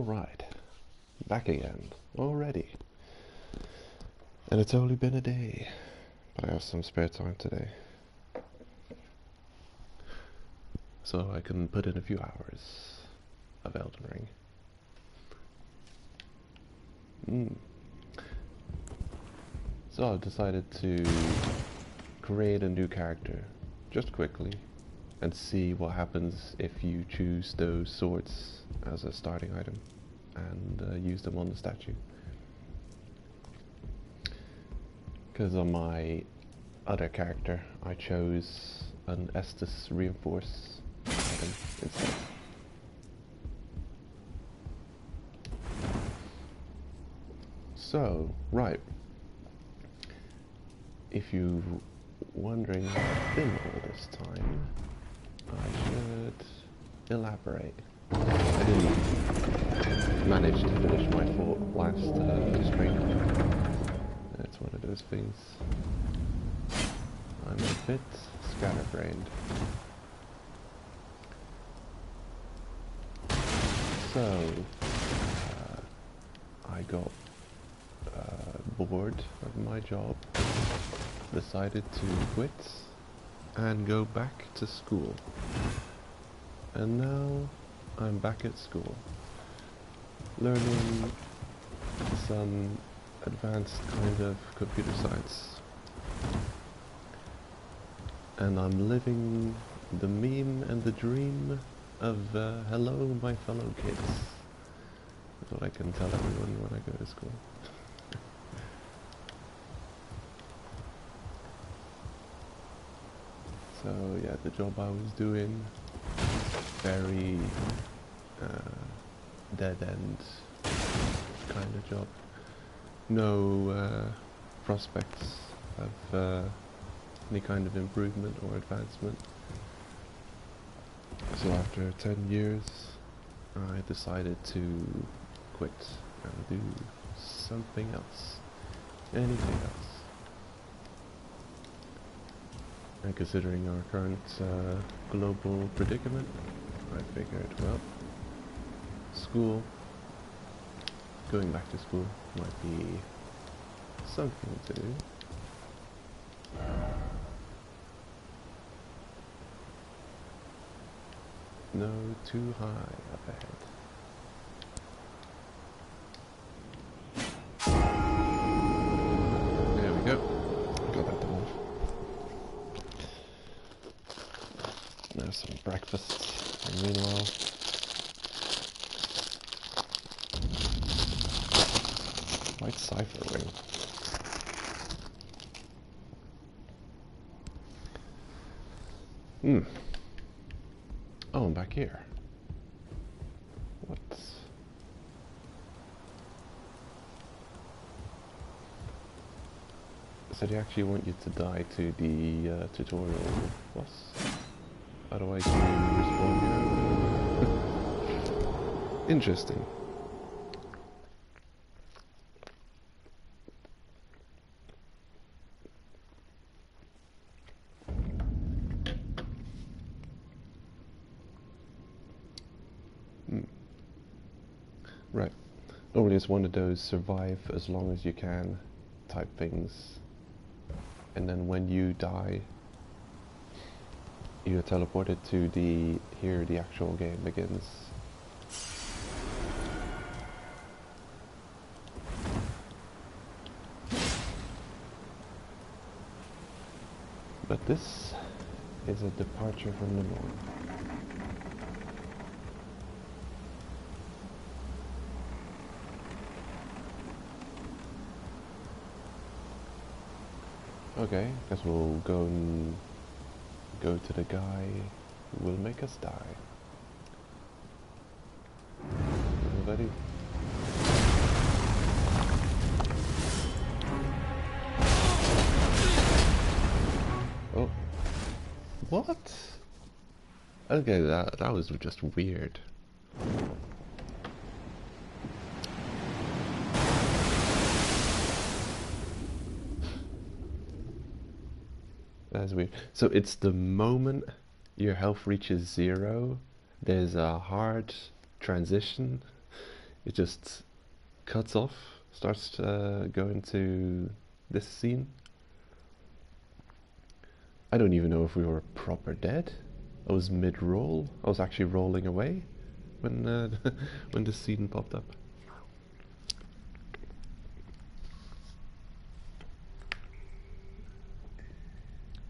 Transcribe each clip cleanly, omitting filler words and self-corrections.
Alright, back again, already. And it's only been a day, but I have some spare time today. So I can put in a few hours of Elden Ring. So I've decided to create a new character, just quickly, and see what happens if you choose those swords as a starting item and use them on the statue. Because on my other character I chose an Estus Reinforce item instead. So, right, if you're wondering where I've been all this time, I should elaborate. I didn't manage to finish my fort last stream. It's one of those things. I'm a bit scatterbrained. So, I got bored of my job, decided to quit and go back to school. And now I'm back at school, learning some advanced kind of computer science. And I'm living the meme and the dream of hello my fellow kids. That's what I can tell everyone when I go to school. So yeah, the job I was doing, very dead-end kind of job. No prospects of any kind of improvement or advancement. So after 10 years, I decided to quit and do something else, anything else. And considering our current global predicament, I figured, well, school, going back to school might be something to do. No too high up ahead. There we go. Got that done. Now some breakfast, and meanwhile white cipher ring. Oh, I'm back here. What? So they actually want you to die to the tutorial boss? Otherwise you respawn here. Interesting. Right. Normally it's one of those survive as long as you can type things. And then when you die, you're teleported to here the actual game begins. But this is a departure from the norm. Okay, guess we'll go to the guy who will make us die. Everybody? Oh. What? Okay, that was just weird. That's weird. So it's the moment your health reaches 0, there's a hard transition it just cuts off, starts going to this scene. I don't even know if we were proper dead. I was mid-roll. I was actually rolling away when when this scene popped up.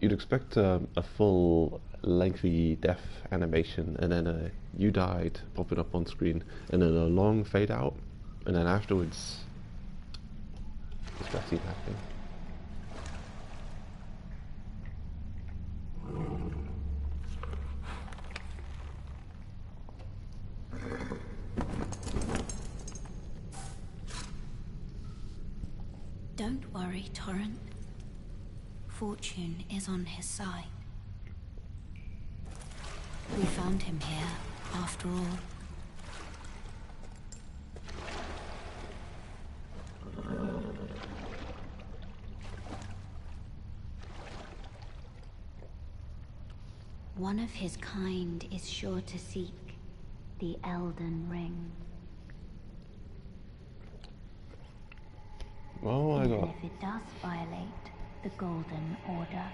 You'd expect a full lengthy death animation, and then a "you died" popping up on screen, and then a long fade out, and then afterwards it's that scene happening. Don't worry, Torrent. Fortune is on his side. We found him here, after all. One of his kind is sure to seek the Elden Ring. Oh my god. Even if it does violate the Golden Order.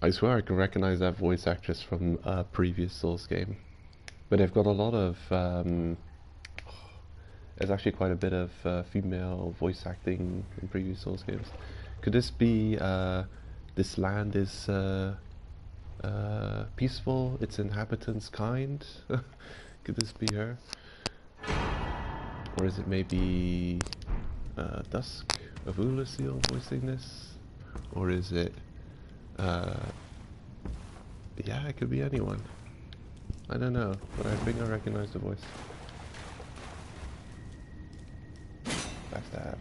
I swear I can recognize that voice actress from a previous Souls game. But they've got a lot of there's actually quite a bit of female voice acting in previous Souls games. Could this be this land is peaceful, its inhabitants kind? Could this be her? Or is it maybe Dusk of Ulasil voicing this? Or is it yeah, it could be anyone. I don't know, but I think I recognize the voice. Backstab.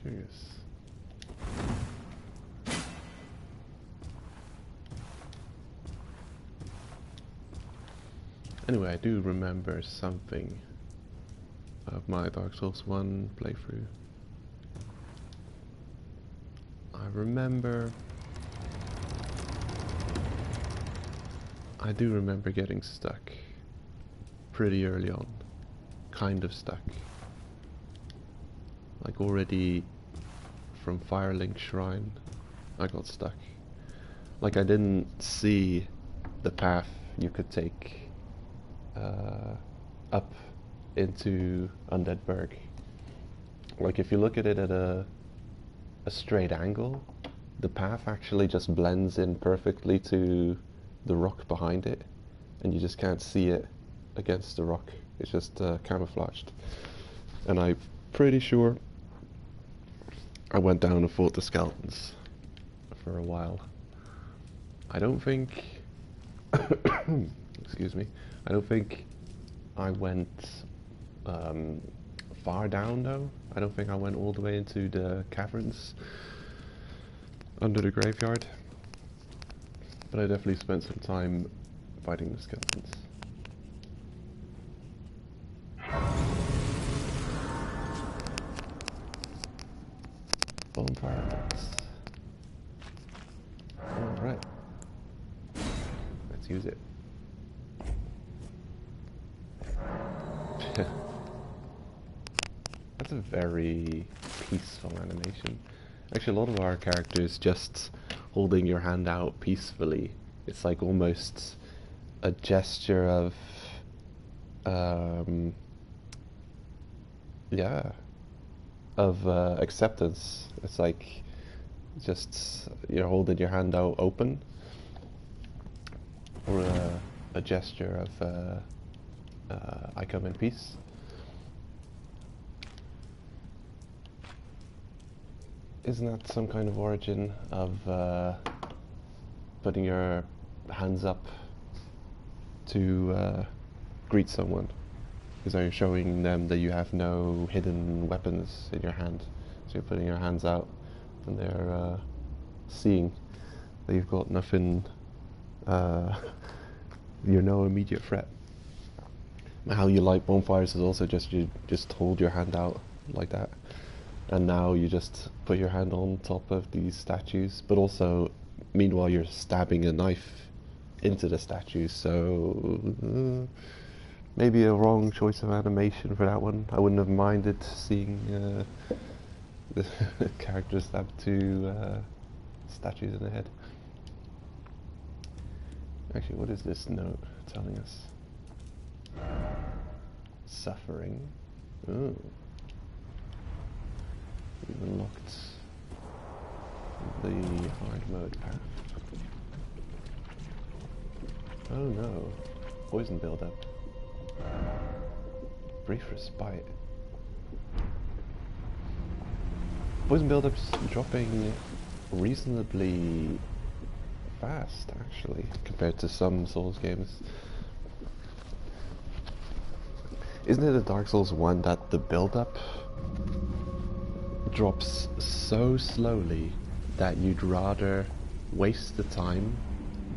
Curious. Anyway, I do remember something of my Dark Souls 1 playthrough. I do remember getting stuck pretty early on. Kind of stuck. Like already from Firelink Shrine, I got stuck. Like I didn't see the path you could take up into Undead Burg. Like if you look at it at a straight angle, the path actually just blends in perfectly to the rock behind it, and you just can't see it against the rock. It's just camouflaged. And I'm pretty sure I went down and fought the skeletons for a while. I don't think excuse me, I don't think I went far down though. I don't think I went all the way into the caverns under the graveyard, but I definitely spent some time fighting the skeletons. Bonfire box. Alright. Let's use it. That's a very peaceful animation. Actually, a lot of our characters just holding your hand out peacefully. It's like almost a gesture of, yeah, of acceptance. It's like just you're holding your hand out open, or a gesture of I come in peace. Isn't that some kind of origin of putting your hands up to greet someone? Because you're showing them that you have no hidden weapons in your hand. So you're putting your hands out and they're seeing that you've got nothing, you're no immediate threat. How you light bonfires is also just you just hold your hand out like that, and now you just put your hand on top of these statues, but also meanwhile you're stabbing a knife into the statues, so maybe a wrong choice of animation for that one. I wouldn't have minded seeing the character stab two statues in the head. Actually, what is this note telling us? Suffering. Oh. We've unlocked the hard mode path. Oh no. Poison buildup. Brief respite. Poison buildup's dropping reasonably fast, actually, compared to some Souls games. Isn't it a Dark Souls 1 that the build-up drops so slowly that you'd rather waste the time,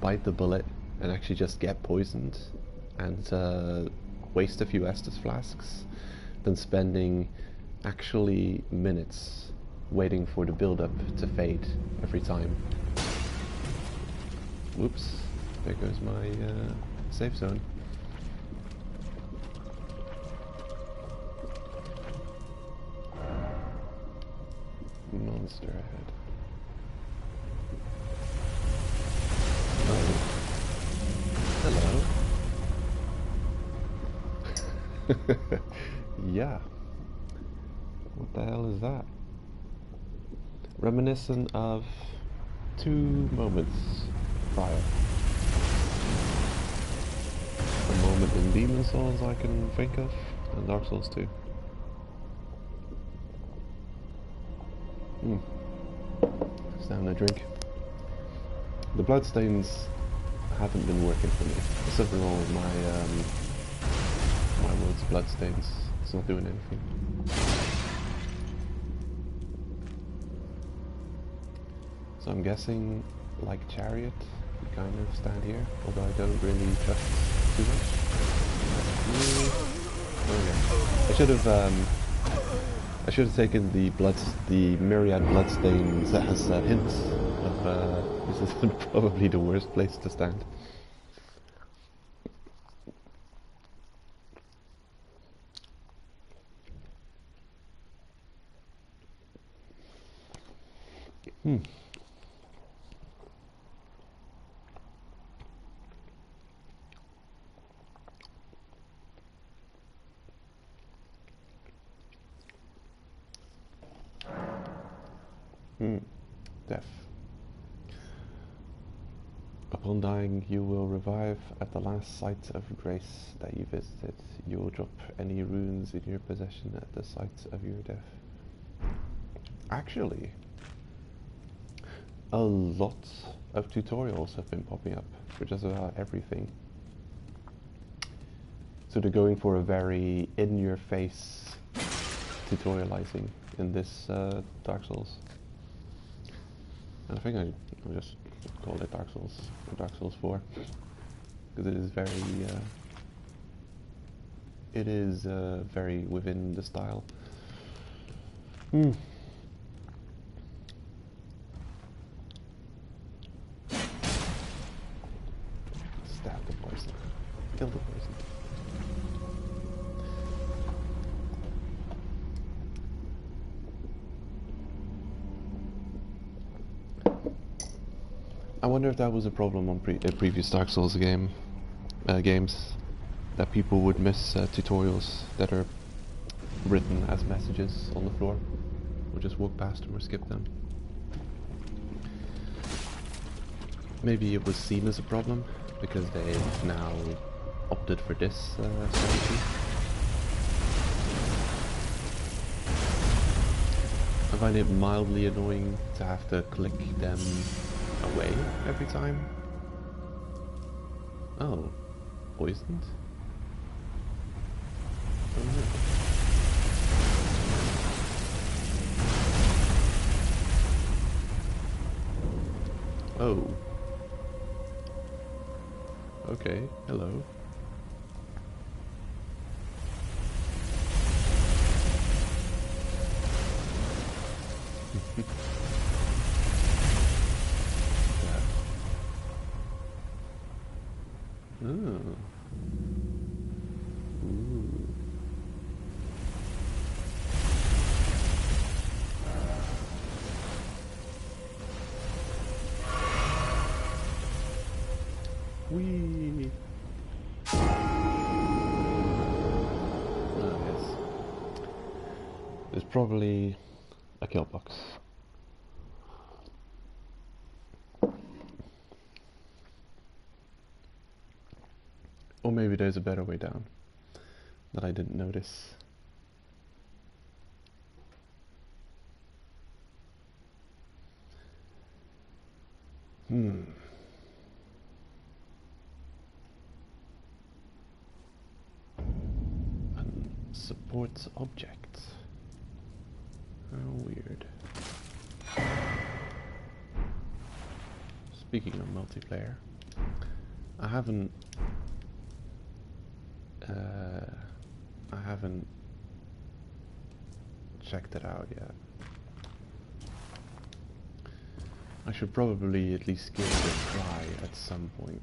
bite the bullet, and actually just get poisoned, and waste a few Estus flasks, than spending actually minutes waiting for the build-up to fade every time? Whoops, there goes my safe zone. Monster ahead. Oh. Hello. Yeah. What the hell is that? Reminiscent of 2 moments prior. A moment in Demon Souls I can think of, and Dark Souls 2. Just having a drink. The bloodstains haven't been working for me. There's something wrong with my world's bloodstains. It's not doing anything. So I'm guessing, like Chariot, you kind of stand here, although I don't really trust too much. Okay. I should have taken the myriad bloodstains as hints of this is probably the worst place to stand. Death. Upon dying, you will revive at the last site of grace that you visited. You will drop any runes in your possession at the site of your death. Actually, a lot of tutorials have been popping up for just about everything. So they're going for a very in-your-face tutorializing in this Dark Souls. And I think I'll just call it Dark Souls, or Dark Souls 4, because it is very within the style. Stab the poison. Kill the poison. I wonder if that was a problem on previous Dark Souls games, that people would miss tutorials that are written as messages on the floor, or just walk past them or skip them. Maybe it was seen as a problem because they've now opted for this strategy. I find it mildly annoying to have to click them away every time. Oh, poisoned? Oh no. Oh. Okay, hello. Oh. Ooh. Whee! Oh, yes. There's probably a kill box. Or maybe there's a better way down that I didn't notice. Supports objects. How weird. Speaking of multiplayer, I haven't checked it out yet. I should probably at least give it a try at some point.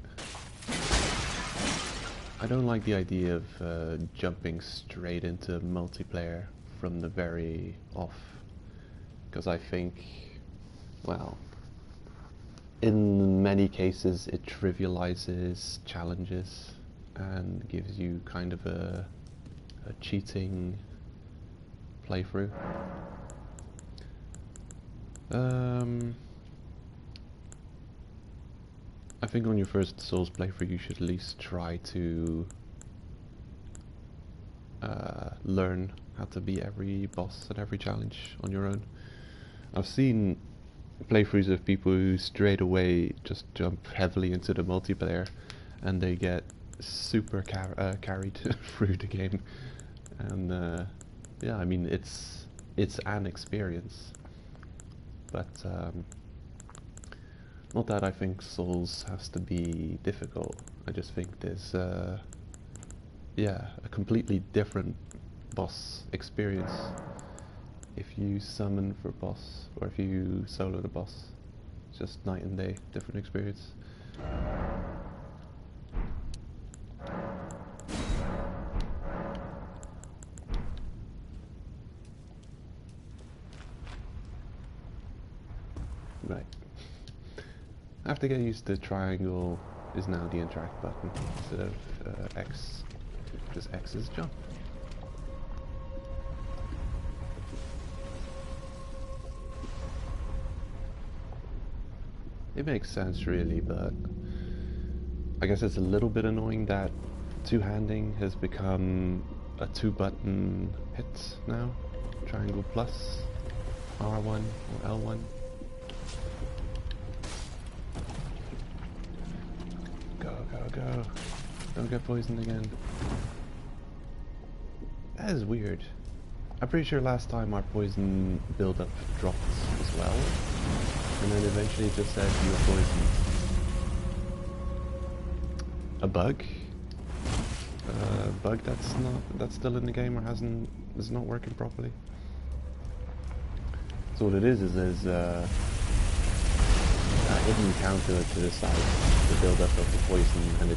I don't like the idea of jumping straight into multiplayer from the very off, because I think, well, in many cases it trivializes challenges and gives you kind of a cheating playthrough. I think on your first Souls playthrough you should at least try to learn how to beat every boss and every challenge on your own. I've seen playthroughs of people who straight away just jump heavily into the multiplayer and they get super carried through the game, and yeah, I mean it's an experience, but not that I think Souls has to be difficult. I just think there's yeah, a completely different boss experience if you summon for boss or if you solo the boss. It's just night and day, different experience. Right. I have to get used to triangle is now the interact button instead of X, because X is jump. It makes sense really, but I guess it's a little bit annoying that two-handing has become a two-button hit now. Triangle plus R1 or L1. Go, go, go. Don't get poisoned again. That is weird. I'm pretty sure last time our poison buildup dropped as well. And then eventually it just said you were poisoned. A bug? Bug that's still in the game or is not working properly. So what it is there's a hidden counter to the side, the build-up of the poison, and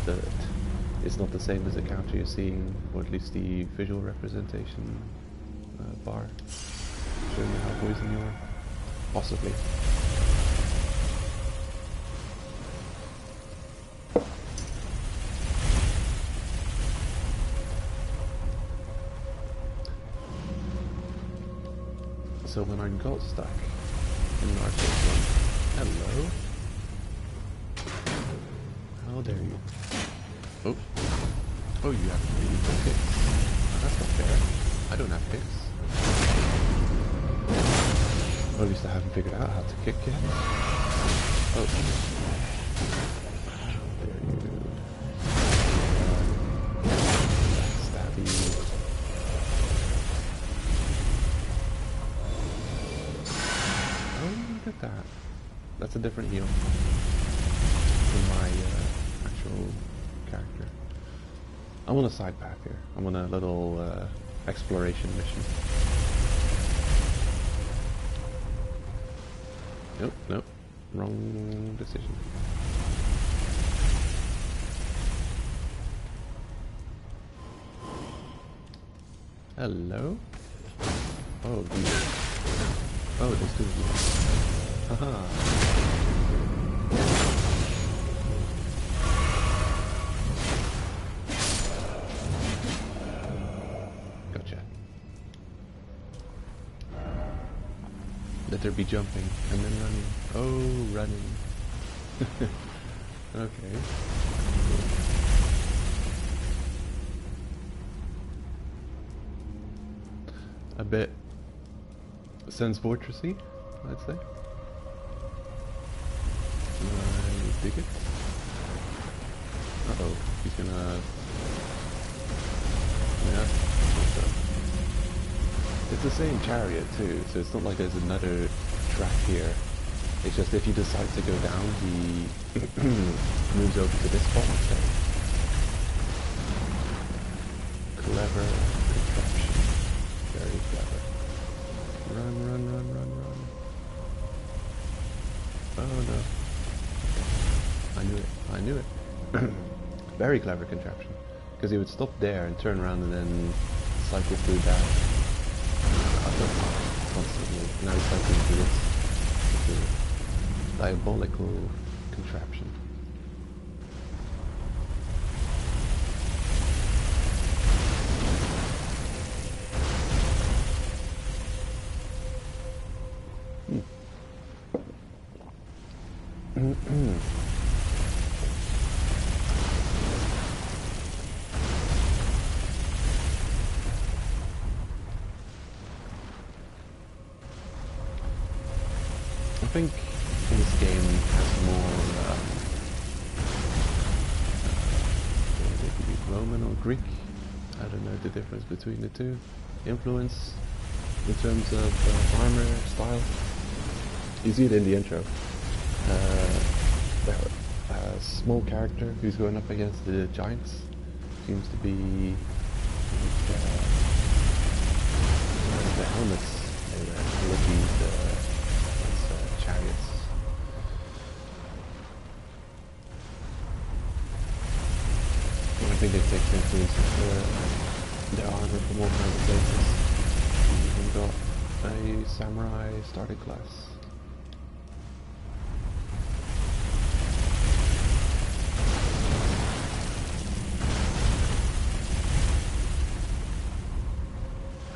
it's not the same as the counter you're seeing, or at least the visual representation bar showing you how poisoned you are. Possibly. So when I got stuck in our first one, hello. How dare you? Oh, oh, you have really good kicks. Oh, that's not fair. I don't have kicks. Or at least I haven't figured out how to kick yet. Oh, how dare you? Backstabby. Oh, look at that. That's a different heal. in my actual character. I'm on a side path here. I'm on a little exploration mission. Nope, nope. Wrong decision. Hello? Oh, dear. Oh, there's two of you. Haha. Gotcha. Let there be jumping and then running. Oh, running. Okay. A bit Sense Fortressy, I'd say. I dig it. Uh-oh, he's gonna... Yeah, so. It's the same chariot too, so it's not like there's another track here. It's just if you decide to go down, he moves over to this spot instead. Clever contraption. Very clever. Run, run, run, run, run. Oh no. I knew it. I knew it. Very clever contraption. Because he would stop there and turn around and then cycle through that constantly. Now he's cycling through this. It's a diabolical contraption. I think this game has more Roman or Greek, I don't know the difference between the two, influence in terms of armor style. You see it in the intro. A small character who's going up against the giants seems to be the helmets they wear with these chariots. I think it takes influence of their armor from all kinds of places. We even got a samurai starter class.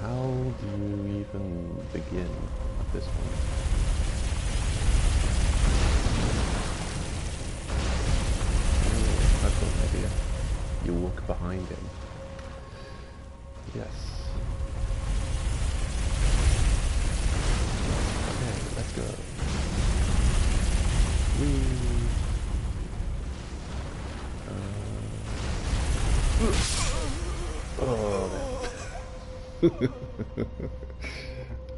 How do you even begin at this point? Oh, I've got an idea. You walk behind him. Yes. Okay, let's go. Whee! Oh,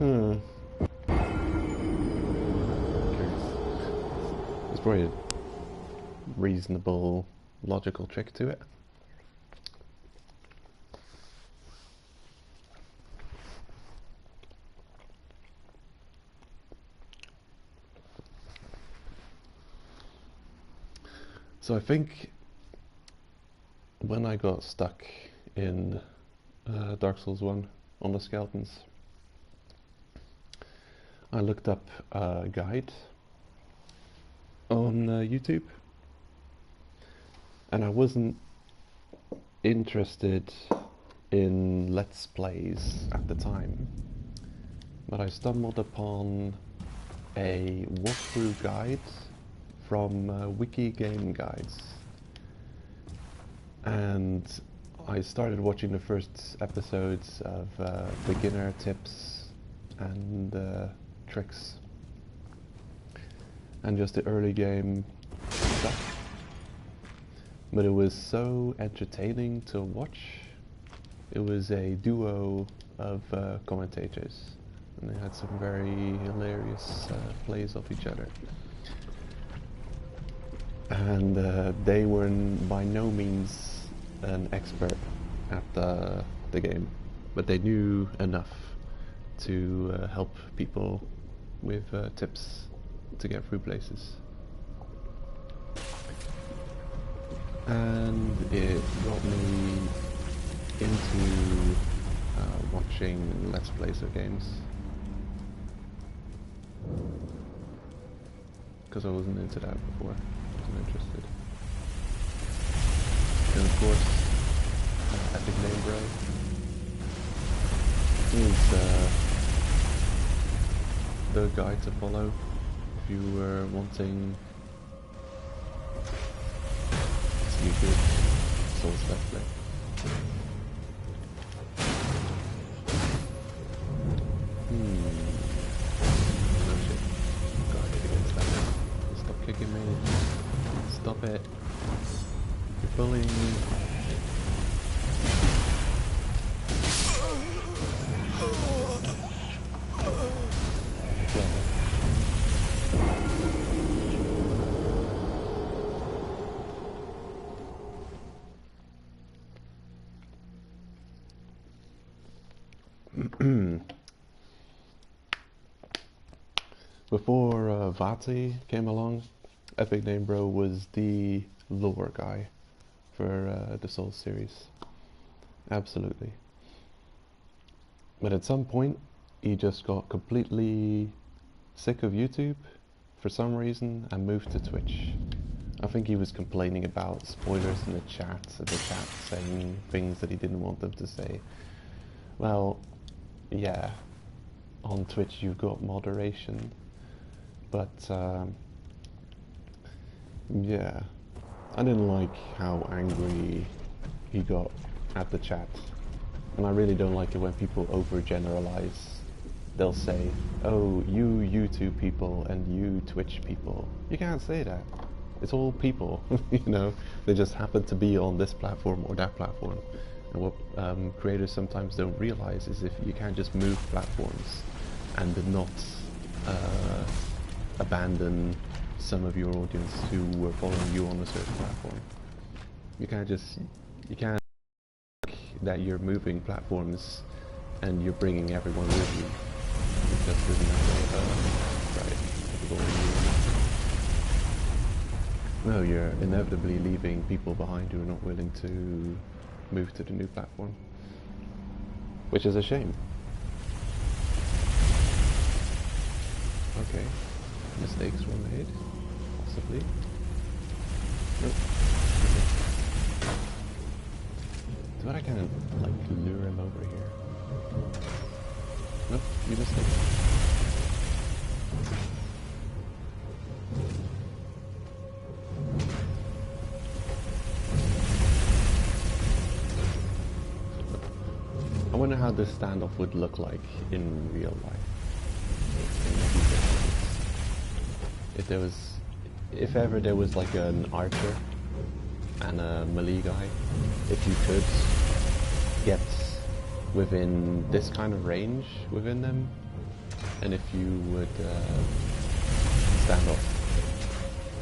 man. There's probably a reasonable, logical trick to it. So I think when I got stuck in Dark Souls 1 on the skeletons, I looked up a guide on YouTube, and I wasn't interested in Let's Plays at the time, but I stumbled upon a walkthrough guide from Wiki Game Guides, and I started watching the first episodes of beginner tips and tricks and just the early game stuff, but it was so entertaining to watch. It was a duo of commentators, and they had some very hilarious plays of each other. and they were by no means an expert at the game, but they knew enough to help people with tips to get through places. And it got me into watching Let's Plays of games, because I wasn't into that before. I wasn't interested. And of course, Epic Name Bro. He's the guy to follow if you were wanting to see a good Souls Let's Play. Oh shit. Gotta hit against that one. Stop kicking me. Stop it. You're bullying me. Before Vati came along, Epic Name Bro was the lore guy for the Souls series. Absolutely. But at some point, he just got completely sick of YouTube for some reason and moved to Twitch. I think he was complaining about spoilers in the chat saying things that he didn't want them to say. Well, yeah, on Twitch you've got moderation, but yeah, I didn't like how angry he got at the chat, and I really don't like it when people overgeneralize. They'll say, oh, you YouTube people and you Twitch people. You can't say that. It's all people, you know, they just happen to be on this platform or that platform. And what creators sometimes don't realize is if you can't just move platforms and not abandon some of your audience who were following you on a certain platform. You can't that you're moving platforms and you're bringing everyone with you. It just isn't that way, right? No, you're inevitably leaving people behind who are not willing to move to the new platform, which is a shame. Okay, mistakes were made, possibly. Nope. Do I can like lure him over here? Nope, you missed it. I wonder how this standoff would look like in real life. If ever there was like an archer and a melee guy, if you could get within this kind of range within them, and if you would stand off,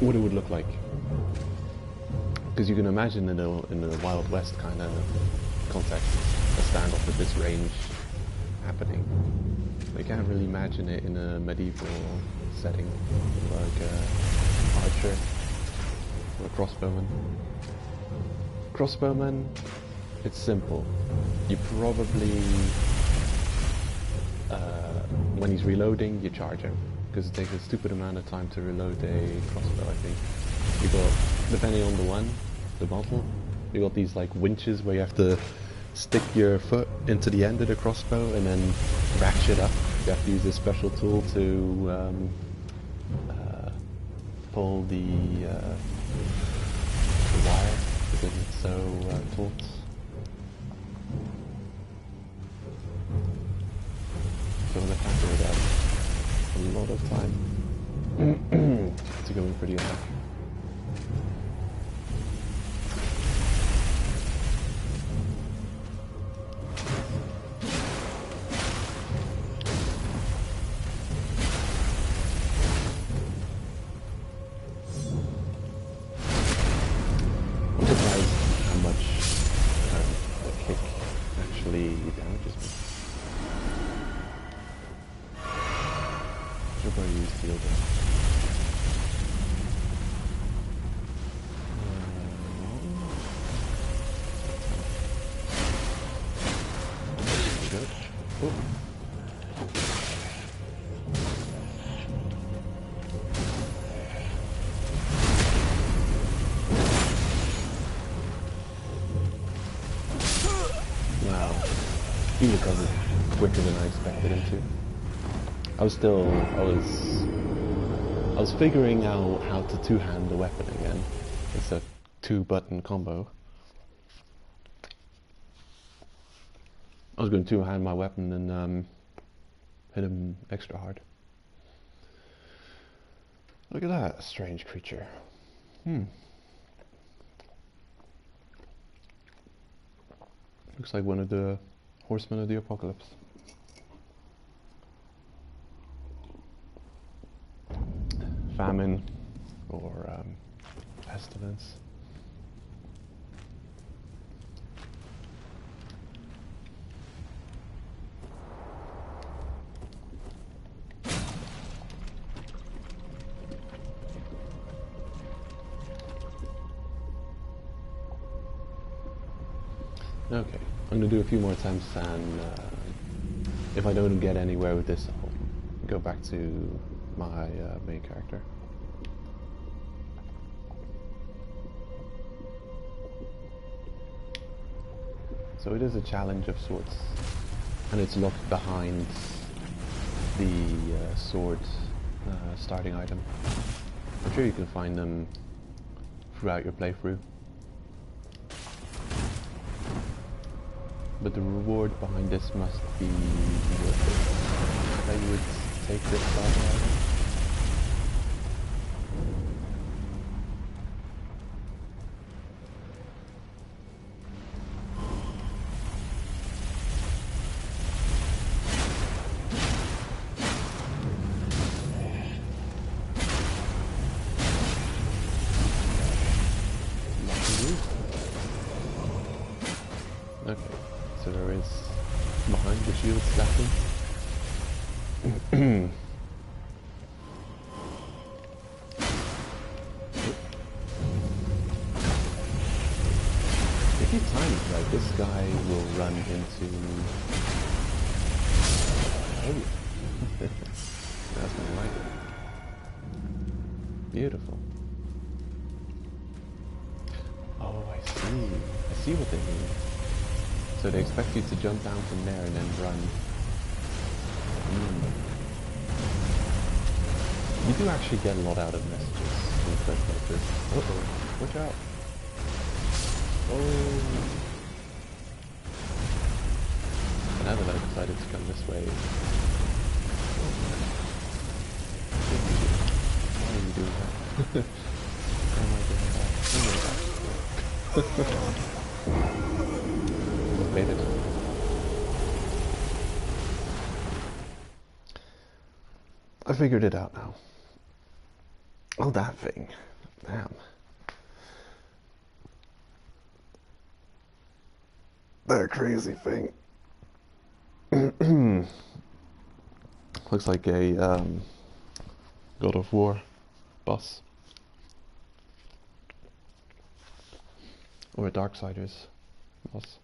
what it would look like. Because you can imagine in a Wild West kind of context, a standoff at this range happening. I can't really imagine it in a medieval setting, like archer or a crossbowman. Crossbowman, it's simple. You probably, when he's reloading, you charge him, because it takes a stupid amount of time to reload a crossbow, I think. You got, depending on the model, you got these like winches where you have to stick your foot into the end of the crossbow and then ratchet up. You have to use this special tool to pull the wire because it's so taut. So in the fact that a lot of time to go in for the attack. Should probably use Elden. Good. Oh. Wow. He recovered quicker than I expected him to. I was figuring out how to two-hand the weapon again. It's a two-button combo. I was going to two-hand my weapon and hit him extra hard. Look at that strange creature. Looks like one of the horsemen of the apocalypse. Famine or pestilence. Okay, I'm gonna do a few more attempts, and if I don't get anywhere with this, I'll go back to my main character. So it is a challenge of sorts, and it's locked behind the sword starting item. I'm sure you can find them throughout your playthrough. But the reward behind this must be worth it. That you would take this starting item. Okay, so there is behind the shield stacking. If you time it right, this guy will run into... Oh, that's more like it. Beautiful. Oh, I see what they mean. So they expect you to jump down from there and then run. You do actually get a lot out of messages in quests like this. Uh-oh, watch out. Oh. Now that I've decided to come this way. Why are you doing that? Why am I doing that? Oh my god. Made it. I figured it out now. Oh, that thing. Damn. That crazy thing. Looks like a God of War boss. Or a Darksiders boss.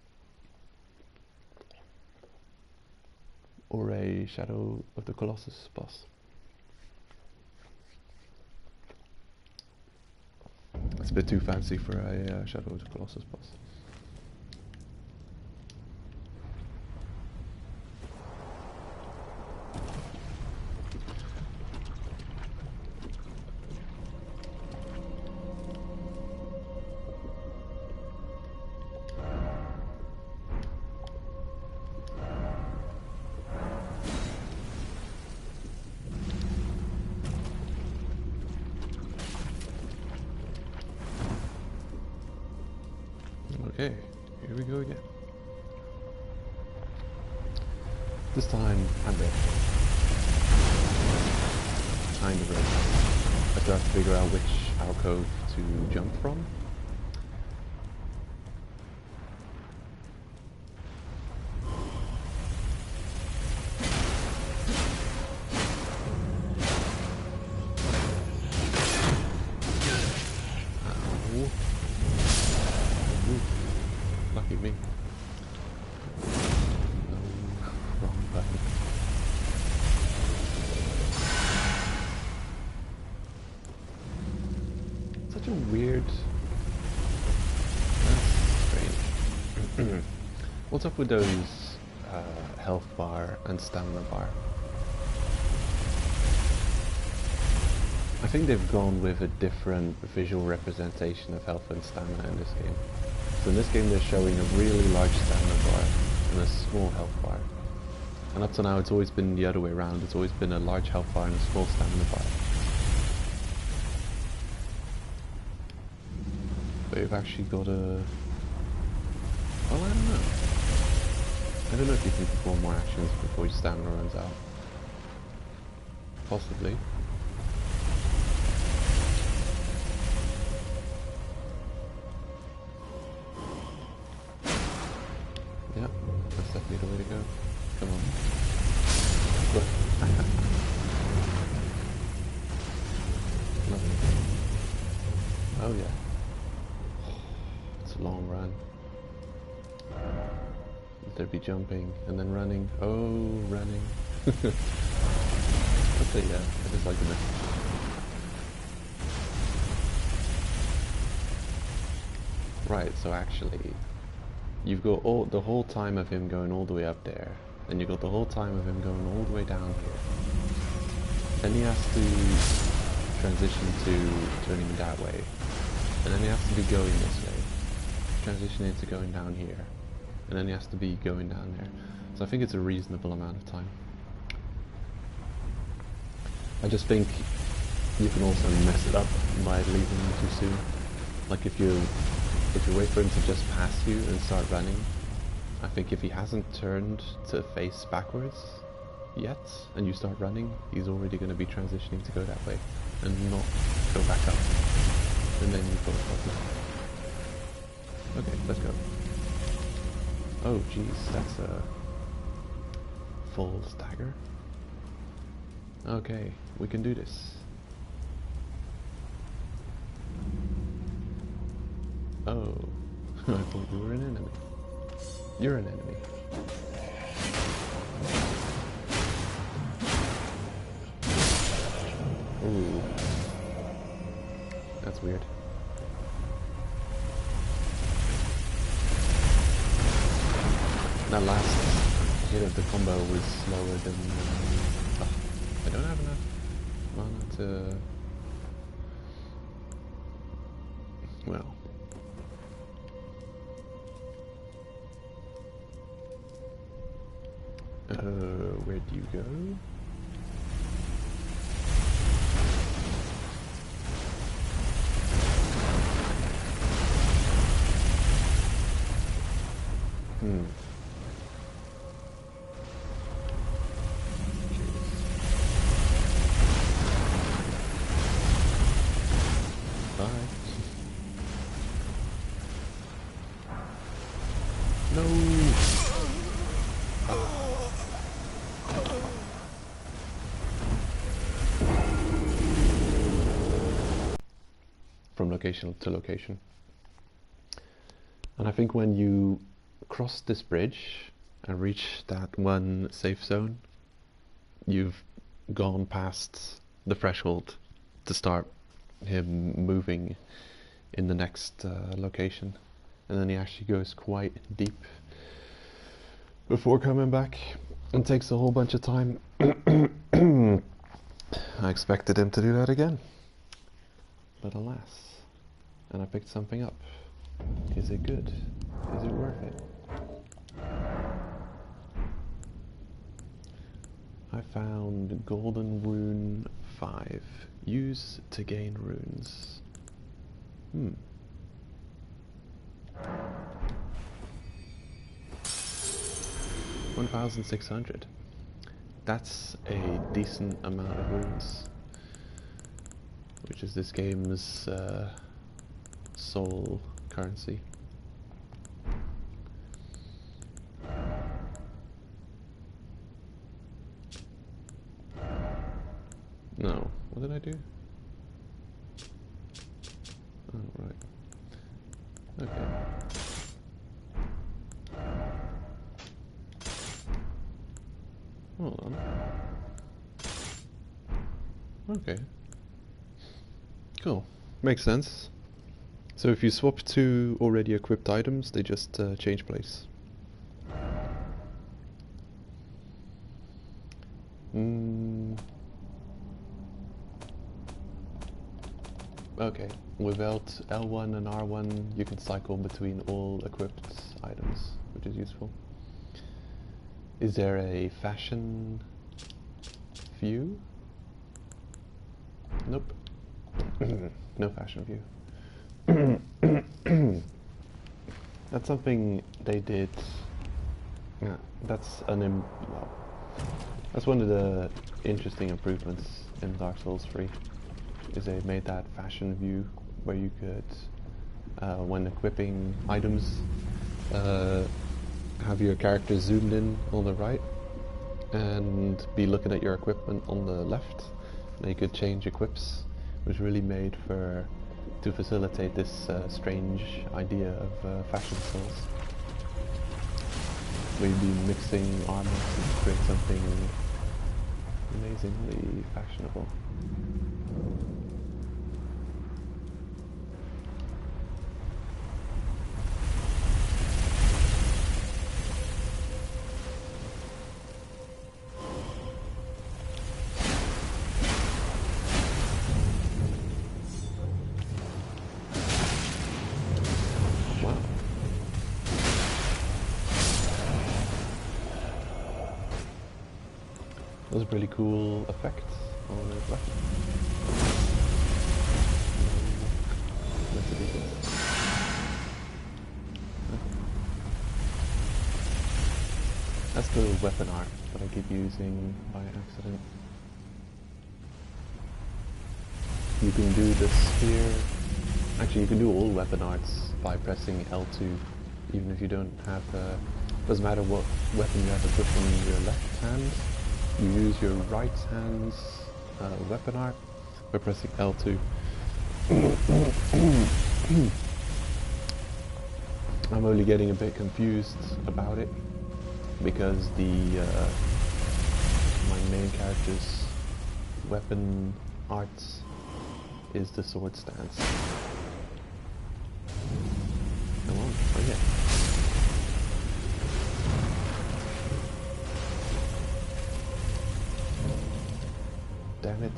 Or a Shadow of the Colossus boss. It's a bit too fancy for a Shadow of the Colossus boss. Okay, here we go again. This time, I'm ready. Kind of ready. I still have to figure out which alcove to jump from. such a weird... That's strange. What's up with those health bar and stamina bar? I think they've gone with a different visual representation of health and stamina in this game. So in this game they're showing a really large stamina bar and a small health bar. And up to now it's always been the other way around. It's always been a large health bar and a small stamina bar. But you've actually got a... Well, I don't know. I don't know if you can perform more actions before your stamina runs out. Possibly. Yep, that's definitely the way to go. Come on. Look. Lovely. Oh yeah. It's a long run. There'd be jumping and then running. Oh, running. But yeah, I just like the message. Right, so actually, you've got the whole time of him going all the way up there, and you've got the whole time of him going all the way down here. Then he has to transition to turning that way, and then he has to be going this way, transitioning to going down here, and then he has to be going down there. So I think it's a reasonable amount of time. I just think you can also mess it up by leaving him too soon. Like if you wait for him to just pass you and start running, I think if he hasn't turned to face backwards yet, and you start running, he's already going to be transitioning to go that way, and not go back up. And then you've got a problem. Okay, let's go. Oh jeez, that's a full stagger. Okay, we can do this. Oh, I thought you were an enemy. You're an enemy. Ooh. That's weird. That last hit of the combo was slower than... oh, I don't have enough mana to... well... where do you go? Bye. No! From location to location. And I think when you cross this bridge and reach that one safe zone, you've gone past the threshold to start him moving in the next location. And then he actually goes quite deep before coming back and takes a whole bunch of time. I expected him to do that again, but alas. And I picked something up. Is it good? Is it worth it? I found Golden Rune 5. Use to gain runes. 1,600. That's a decent amount of runes. Which is this game's soul currency. No, what did I do? Oh, right. Okay. Hold on. Okay. Cool. Makes sense. So if you swap two already equipped items, they just change place. Okay, without L1 and R1 you can cycle between all equipped items, which is useful. Is there a fashion view? Nope. No fashion view. That's something they did. Yeah, that's well, that's one of the interesting improvements in Dark Souls 3. Is they made that fashion view where you could, when equipping items, have your character zoomed in on the right and be looking at your equipment on the left. And you could change equips, which really made to facilitate this strange idea of fashion souls. Where you'd be mixing armor to create something amazingly fashionable. Those are really cool effects on his weapon. That's the weapon art that I keep using by accident. You can do the sphere. Actually, you can do all weapon arts by pressing L2, even if you don't have the. Doesn't matter what weapon you have equipped on your left hand. You use your right hand's weapon art by pressing L2. I'm only getting a bit confused about it because my main character's weapon arts is the sword stance. Come on, oh yeah. Damn it.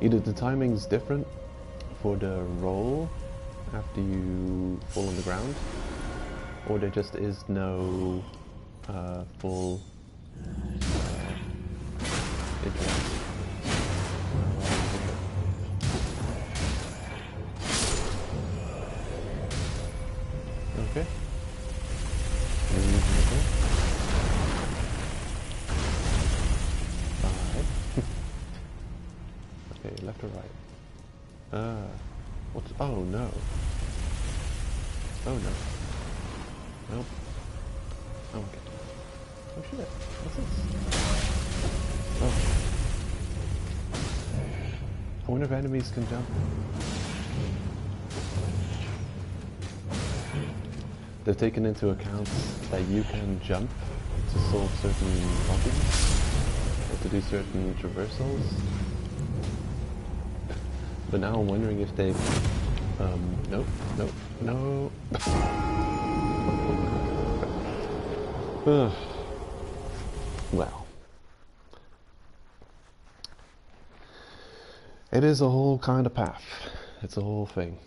Either the timing's different for the roll after you fall on the ground, or there just is no full Okay. Okay, left or right? What's... Oh no. Oh no. Nope. Oh, okay. Oh shit. What's this? Oh. I wonder if enemies can jump. They've taken into account that you can jump to solve certain problems, or to do certain traversals. But now I'm wondering if they've... nope, nope, no. Well. It is a whole kind of path. It's a whole thing.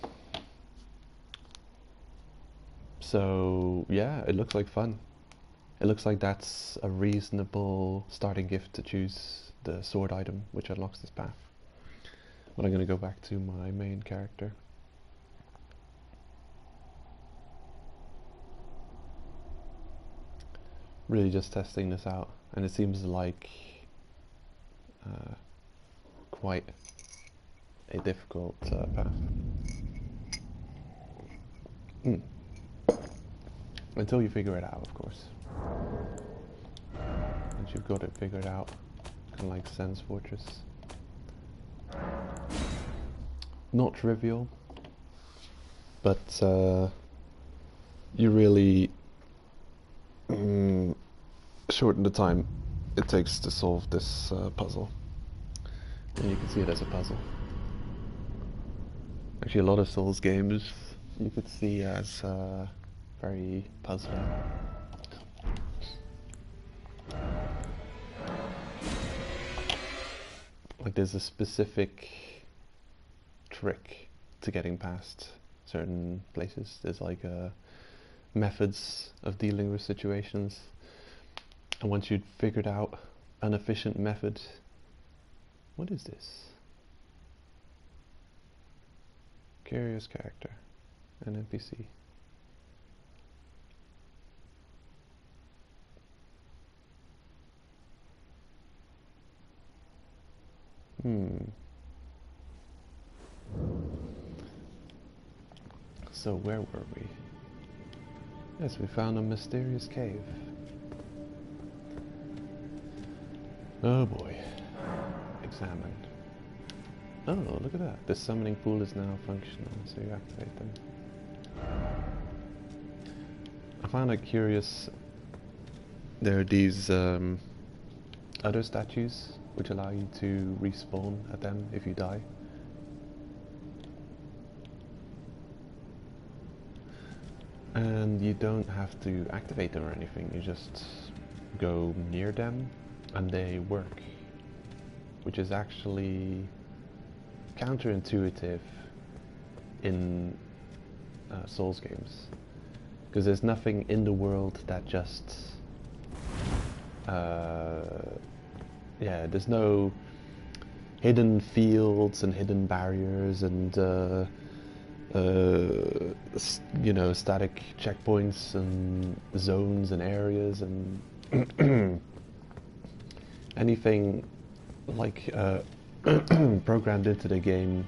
So, yeah, it looks like fun. It looks like that's a reasonable starting gift to choose the sword item, which unlocks this path. But I'm going to go back to my main character. Really just testing this out, and it seems like quite a difficult path. Until you figure it out, of course. Once you've got it figured out, kind of like Sen's Fortress. Not trivial, but you really shorten the time it takes to solve this puzzle. And you can see it as a puzzle. Actually, a lot of Souls games you could see as very puzzling. Like there's a specific trick to getting past certain places. There's like methods of dealing with situations, and once you'd figured out an efficient method. What is this? Curious character, an NPC. So where were we? Yes, we found a mysterious cave. Oh boy. Examine. Oh, look at that. The summoning pool is now functional, so you activate them. I found it curious. There are these other statues which allow you to respawn at them if you die. And you don't have to activate them or anything, you just go near them and they work. Which is actually counterintuitive in Souls games. Because there's nothing in the world that just... there's no hidden fields and hidden barriers and you know, static checkpoints and zones and areas and anything like programmed into the game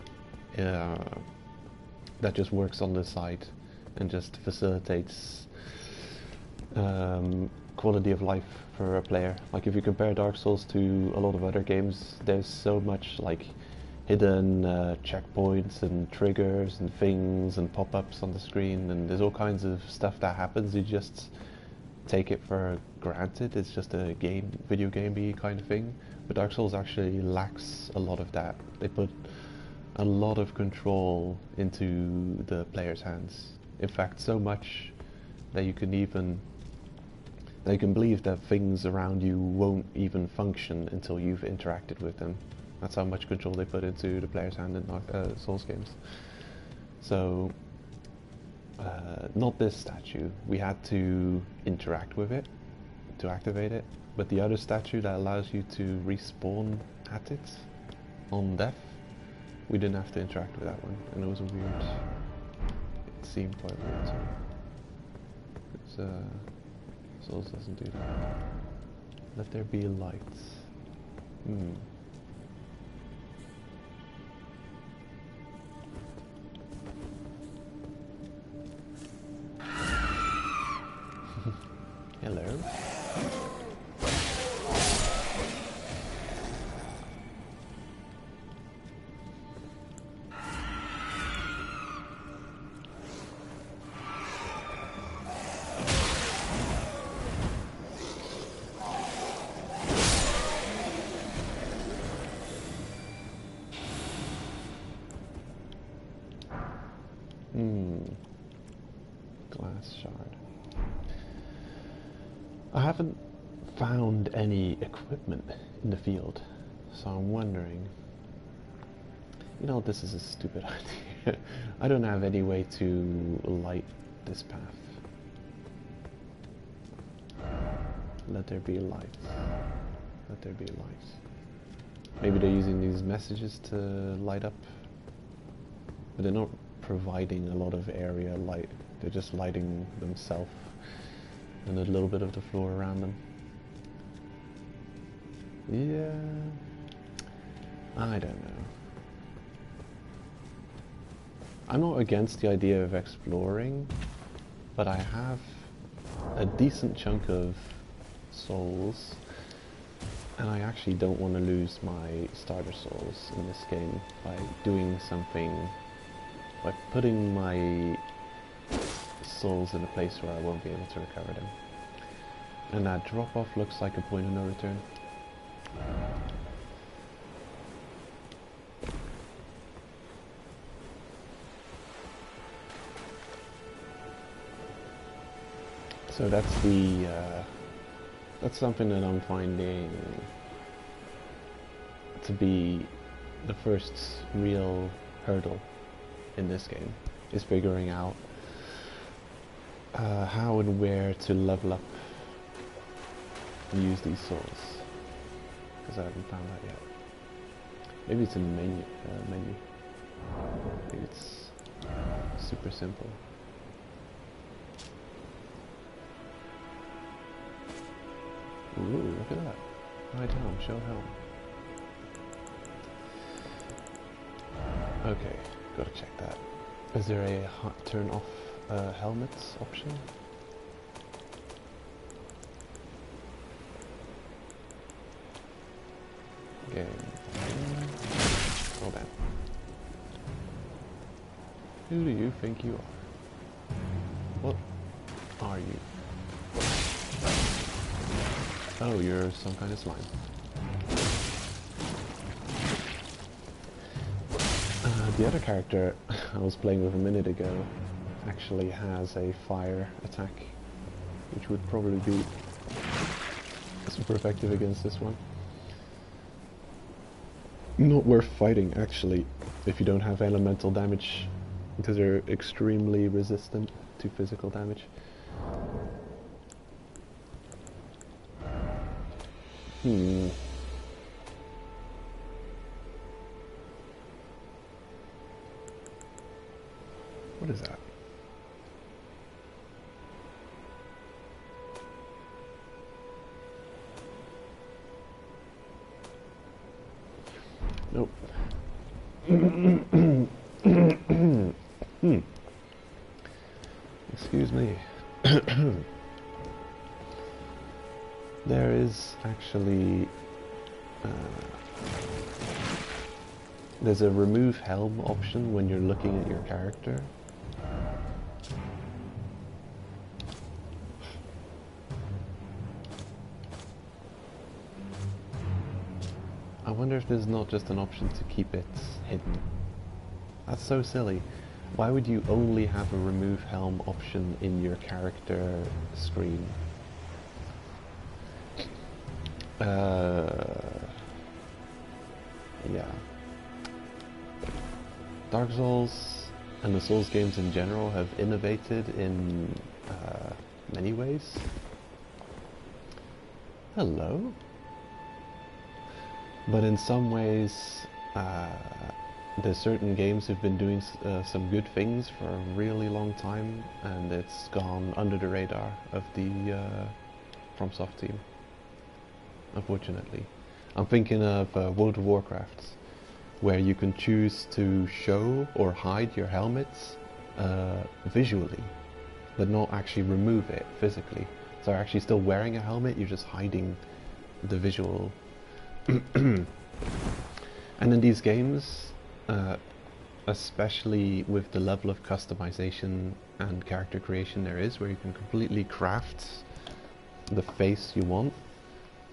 that just works on the side and just facilitates quality of life for a player. Like if you compare Dark Souls to a lot of other games, there's so much like hidden checkpoints and triggers and things and pop-ups on the screen, and there's all kinds of stuff that happens. You just take it for granted. It's just a video game-y kind of thing. But Dark Souls actually lacks a lot of that. They put a lot of control into the player's hands. In fact, so much that you can believe that things around you won't even function until you've interacted with them. That's how much control they put into the player's hand in Souls games. So, not this statue. We had to interact with it to activate it, but the other statue that allows you to respawn at it on death, we didn't have to interact with that one, and it was a weird... It seemed quite weird to me. Because Souls doesn't do that. Let there be light. Hello. Glass shard. I haven't found any equipment in the field, so I'm wondering... You know, this is a stupid idea. I don't have any way to light this path. Let there be light. Let there be light. Maybe they're using these messages to light up, but they're not providing a lot of area light. They're just lighting themselves and a little bit of the floor around them. Yeah, I don't know. I'm not against the idea of exploring, but I have a decent chunk of souls, and I actually don't want to lose my starter souls in this game by doing something, by putting my souls in a place where I won't be able to recover them. And that drop off looks like a point of no return. So that's something that I'm finding to be the first real hurdle in this game, is figuring out how and where to level up and use these swords, because I haven't found that yet. Maybe it's in the menu. Maybe it's super simple. Ooh, look at that. Right helm, show helm. Okay, gotta check that. Is there a turn off helmets option? Game. Oh, damn. Who do you think you are? What are you? Oh, you're some kind of slime. The other character I was playing with a minute ago actually has a fire attack, which would probably be super effective against this one. Not worth fighting, actually, if you don't have elemental damage, because they're extremely resistant to physical damage. What is that? Nope. Excuse me. There is actually there's a remove helm option when you're looking at your character. I wonder if there's not just an option to keep it hidden. That's so silly. Why would you only have a remove helm option in your character screen? Yeah. Dark Souls and the Souls games in general have innovated in many ways. Hello? But in some ways, there's certain games have been doing some good things for a really long time, and it's gone under the radar of the FromSoft team, unfortunately. I'm thinking of World of Warcraft, where you can choose to show or hide your helmets visually, but not actually remove it physically. So you're actually still wearing a helmet, you're just hiding the visual. And in these games, especially with the level of customization and character creation there is, where you can completely craft the face you want,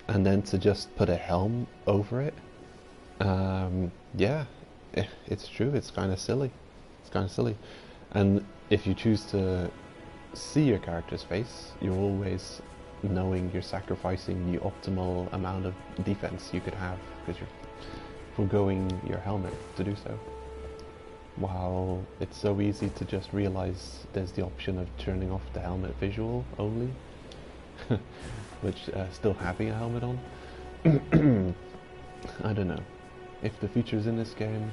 and then to just put a helm over it, yeah, it's true, it's kind of silly. It's kind of silly. And if you choose to see your character's face, you're always knowing you're sacrificing the optimal amount of defense you could have, because you're foregoing your helmet to do so. While it's so easy to just realize there's the option of turning off the helmet visual only, which still having a helmet on. I don't know. If the feature's in this game,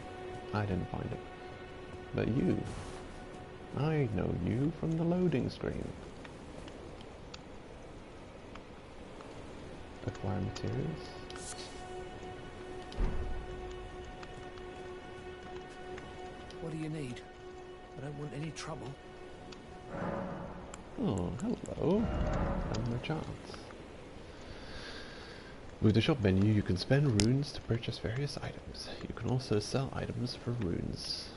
I didn't find it. But you, I know you from the loading screen. Acquire materials. What do you need? I don't want any trouble. Oh, hello. I'm merchant. With the shop menu, you can spend runes to purchase various items. You can also sell items for runes.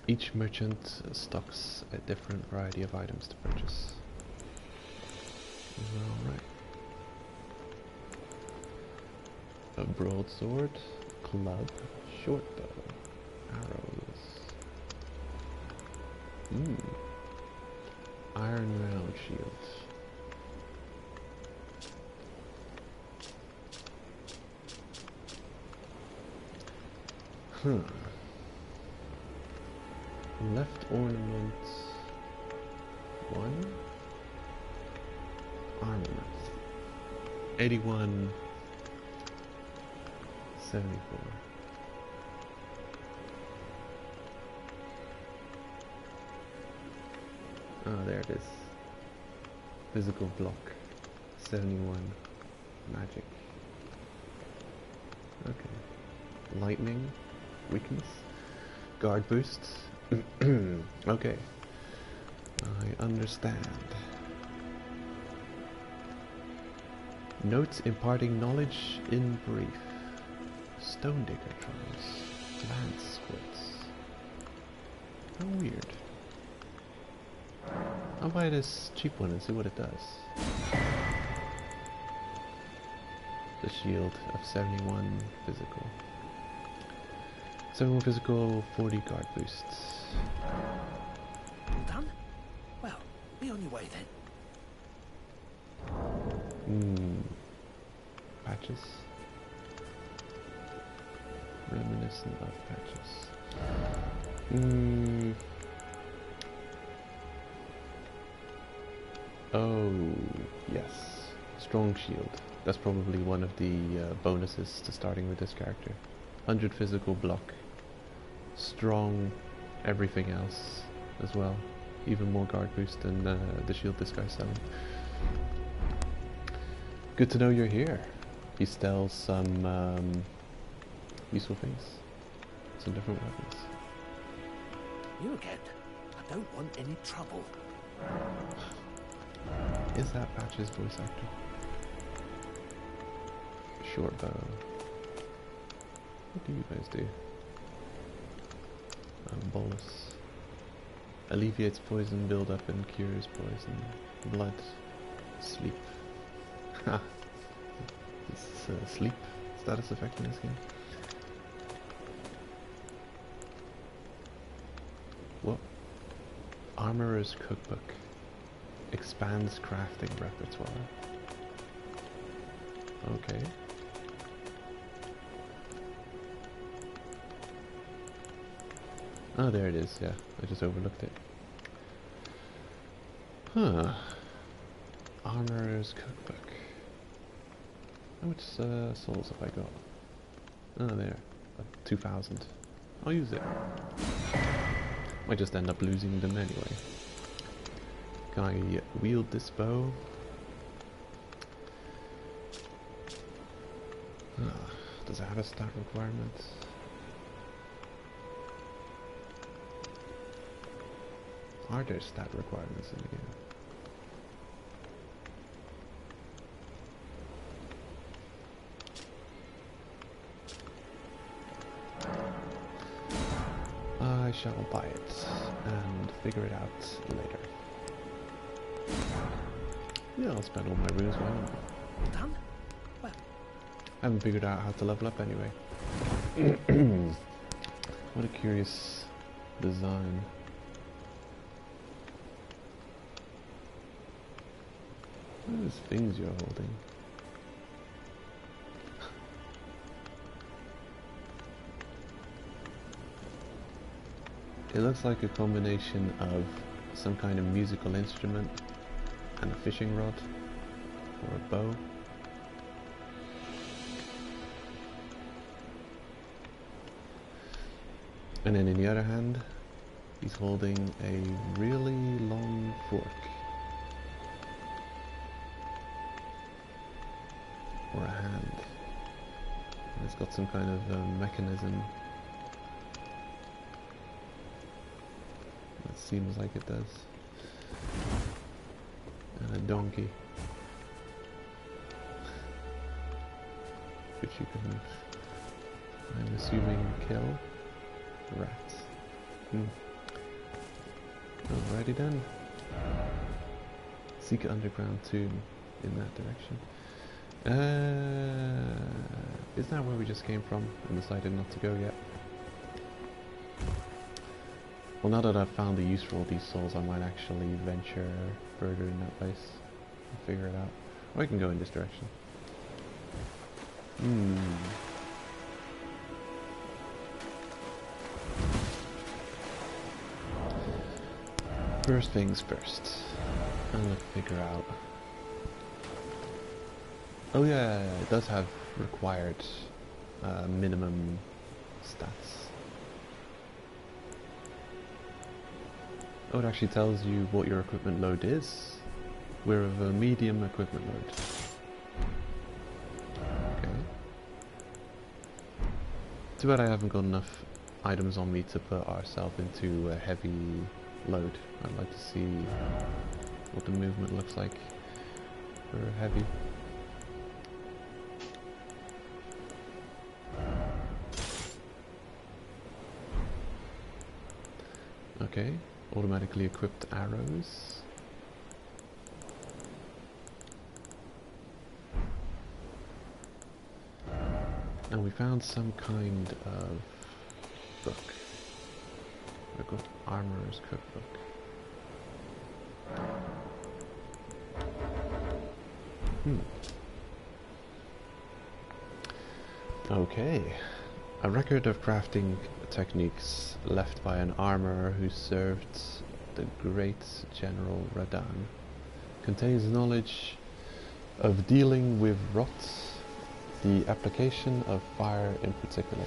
Each merchant stocks a different variety of items to purchase. Alright. A broadsword, club, short bow, arrows. Iron round shield. Hmm. Left ornament 1. Armament 81 74. Oh, there it is. Physical block 71. Magic. Okay. Lightning. Weakness. Guard boosts. Okay. I understand. Notes imparting knowledge in brief. Stone digger trolls. Lance squirts. How weird. I'll buy this cheap one and see what it does. The shield of 71 physical. 71 physical, 40 guard boosts. Done? Well, be on your way then. Patches. Reminiscent of patches. Oh, yes. Strong shield. That's probably one of the bonuses to starting with this character. 100 physical block. Strong everything else as well. Even more guard boost than the shield this guy's selling. Good to know you're here. He sells some useful things. Some different weapons. You again. I don't want any trouble. Is that Patch's voice actor? Short bow. What do you guys do? Bolus. Alleviates poison buildup and cures poison. Blood. Sleep. Ha! It's sleep status effect in this game. What? Armorer's Cookbook. Expands crafting repertoire. Okay. Oh, there it is, yeah. I just overlooked it. Huh. Armorer's Cookbook. How much souls have I got? Oh, there. 2,000. I'll use it. Might just end up losing them anyway. Can I wield this bow? Does it have a stat requirement? Are there stat requirements in the game? I shall buy it and figure it out later. Yeah, I'll spend all my runes, why not? Done? Well, I haven't figured out how to level up anyway. What a curious design. What are those things you're holding? It looks like a combination of some kind of musical instrument and a fishing rod or a bow. And then in the other hand, he's holding a really long fork. Or a hand. And it's got some kind of mechanism. It seems like it does. And a donkey. Which you can, I'm assuming, kill. Rats. Alrighty then. Seek underground tomb in that direction. Isn't that where we just came from and decided not to go yet? Well, now that I've found the use for all these souls, I might actually venture further in that place and figure it out. Or I can go in this direction. First things first. I'm gonna figure out. Oh yeah, it does have required minimum stats. Oh, it actually tells you what your equipment load is. We're of a medium equipment load. Okay. Too bad I haven't got enough items on me to put ourselves into a heavy load. I'd like to see what the movement looks like for heavy. Okay, automatically equipped arrows. And we found some kind of book. A good armorer's cookbook. Okay. A record of crafting techniques left by an armorer who served the great General Radan. Contains knowledge of dealing with rot, the application of fire in particular.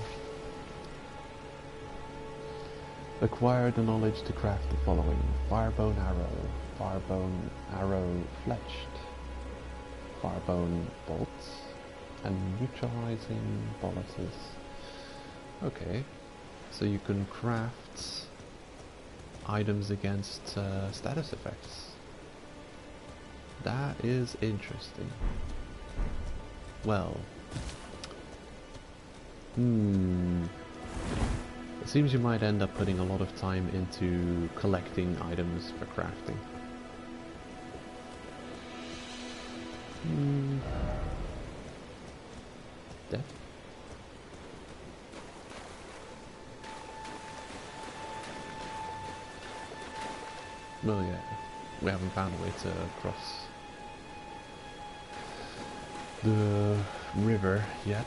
Acquire the knowledge to craft the following: firebone arrow fletched, firebone bolts, and neutralizing boluses. Okay, so you can craft items against status effects. That is interesting. Well, it seems you might end up putting a lot of time into collecting items for crafting. Death? Well, yeah, we haven't found a way to cross the river yet.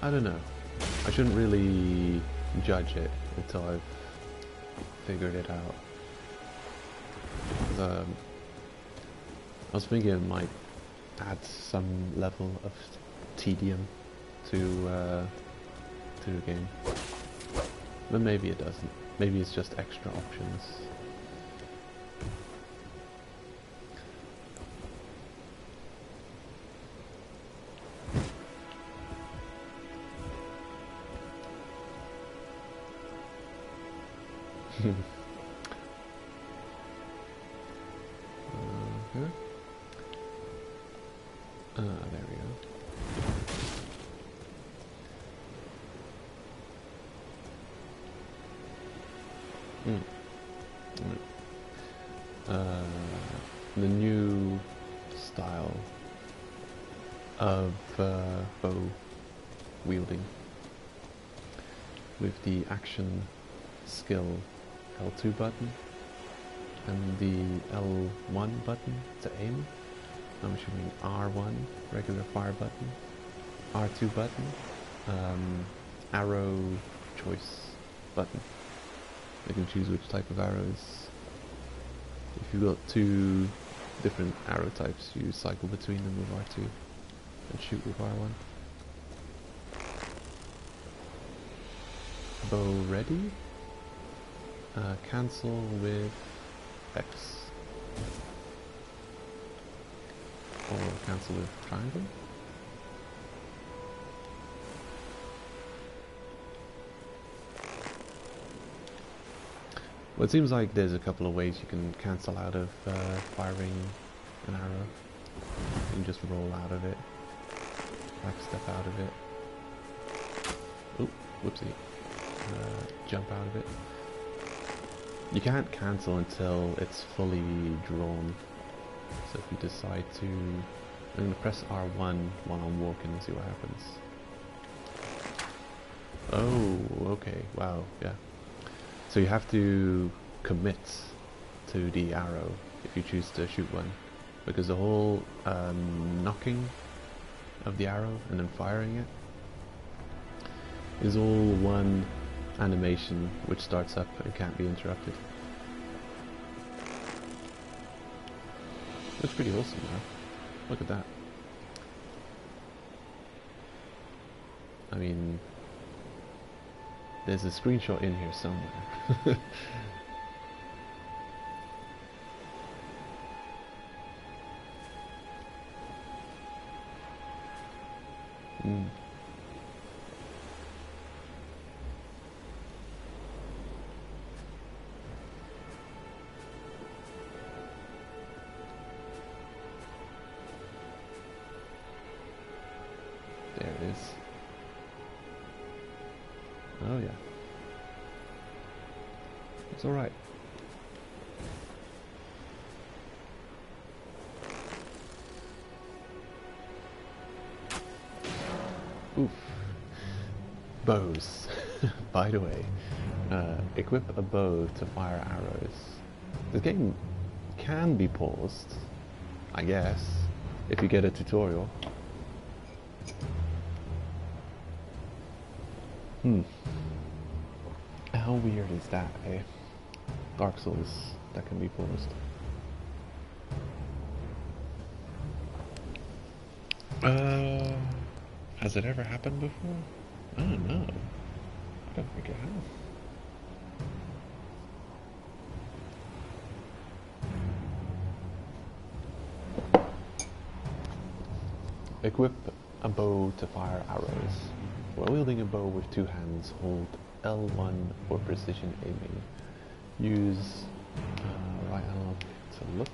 I don't know. I shouldn't really judge it until I've figured it out. I was thinking it might add some level of tedium to the game, but maybe it doesn't. Maybe it's just extra options. There we go. The new style of bow wielding with the action skill L2 button and the L1 button to aim. I'm assuming R1, regular fire button, R2 button, arrow choice button. You can choose which type of arrows. If you've got two different arrow types, you cycle between them with R2 and shoot with R1. Bow ready. Cancel with X. Or cancel with triangle. Well, it seems like there's a couple of ways you can cancel out of firing an arrow. You can just roll out of it, back step out of it. Oh, whoopsie. Jump out of it. You can't cancel until it's fully drawn. So if you decide to... I'm going to press R1 while I'm walking and see what happens. Oh, okay, wow, yeah. So you have to commit to the arrow if you choose to shoot one. because the whole knocking of the arrow and then firing it is all one animation which starts up and can't be interrupted. Looks pretty awesome though. Look at that. I mean, there's a screenshot in here somewhere. Mm. There it is. Oh yeah. It's alright. Oof. Bows. By the way, equip a bow to fire arrows. This game can be paused, I guess, if you get a tutorial. How weird is that, eh? Dark Souls that can be paused. Has it ever happened before? I don't know. I don't think it has. Equip a bow to fire arrows. While wielding a bow with two hands, hold L1 for precision aiming. Use right analog to look.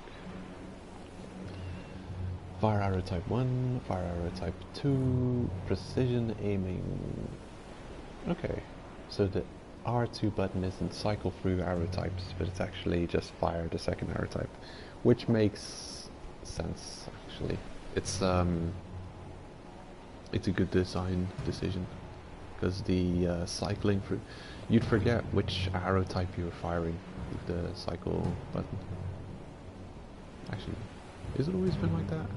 Fire arrow type 1, fire arrow type 2, precision aiming. Okay, so the R2 button isn't cycle through arrow types, but it's actually just fire the second arrow type, which makes sense actually. It's a good design decision, because the cycling through, you'd forget which arrow type you were firing with the cycle button. Actually, has it always been like that?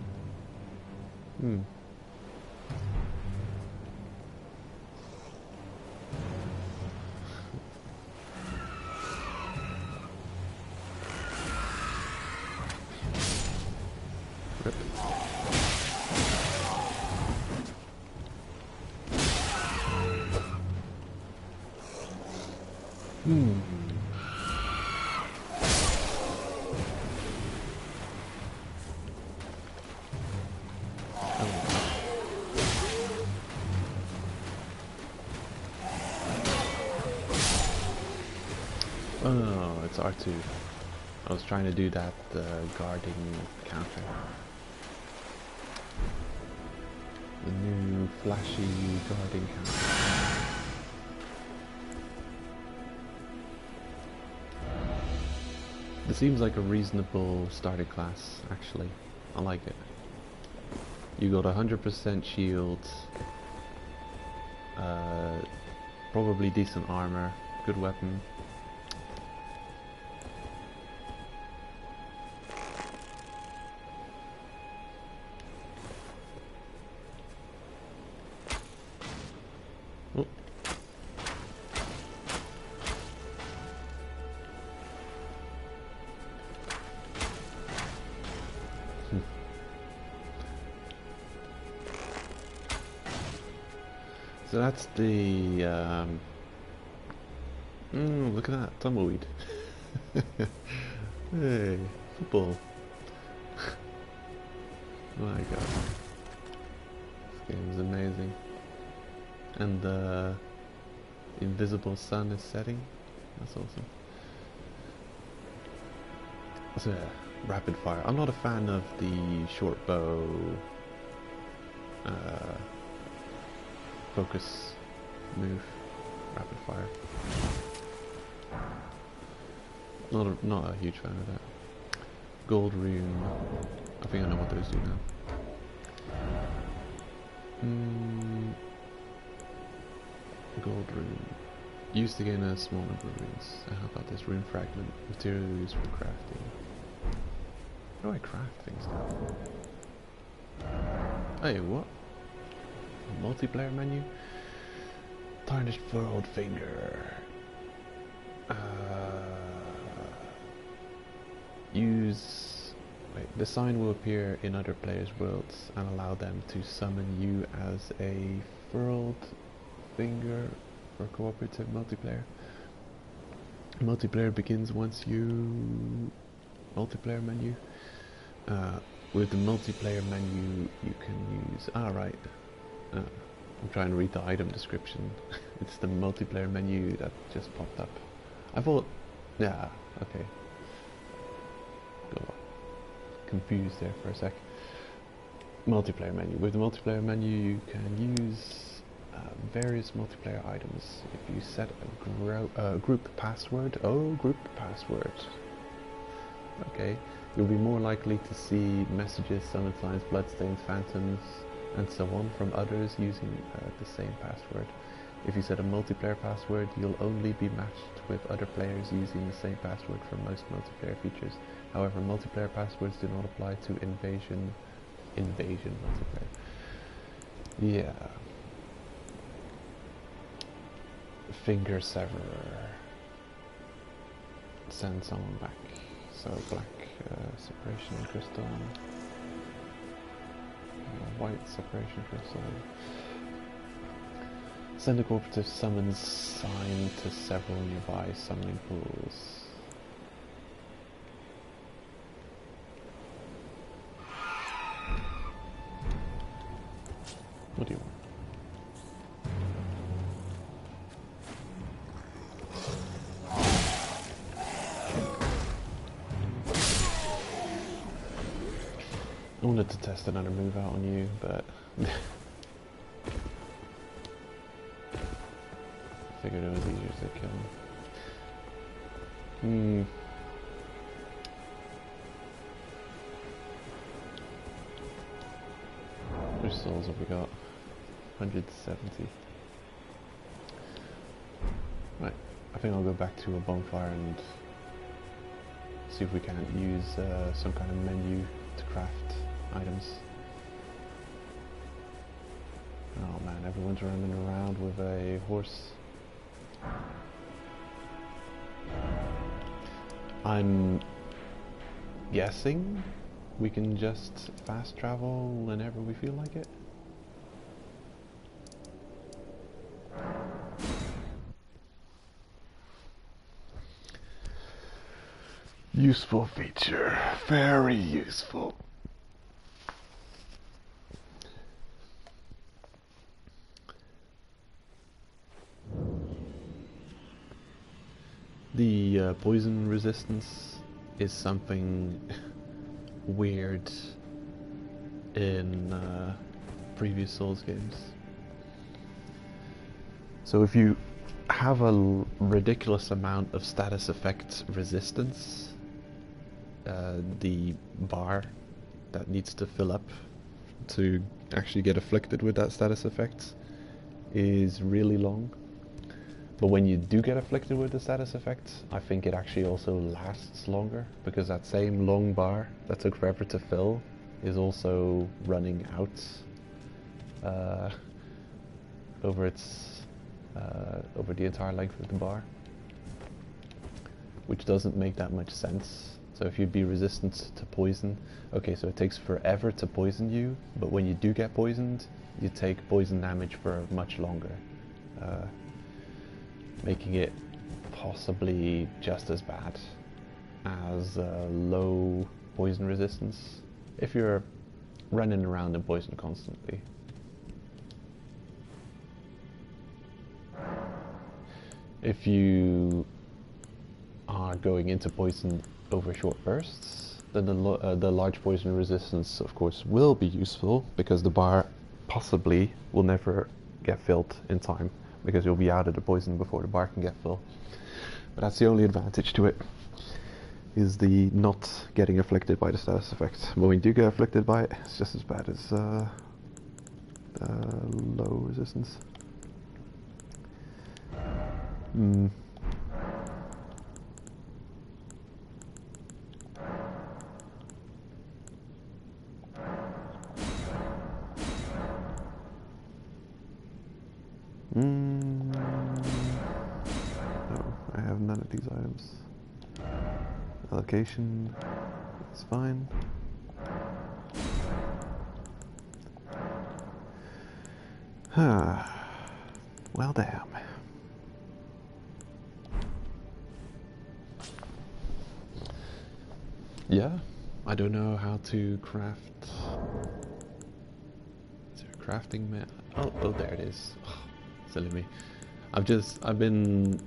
Rip. Oh, it's R2. I was trying to do that guarding counter. The new flashy guarding counter. This seems like a reasonable starting class, actually. I like it. You got 100% shield, probably decent armor, good weapon. Oh. So that's the look at that tumbleweed. Hey, football. My god, this game is amazing. And the invisible sun is setting. That's awesome. So yeah, rapid fire. I'm not a fan of the short bow focus move, rapid fire. Not a huge fan of that. Gold rune. I think I know what those do now. Gold rune. Used to gain a small number of runes. How about this rune fragment? Material used for crafting. How do I craft things now? Hey, what? Multiplayer menu? Tarnished furrowed finger. Use... Wait, the sign will appear in other players' worlds and allow them to summon you as a furrowed finger for cooperative multiplayer. Multiplayer begins once you... Multiplayer menu. With the multiplayer menu you can use... right. I'm trying to read the item description. It's the multiplayer menu that just popped up. I thought... Yeah, okay. Got confused there for a sec. Multiplayer menu. With the multiplayer menu you can use various multiplayer items. If you set a group password... Oh, group password. Okay. You'll be more likely to see messages, summon signs, bloodstains, phantoms, and so on from others using the same password. If you set a multiplayer password, you'll only be matched with other players using the same password for most multiplayer features. However, multiplayer passwords do not apply to invasion multiplayer. Yeah. Finger severer. Send someone back. So black separation crystal. White separation crystal. Send a cooperative summons sign to several nearby summoning pools. What do you want? I wanted to test another move out on you, but figured it was easier to kill him. Which souls have we got? 170. Right, I think I'll go back to a bonfire and see if we can't use some kind of menu to craft items. Oh man, everyone's running around with a horse. I'm guessing we can just fast travel whenever we feel like it. Useful feature, very useful. The poison resistance is something weird in previous Souls games. So if you have a ridiculous amount of status effect resistance, the bar that needs to fill up to actually get afflicted with that status effect is really long. But when you do get afflicted with the status effect, I think it actually also lasts longer, because that same long bar that took forever to fill is also running out over the entire length of the bar, which doesn't make that much sense. So if you'd be resistant to poison, okay, so it takes forever to poison you, but when you do get poisoned, you take poison damage for much longer. Making it possibly just as bad as low poison resistance if you're running around in poison constantly. If you are going into poison over short bursts, then the large poison resistance of course will be useful, because the bar possibly will never get filled in time, because you'll be out of the poison before the bar can get full. But that's the only advantage to it, is the not getting afflicted by the status effect. But when you do get afflicted by it, it's just as bad as low resistance. No, I have none of these items. Allocation is fine. Well, damn. Yeah, I don't know how to craft. Is there a crafting mat? Oh, there it is. Oh, silly me. I've been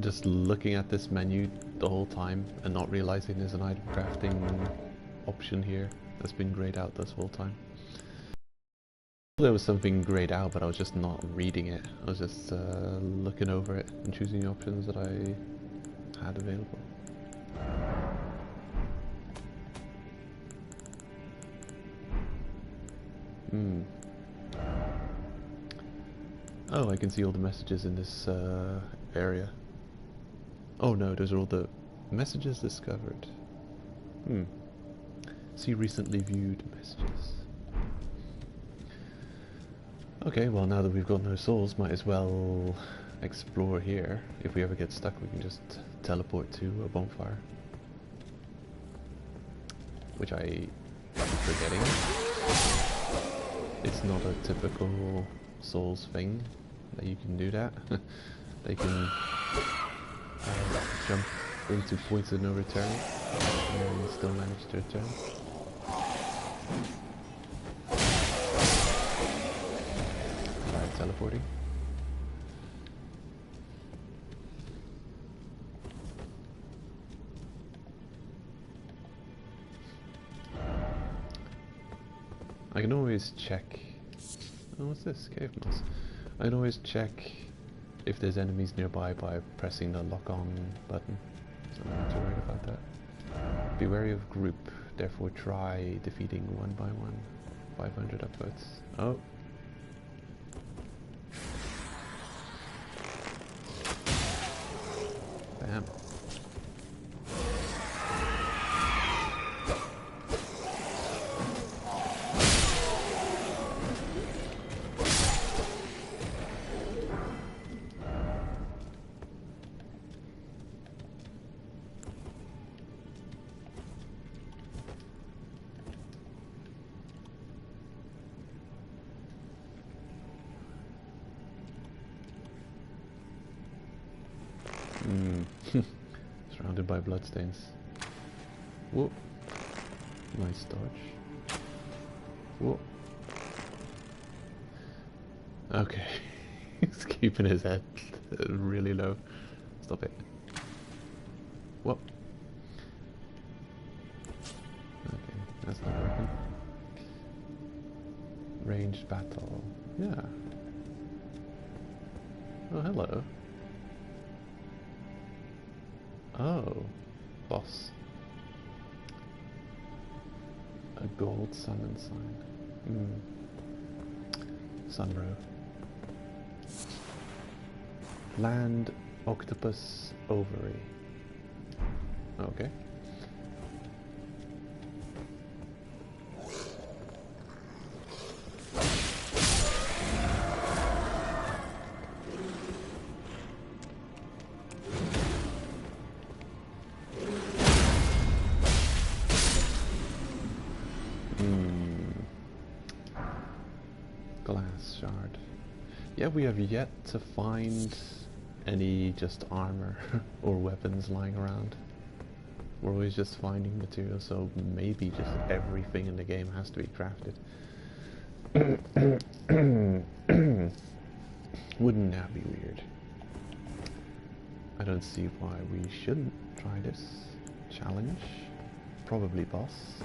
just looking at this menu the whole time and not realizing there's an item crafting option here that's been grayed out this whole time. There was something grayed out, but I was just not reading it. I was just looking over it and choosing the options that I had available. Oh, I can see all the messages in this area. Oh no, those are all the messages discovered. See recently viewed messages. Okay, well now that we've got no souls, might as well explore here. If we ever get stuck, we can just teleport to a bonfire. Which I am forgetting. It's not a typical Souls thing that you can do that. They can jump into points of no return and still manage to return. Alright, teleporting. I can always check. Oh, what's this? Cave moss. I can always check if there's enemies nearby by pressing the lock on button. So I'm not too worried about that. Be wary of group, therefore try defeating one by one. 500 upvotes. Oh. Bam. Surrounded by bloodstains. Whoop. Nice dodge. Whoop. Okay. He's keeping his head really low. Stop it. Whoop. Okay, that's not working. Ranged battle. Yeah. Oh, hello. Oh, boss. A gold summon sign. Sunrow. Land octopus ovary. Okay. Glass shard. Yeah, we have yet to find any just armor or weapons lying around. We're always just finding materials, so maybe just everything in the game has to be crafted. Wouldn't that be weird? I don't see why we shouldn't try this challenge. Probably boss.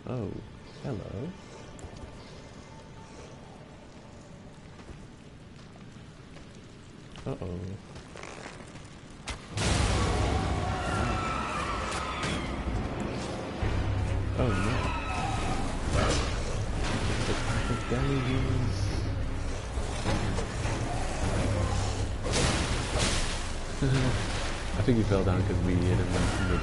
Oh, hello. Uh-oh. Oh no. The pack of delusions. I think he fell down because we hit him in the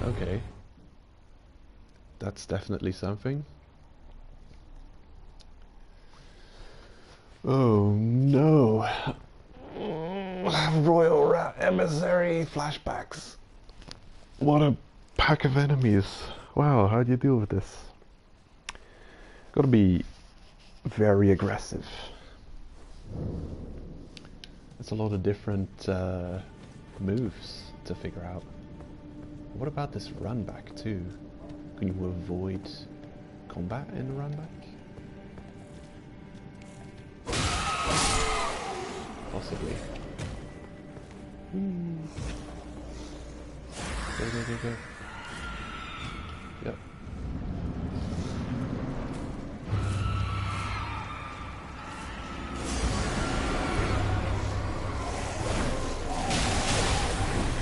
Okay. That's definitely something. Oh no! Royal Rat Emissary flashbacks. What a pack of enemies. Wow, how do you deal with this? Gotta be very aggressive. It's a lot of different moves to figure out. What about this run back too? Can you avoid combat in the run back? Possibly. Go, go, go, go. Yep.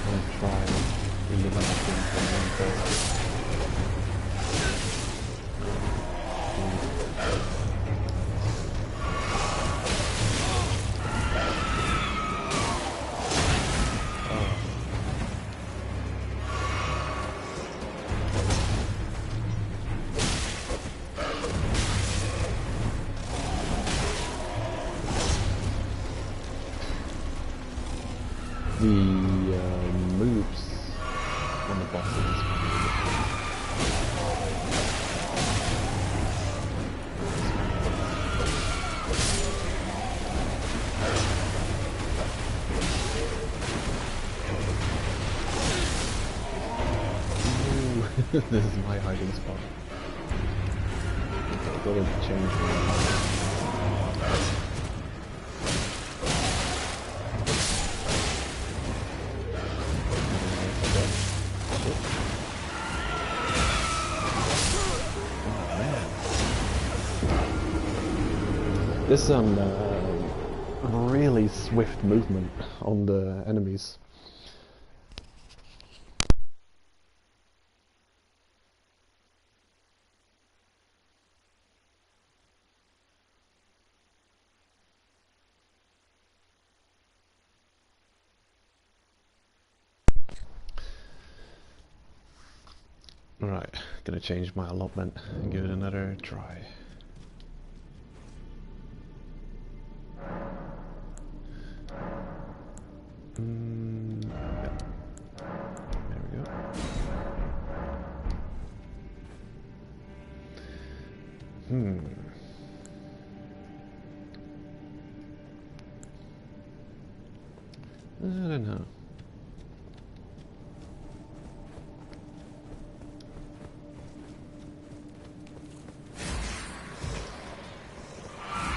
I'll try eliminating from first. The moves on the bosses can be different. Ooh, this is my hiding spot. Okay, I've got to change my... There's some really swift movement on the enemies. Alright, gonna change my allotment and give it another try. Yep. There we go. I don't know.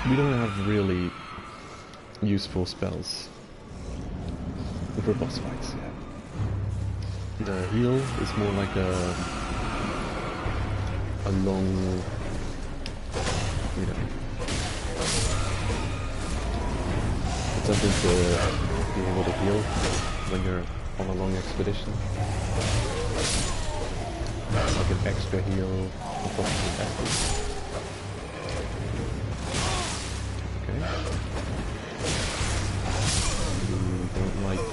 We don't have really useful spells for boss fights yet. The heal is more like a long, you know, it's something to be able to heal when you're on a long expedition. Like an extra heal before the battle. Don't like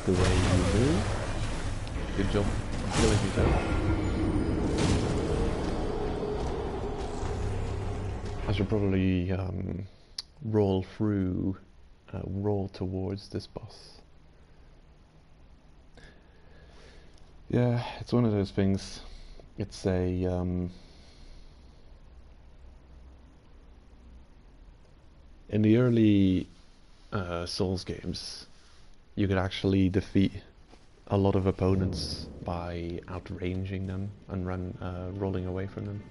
the way you move. Good job killing me though. I should probably roll towards this boss. Yeah, it's one of those things. It's a in the early Souls games, you could actually defeat a lot of opponents by outranging them and rolling away from them.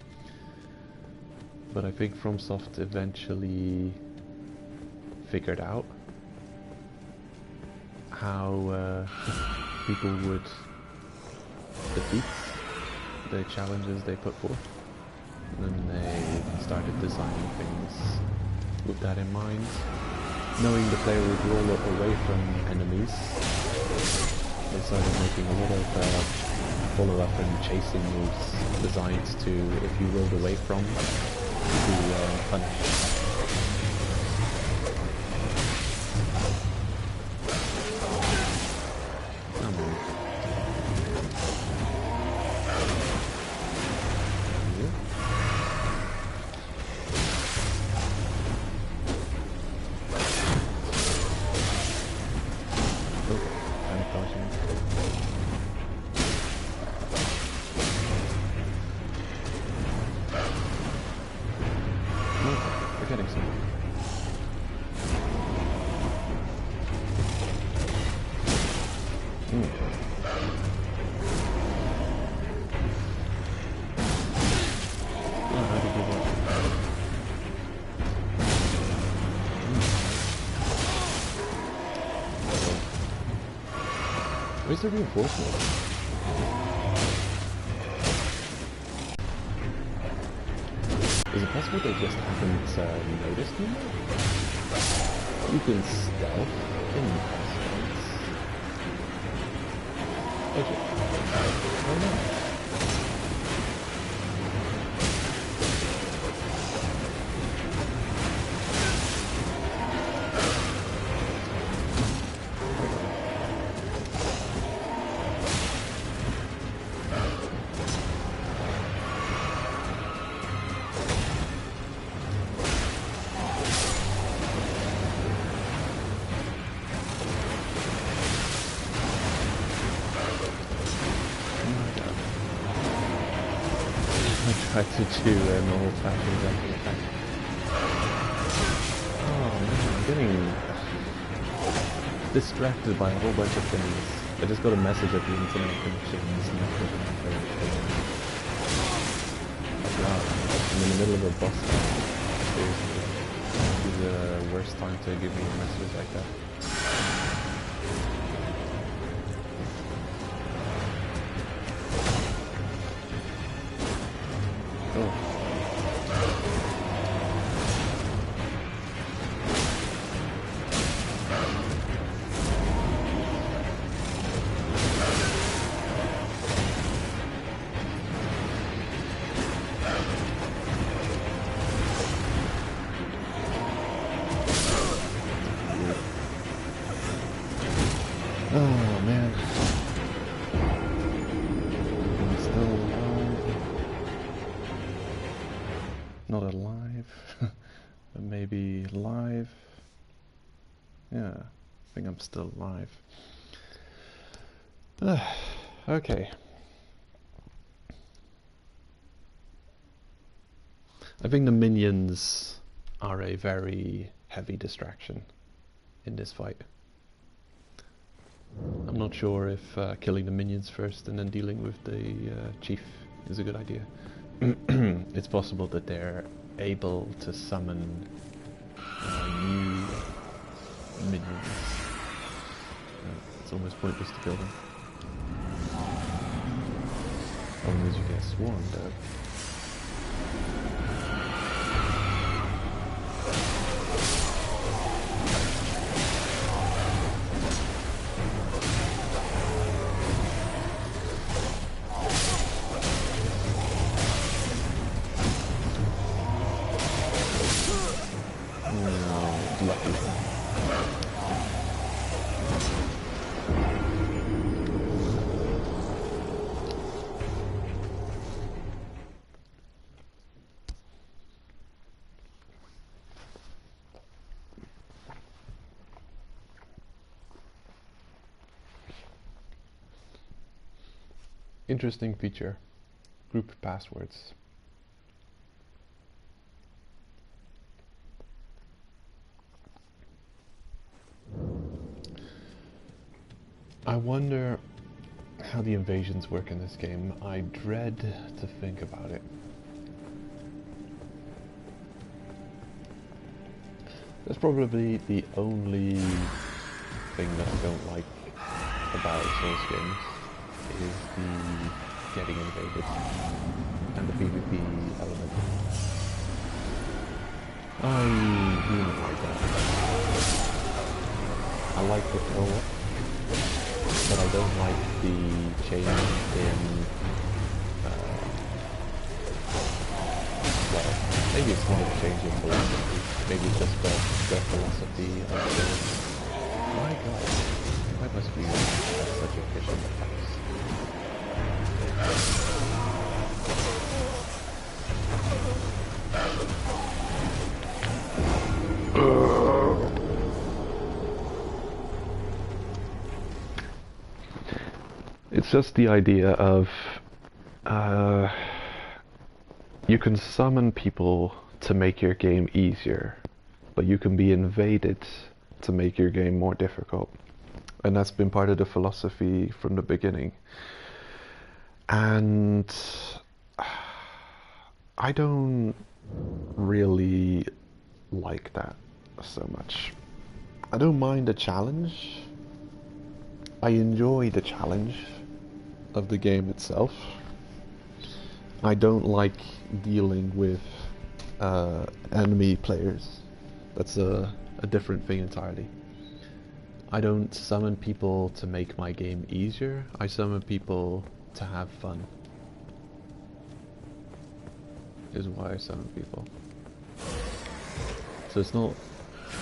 But I think FromSoft eventually figured out how people would defeat the challenges they put forth, and then they started designing things with that in mind. Knowing the player would roll away from enemies, they started making a lot of follow-up and chasing moves designed to, if you rolled away from, to punish. Come on. potions. Okay, we're getting somewhere. Oh, how did you work? Where's the reinforcement? Is it possible they just haven't noticed me? You can stealth in boss fights. Okay. Oh no. I tried to do an old-fashioned jumping attack. Oh man, I'm getting distracted by a whole bunch of things. I just got a message that the internet connection is not good enough for everything. Wow, I'm in the middle of a boss fight. Seriously. This is the worst time to give me a message like that. Oh man. I'm still alive. Not alive. But maybe live. Yeah, I think I'm still alive. Okay. I think the minions are a very heavy distraction in this fight. I'm not sure if killing the minions first and then dealing with the chief is a good idea. It's possible that they're able to summon new minions. It's almost pointless to kill them. Only as you get swarmed though. Interesting feature. Group passwords. I wonder how the invasions work in this game. I dread to think about it. That's probably the only thing that I don't like about Souls games is the getting invaded and the PvP element. I really like that. I like the co-op, but I don't like the change in, well, maybe it's not a change in philosophy, maybe it's just the philosophy of the, my god, why must we have such efficient attacks? It's just the idea of you can summon people to make your game easier, but you can be invaded to make your game more difficult. And that's been part of the philosophy from the beginning. And I don't really like that so much. I don't mind the challenge. I enjoy the challenge of the game itself. I don't like dealing with enemy players. That's a different thing entirely. I don't summon people to make my game easier. I summon people to have fun. Is why I summon people. So it's not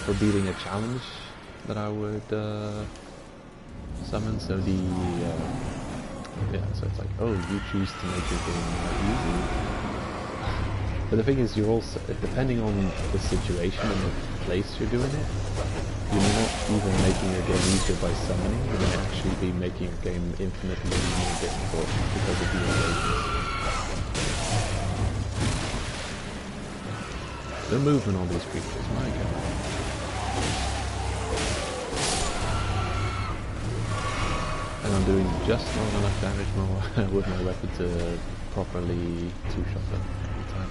for beating a challenge that I would summon. So the yeah, so it's like, oh, you choose to make your game more easy. But the thing is, you're also, depending on the situation and the place you're doing it, you're not even making your game easier by summoning. You may actually be making your game infinitely more difficult because of the invasions. The movement on these creatures, my god. And I'm doing just not enough damage with my weapon to properly two-shot them every time.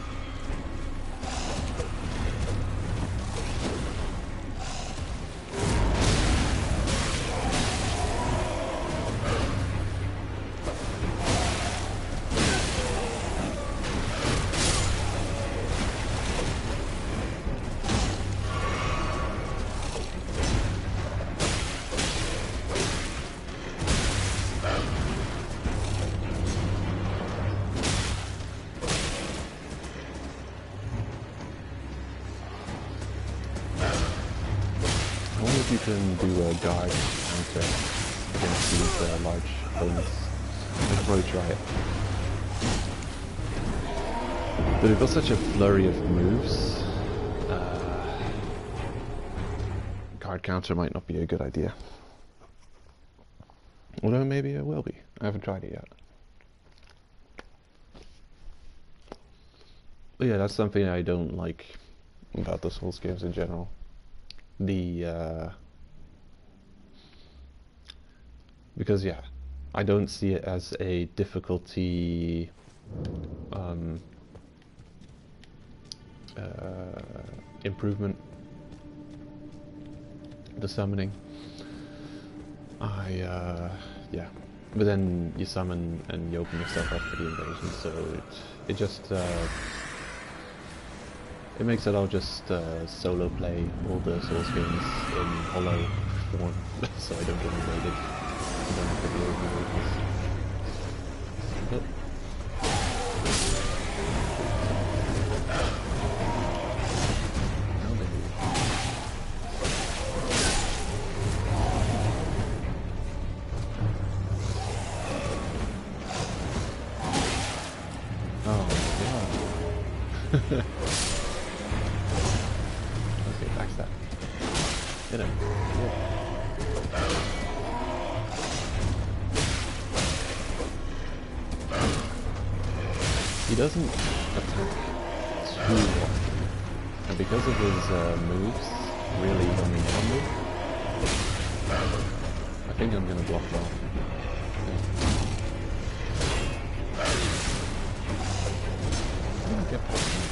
You can do a guard counter against these large opponents. I could probably try it. But we've got such a flurry of moves. Guard counter might not be a good idea. Although maybe it will be. I haven't tried it yet. But yeah, that's something I don't like about the Souls games in general. Because yeah, I don't see it as a difficulty improvement. The summoning, yeah, but then you summon and you open yourself up for the invasion, so it just it makes it all just solo play all the Souls games in hollow form, so I don't get invaded. I don't have to deal with invasions. But okay, backstab. Hit him. Yeah. He doesn't attack too often, and because of his moves, really only one move, I think I'm gonna block well. Yeah. Get past him.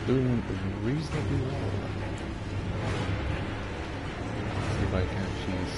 Doing reasonably well. See if I can cheese.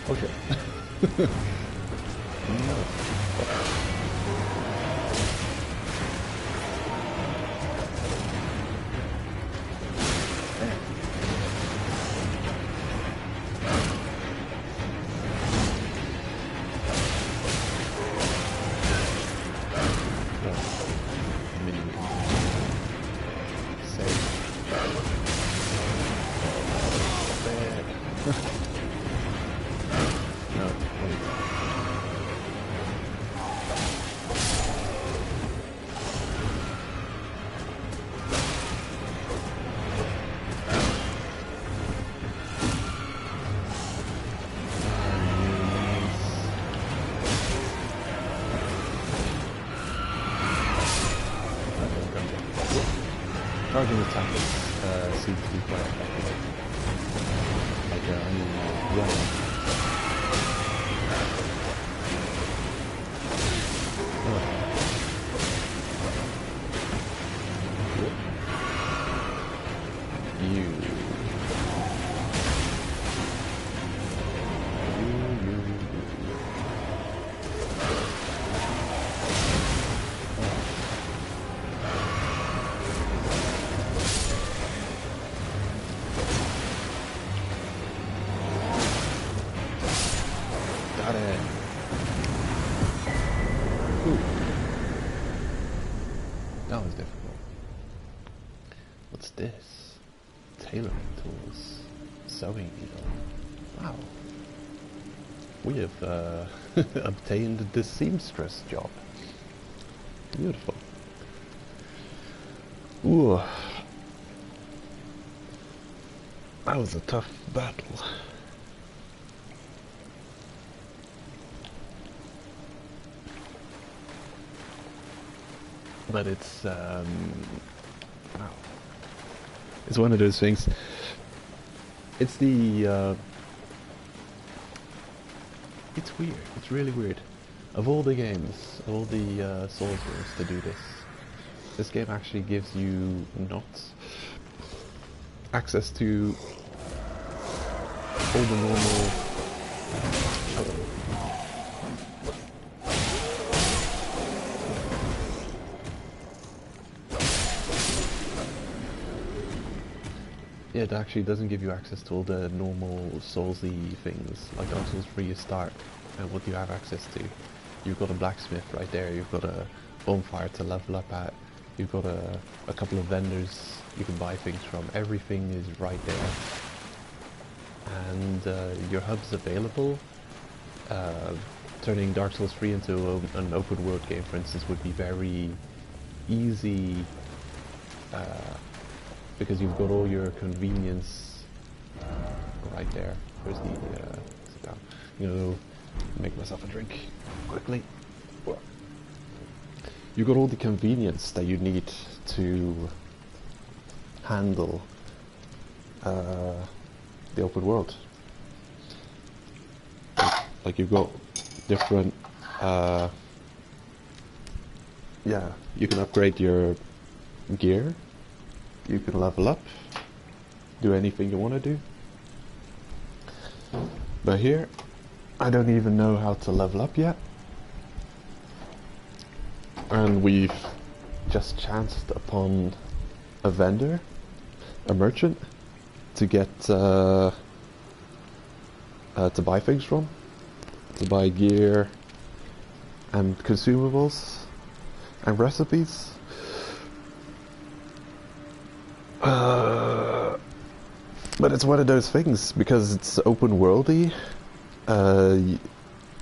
Oh shit. No. Charging attack seems to be quite effective. Like, I mean, running. You. Got it. Ooh. That was difficult. What's this? Tailoring tools. Sewing needle. Wow. We have obtained the seamstress job. Beautiful. Ooh. That was a tough battle. But it's wow. It's one of those things. It's the it's weird. It's really weird. Of all the games, of all the Souls games to do this game actually gives you not access to all the normal. Yeah, it actually doesn't give you access to all the normal Soulsy things. Like Dark Souls 3 you start, and what you have access to. You've got a blacksmith right there, you've got a bonfire to level up at, you've got a couple of vendors you can buy things from. Everything is right there. And your hub's available. Turning Dark Souls 3 into an open world game, for instance, would be very easy. Because you've got all your convenience right there. Where's the sit down? You know, make myself a drink quickly. You've got all the convenience that you need to handle the open world. Like you've got different yeah, you can upgrade your gear. You can level up, do anything you want to do. But here, I don't even know how to level up yet. And we've just chanced upon a vendor, a merchant, to get to buy things from, to buy gear and consumables and recipes. But it's one of those things, because it's open worldy.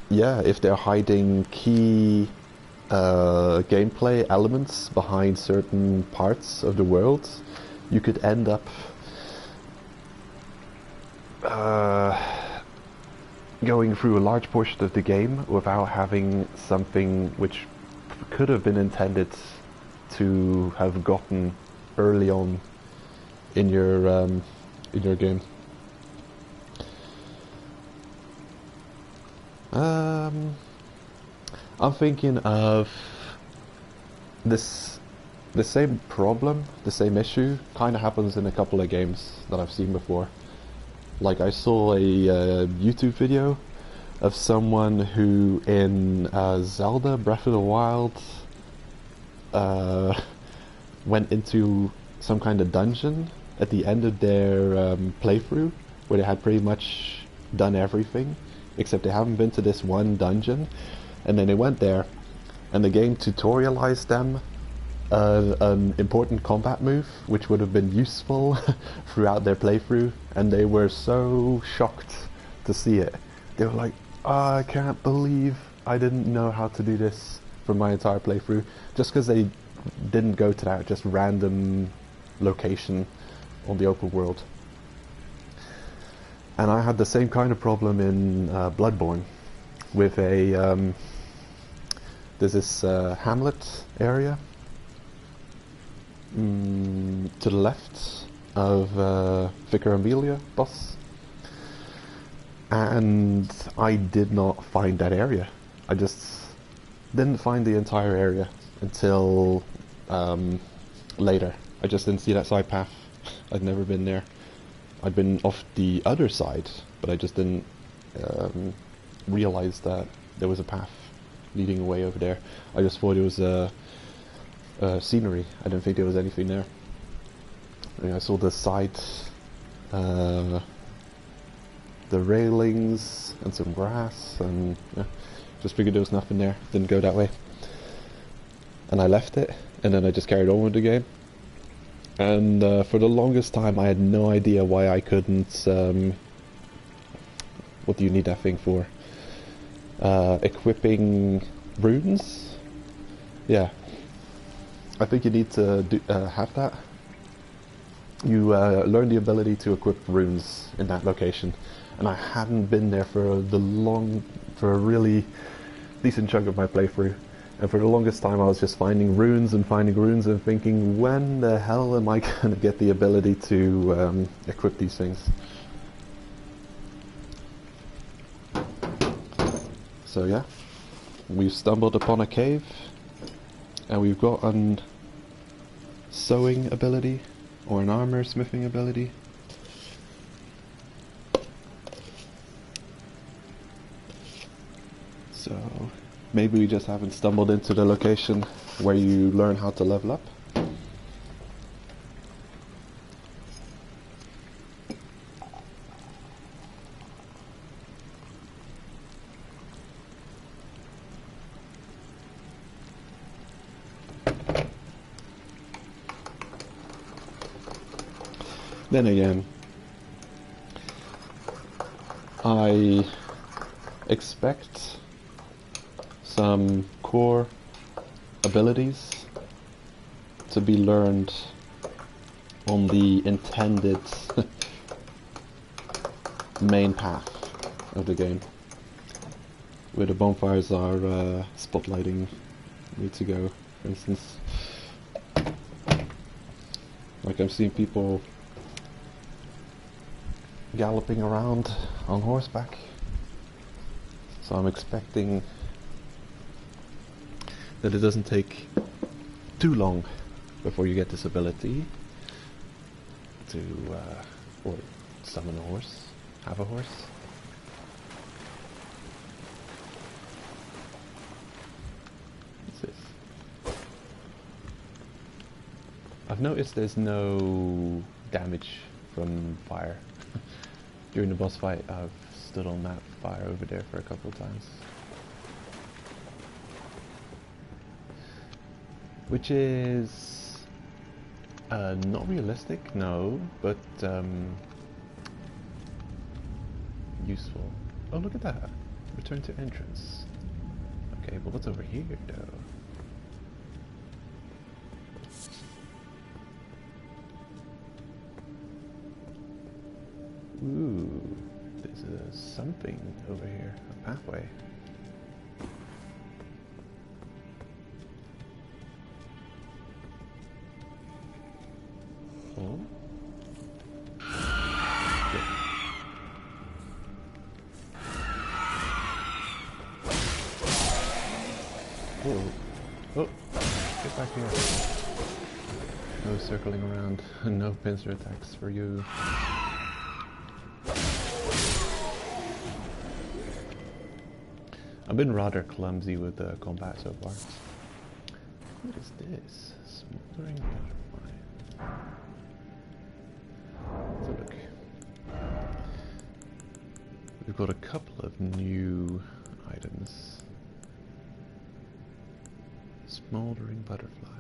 Yeah, if they're hiding key gameplay elements behind certain parts of the world, you could end up going through a large portion of the game without having something which could have been intended to have gotten early on in your game. I'm thinking of the same problem, the same issue kind of happens in a couple of games that I've seen before. Like I saw a YouTube video of someone who in Zelda Breath of the Wild went into some kind of dungeon at the end of their playthrough, where they had pretty much done everything, except they haven't been to this one dungeon, and then they went there, and the game tutorialized them an important combat move, which would have been useful throughout their playthrough, and they were so shocked to see it. They were like, oh, I can't believe I didn't know how to do this for my entire playthrough, just because they didn't go to that just random location on the open world. And I had the same kind of problem in Bloodborne with a there's this hamlet area to the left of Vicar Amelia boss, and I did not find that area. I just didn't find the entire area until later. I just didn't see that side path. I'd never been there. I'd been off the other side, but I just didn't realize that there was a path leading away over there. I just thought it was scenery. I didn't think there was anything there. I saw the side, the railings and some grass, and yeah, just figured there was nothing there. Didn't go that way, and I left it, and then I just carried on with the game. And for the longest time I had no idea why I couldn't, what do you need that thing for? Equipping runes? Yeah. I think you need to have that. You learn the ability to equip runes in that location. And I hadn't been there for a really decent chunk of my playthrough. And for the longest time I was just finding runes and thinking, when the hell am I going to get the ability to equip these things? So yeah, we've stumbled upon a cave, and we've got an sewing ability, or an armor smithing ability. So maybe we just haven't stumbled into the location where you learn how to level up. Then again, I expect some core abilities to be learned on the intended main path of the game, where the bonfires are spotlighting me to go, for instance. Like I'm seeing people galloping around on horseback, so I'm expecting that it doesn't take too long before you get this ability to or summon a horse, have a horse. What's this? I've noticed there's no damage from fire. During the boss fight, I've stood on that fire over there for a couple of times. Which is not realistic, no, but useful. Oh, look at that. Return to entrance. Okay, but what's over here, though? Ooh, there's something over here, a pathway. Oh. Yeah. Oh. Oh, get back here. No circling around, no pincer attacks for you. I've been rather clumsy with the combat so far. What is this? Smoldering butterfly. Let's have a look. We've got a couple of new items. Smoldering butterfly.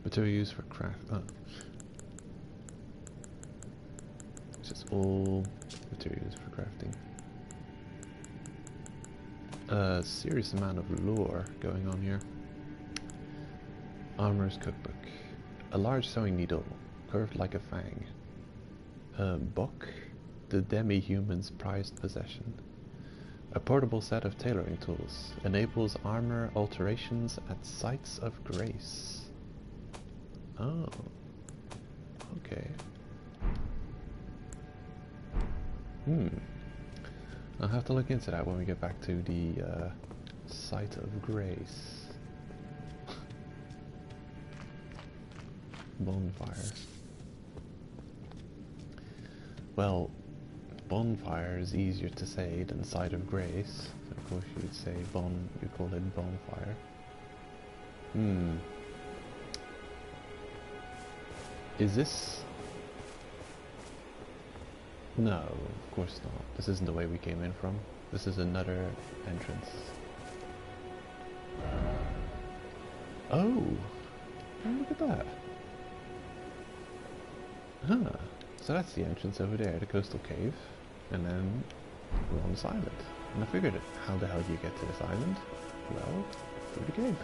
Material used for craft. Oh. It's just all materials for crafting. A serious amount of lore going on here. Armor's cookbook. A large sewing needle, curved like a fang. A book, the demi-human's prized possession. A portable set of tailoring tools. Enables armor alterations at sites of grace. Oh. Okay. I'll have to look into that when we get back to the site of grace. Bonfire. Well, bonfire is easier to say than site of grace. So of course you'd say you call it bonfire. Is this? No, of course not. This isn't the way we came in from. This is another entrance. Oh, look at that. Huh. So that's the entrance over there, the coastal cave. And then we're on this island. And I figured, how the hell do you get to this island? Well, through the cave.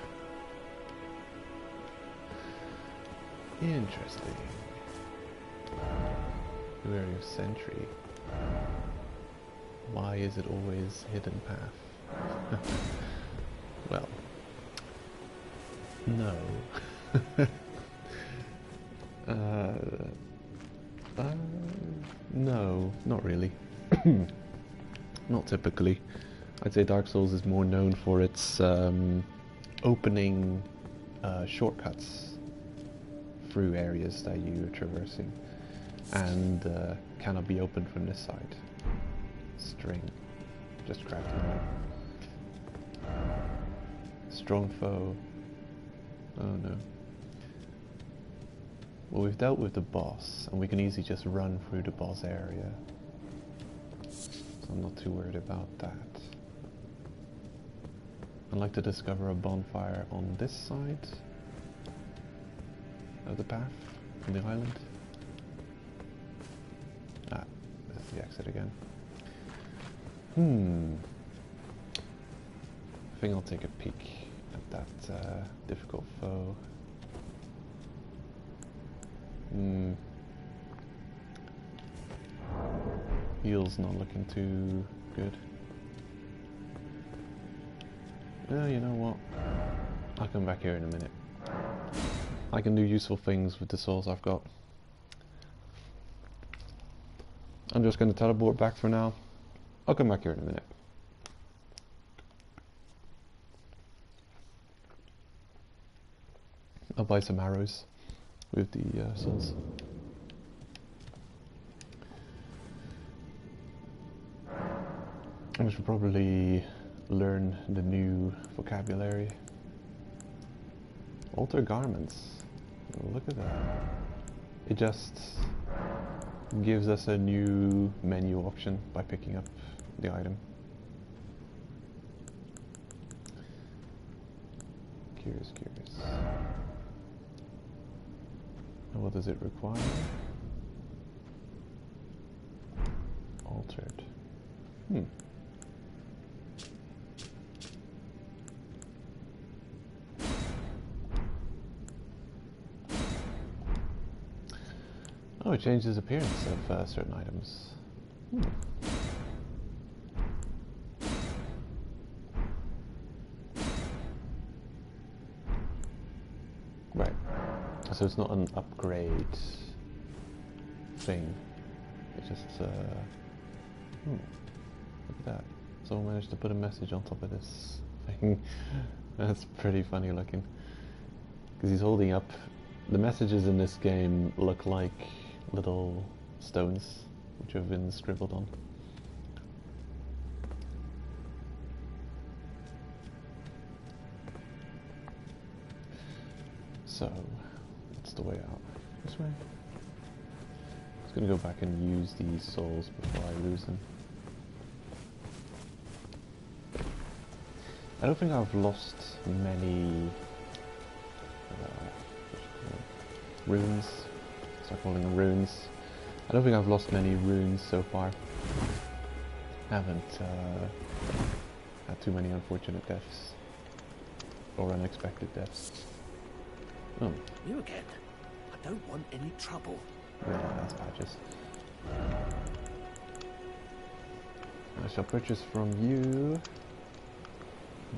Interesting. Area of sentry. Why is it always hidden path? Well, no. No, not really. Not typically. I'd say Dark Souls is more known for its opening shortcuts through areas that you're traversing, and cannot be opened from this side. String. Just crafting it. Strong foe. Oh no. Well, we've dealt with the boss, and we can easily just run through the boss area. So I'm not too worried about that. I'd like to discover a bonfire on this side of the path, on the island. Ah, there's the exit again. I think I'll take a peek at that difficult foe. Heal's not looking too good. You know what? I'll come back here in a minute. I can do useful things with the souls I've got. I'm just going to teleport back for now. I'll come back here in a minute. I'll buy some arrows with the souls. I should probably learn the new vocabulary. Alter garments. Oh, look at that. It just gives us a new menu option by picking up the item. Curious. And what does it require? Altered. Oh, it changes the appearance of certain items. Right. So it's not an upgrade thing. It's just look at that. Someone managed to put a message on top of this thing. That's pretty funny looking. Because he's holding up. The messages in this game look like little stones which have been scribbled on. So, what's the way out? This way? Just gonna go back and use these souls before I lose them. I don't think I've lost many runes. Start calling them runes. I don't think I've lost many runes so far. Haven't had too many unfortunate deaths or unexpected deaths. Oh, You again? I don't want any trouble. really? That's badges. I shall purchase from you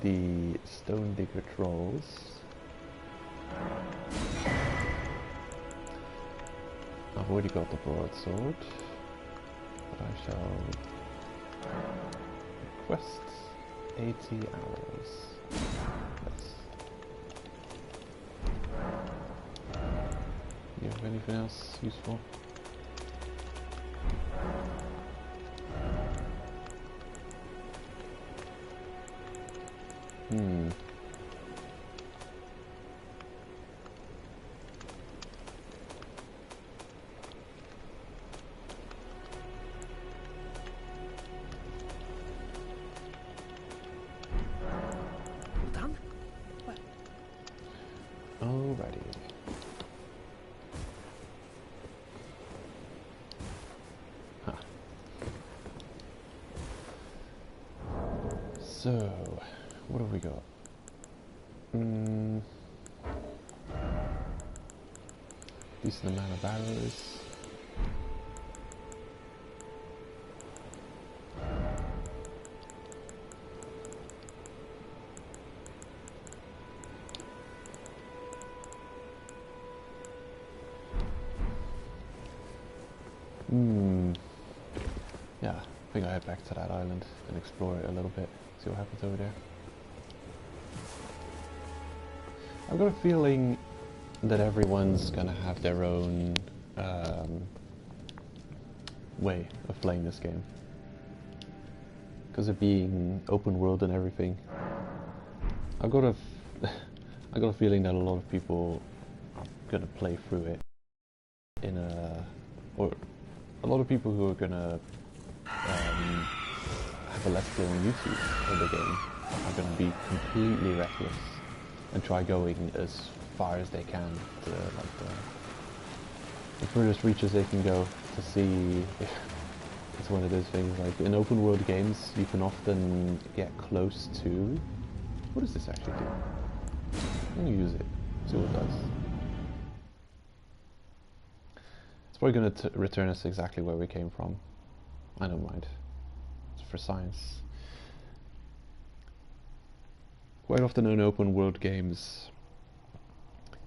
the Stone Digger Trolls. I've already got the broadsword, but I shall request 80 arrows. Yes. Do you have anything else useful? Done? Well, Alrighty. Huh. So, what have we got? Decent amount of arrows. Yeah, I think I'll head back to that island and explore it a little bit, see what happens over there. I've got a feeling that everyone's gonna have their own way of playing this game. Because of being open world and everything, I got a feeling that a lot of people are gonna play through it in or a lot of people who are gonna have a let's play on YouTube of the game are gonna be completely reckless and try going as far as they can to like the furthest reaches they can go to see if it's one of those things. Like in open world games, you can often get close to. What does this actually do? I'm gonna use it. See what it does. It's probably gonna return us exactly where we came from. I don't mind. It's for science. Quite often in open world games,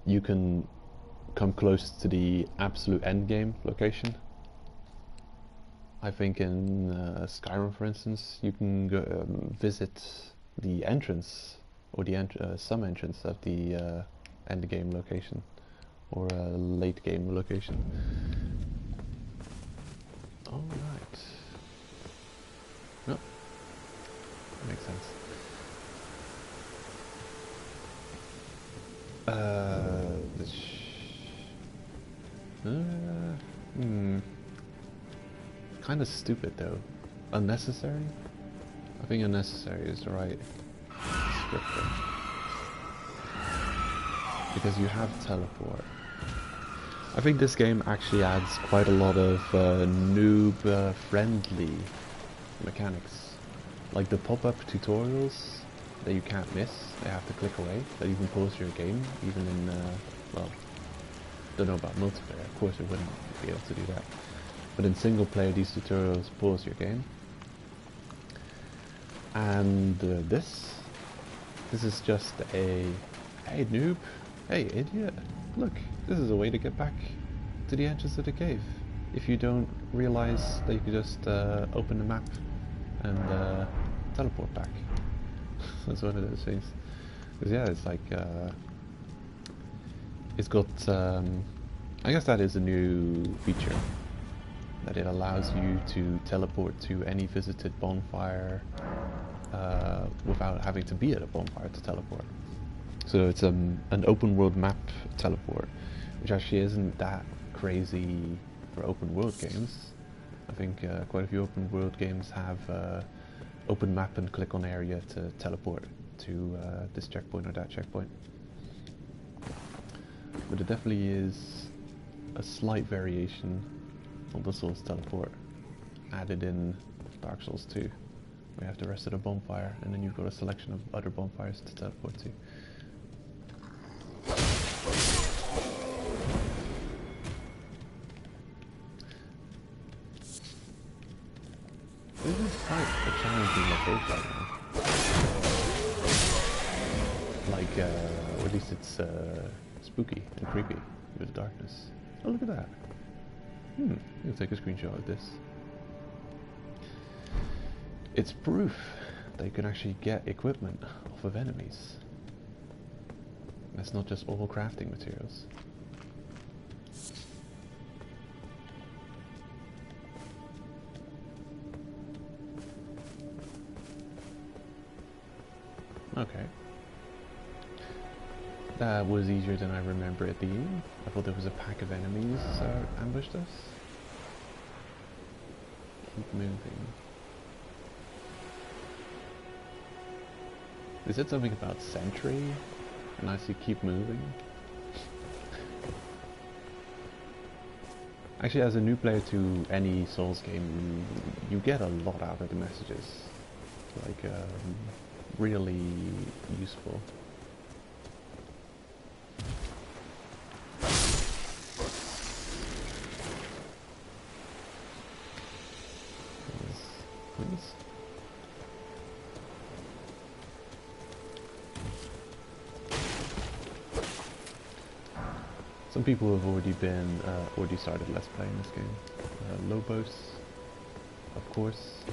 you can come close to the absolute end game location. I think in Skyrim, for instance, you can go visit the entrance or the some entrance of the end game location or a late game location. All right. No, that makes sense. Kind of stupid though. Unnecessary? I think unnecessary is the right descriptor. Because you have teleport. I think this game actually adds quite a lot of noob friendly mechanics. Like the pop-up tutorials that you can't miss, they have to click away, that even pause your game, even in, well, don't know about multiplayer, of course it wouldn't be able to do that. But in single player, these tutorials pause your game. And this is just a, hey noob, hey idiot, look, this is a way to get back to the entrance of the cave. If you don't realize that you can just open the map and teleport back. That's one of those things. Because yeah, it's like, it's got, I guess that is a new feature. That it allows you to teleport to any visited bonfire without having to be at a bonfire to teleport. So it's an open world map teleport, which actually isn't that crazy for open world games. I think quite a few open world games have open map and click on area to teleport to this checkpoint or that checkpoint. But it definitely is a slight variation on the Souls teleport added in Dark Souls 2. We have to rest at a bonfire and then you've got a selection of other bonfires to teleport to. This is quite a challenging location. Like, or at least it's spooky and creepy with darkness. Oh, look at that. I'll take a screenshot of this. It's proof that you can actually get equipment off of enemies. That's not just all crafting materials. Okay. That was easier than I remember it being. I thought there was a pack of enemies ambushed us. Keep moving. They said something about sentry, and I see keep moving. Actually, as a new player to any Souls game, you get a lot out of the messages. Like, really useful. Please. Some people have already started Let's Play in this game. Lobos, of course.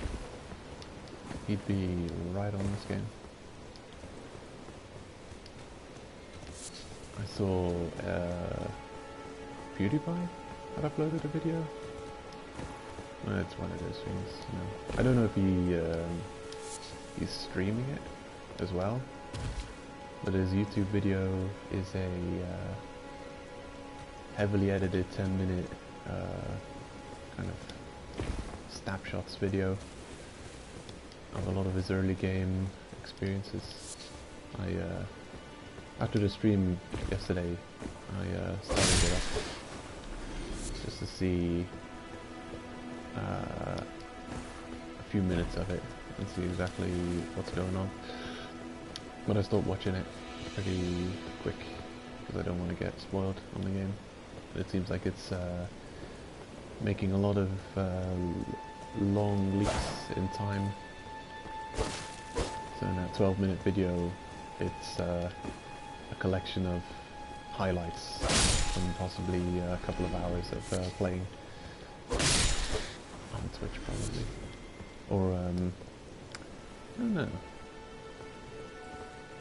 He'd be right on this game. I saw PewDiePie had uploaded a video. It's one of those things, you know. I don't know if he's streaming it as well, but his YouTube video is a heavily edited 10-minute kind of snapshots video of a lot of his early game experiences. After the stream yesterday, I started it up just to see a few minutes of it and see exactly what's going on. But I stopped watching it pretty quick because I don't want to get spoiled on the game. It seems like it's making a lot of long leaps in time. So in that 12-minute video, it's a collection of highlights from possibly a couple of hours of playing on Twitch, probably, or I don't know.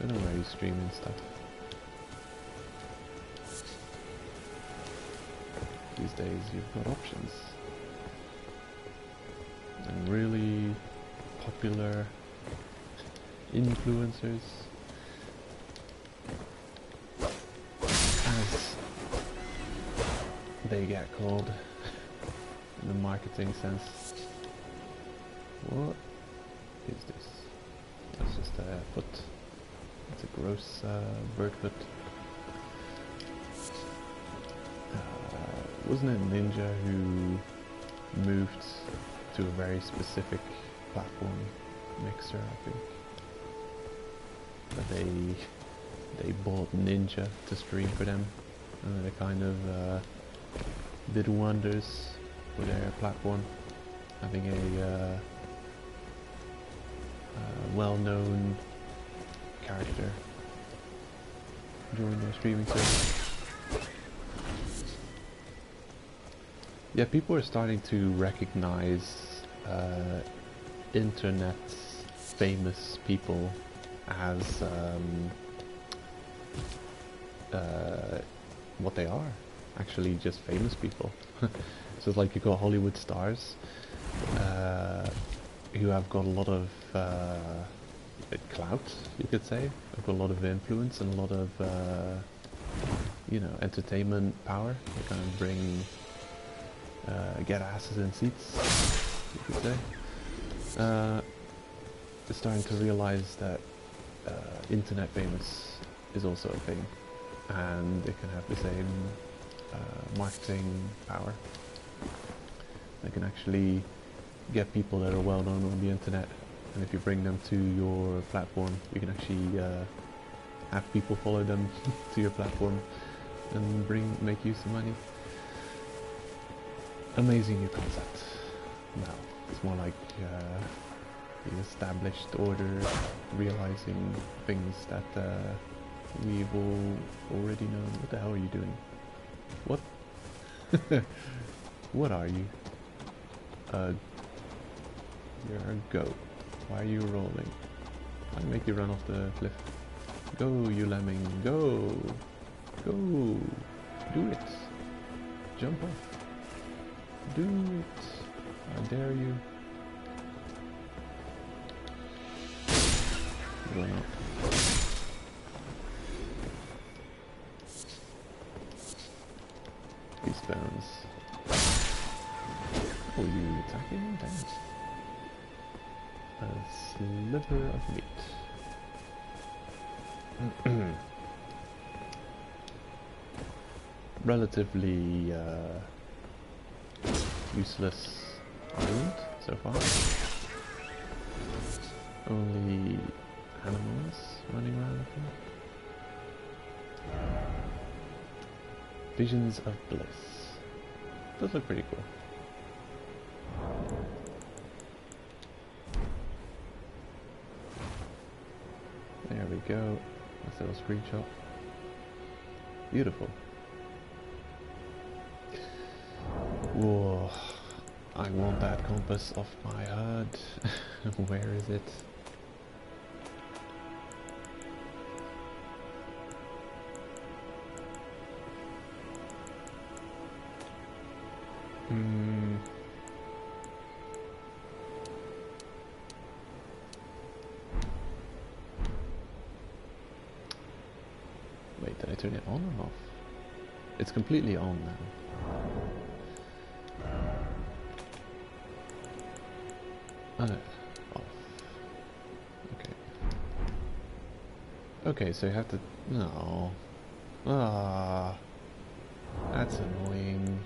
I don't know where he's streaming stuff. These days you've got options. And really popular influencers, as they get called in the marketing sense. What is this? That's just a foot. It's a gross bird foot. Wasn't it Ninja who moved to a very specific platform mixer, I think? But they bought Ninja to stream for them, and they kind of did wonders for their platform, having a well-known character join their streaming service. Yeah, people are starting to recognize internet famous people as what they are, actually just famous people. So it's like you've got Hollywood stars who have got a lot of clout, you could say. I've got a lot of influence and a lot of, you know, entertainment power. I kind of bring, get asses in seats, you could say. Starting to realize that internet famous is also a thing, and it can have the same marketing power. They can actually get people that are well known on the internet, and if you bring them to your platform, you can actually have people follow them to your platform and make you some money. Amazing new concept. Now it's more like the established order realizing things that we've all already known. What the hell are you doing? What? What are you? You're a goat. Why are you rolling? I'll make you run off the cliff. Go, you lemming, go! Go! Do it! Jump off! Do it! I dare you. Run up. These bones. Oh, you attacking? Thanks. A sliver of meat. Relatively useless island so far. Only animals running around, I think. Visions of bliss. Those look pretty cool. There we go. Nice little screenshot. Beautiful. Whoa. I want that compass off my HUD. Where is it? Wait, did I turn it on or off? It's completely on now. Off. Okay. Okay, so you have to... No. Ah. That's annoying.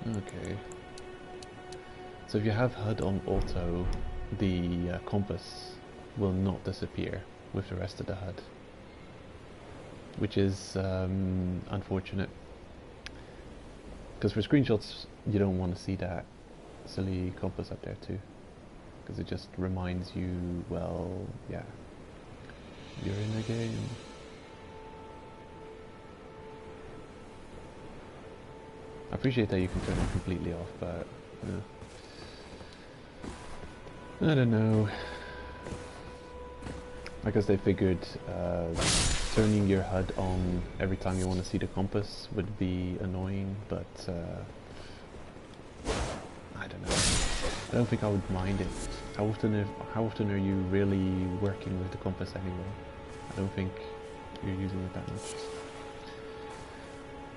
Okay. So if you have HUD on auto, the compass will not disappear with the rest of the HUD, which is unfortunate, because for screenshots you don't want to see that silly compass up there too, because it just reminds you, well, yeah, you're in the game. I appreciate that you can turn it completely off, but I don't know. I guess they figured turning your HUD on every time you want to see the compass would be annoying, but I don't know. I don't think I would mind it. How often are you really working with the compass anyway? I don't think you're using it that much.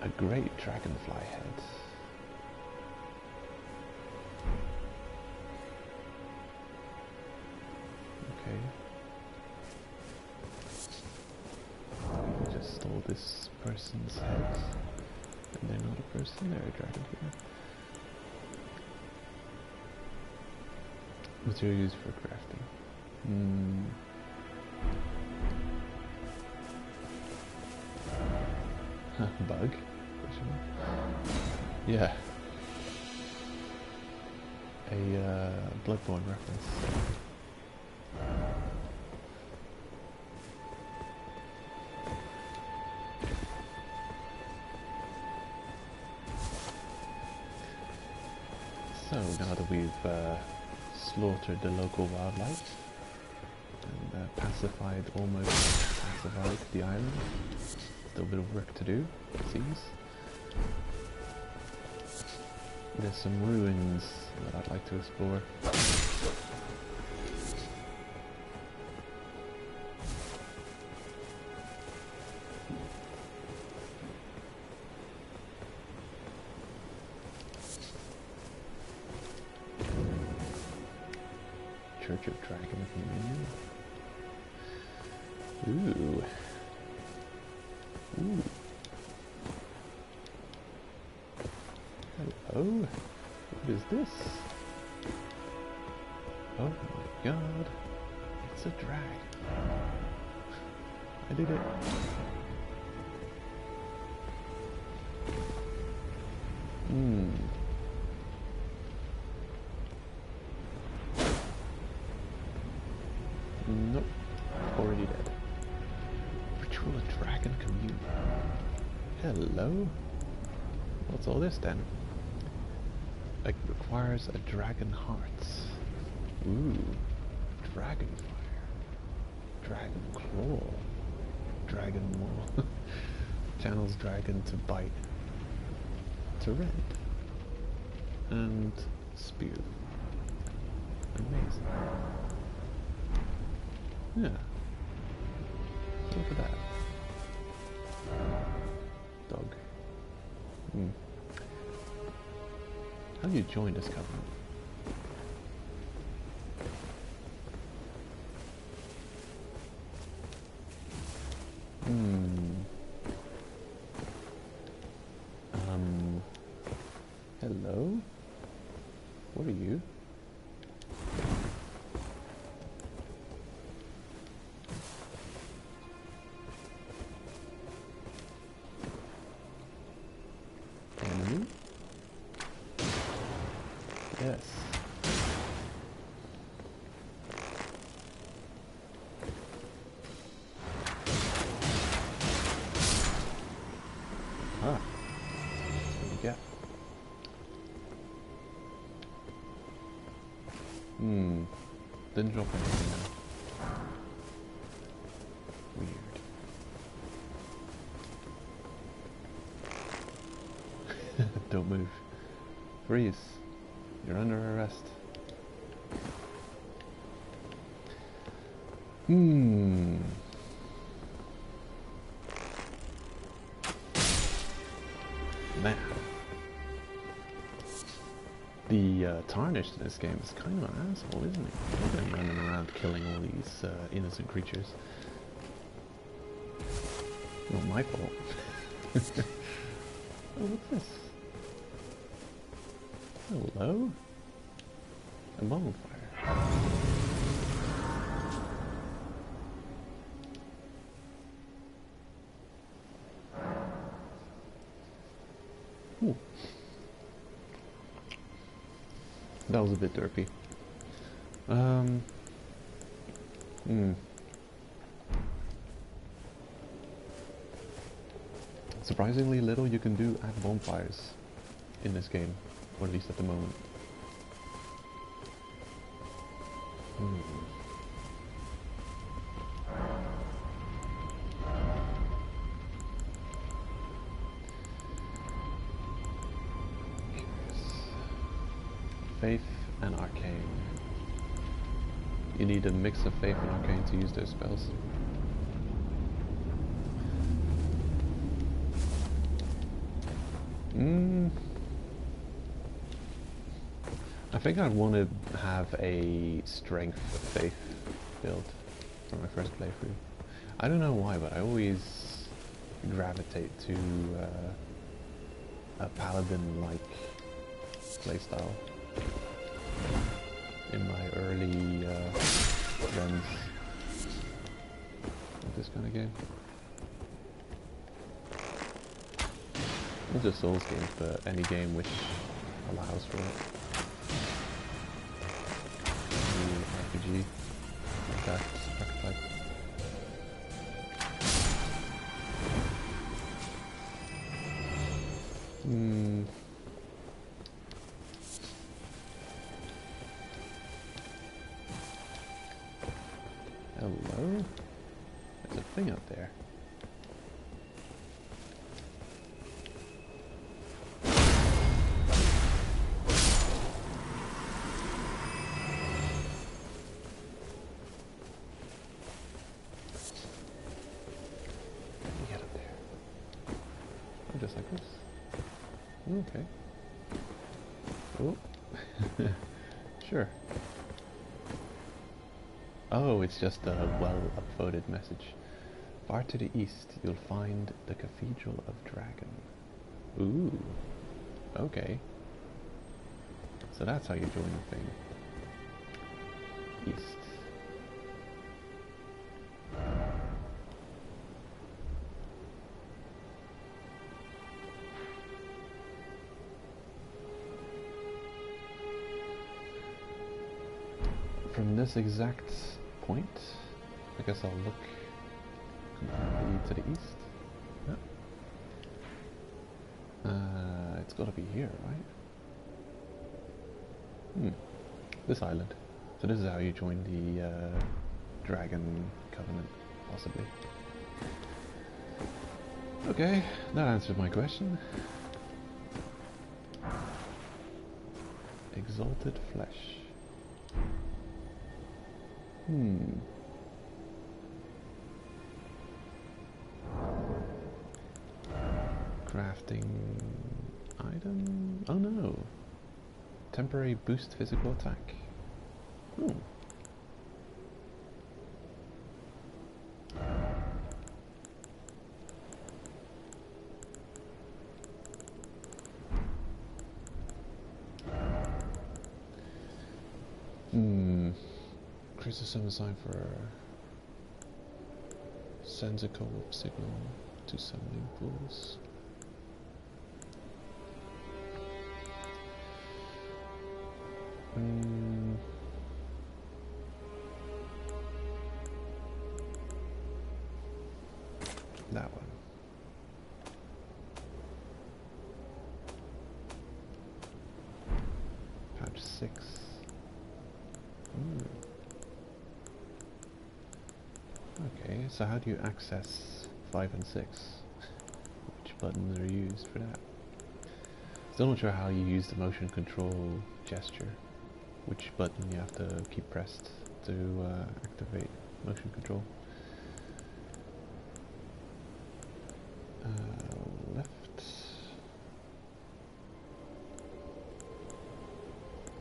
A great dragonfly head. Okay. Just stole this person's head. And they're not a person, they're a dragonfly. Material used for crafting. Bug? Yeah. A Bloodborne reference. So now that we've slaughtered the local wildlife and almost pacified the island, still a bit of work to do, it seems. There's some ruins that I'd like to explore. Torch of Dragon Communion. Ooh. Ooh. Hello. What is this? Oh my god. It's a drag. I did it. Nope. Already dead. Ritual of Dragon Communion. Hello? What's all this then? It requires a dragon heart. Ooh. Dragon fire. Dragon claw. Dragon maw. Channels dragon to bite. To rend. And spew. Amazing. Yeah. Look at that. Dog. How do you join this covenant? Hello? What are you? Enemy? Yes. Ah. That's what you get. Didn't drop anything now. Weird. Don't move. Freeze. You're under arrest. Man. The Tarnished in this game is kind of an asshole, isn't he? He's been running around killing all these innocent creatures. Not my fault. Oh, what's this? Hello? A bonfire. Ooh. That was a bit derpy. Surprisingly little you can do at bonfires in this game, or at least at the moment. Faith and Arcane. You need a mix of Faith and Arcane to use those spells. I think I want to have a Strength of Faith build for my first playthrough. I don't know why, but I always gravitate to a Paladin-like playstyle in my early runs of this kind of game. Not just Souls games, but any game which allows for it. Any RPG, like that archetype. Hello? There's a thing up there. Get up there. Oh, just like this. Okay. Oh. Sure. Oh, it's just a well-upvoted message. Far to the east, you'll find the Cathedral of Dragon. Ooh. Okay. So that's how you join the thing. East. From this exact point, I guess I'll look completely to the east. Yeah. It's gotta be here, right? This island. So this is how you join the Dragon Covenant, possibly. Okay, that answered my question. Exalted Flesh. Crafting item? Oh no. Temporary boost physical attack. Increase the summon sign for sends a co-op signal to summoning pools. That one. Patch 6. Okay, so how do you access 5 and 6? Which buttons are used for that? Still not sure how you use the motion control gesture. Which button you have to keep pressed to activate motion control. Left.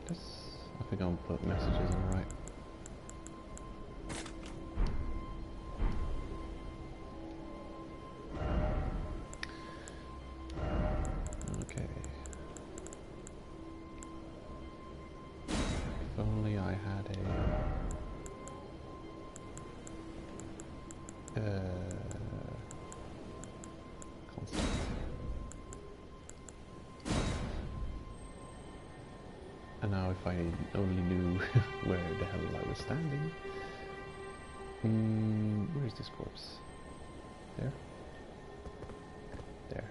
This. I think I'll put messages on the right. Okay. If only I had a constant. And now if I only knew where the hell I was standing. Where's this corpse? There? There.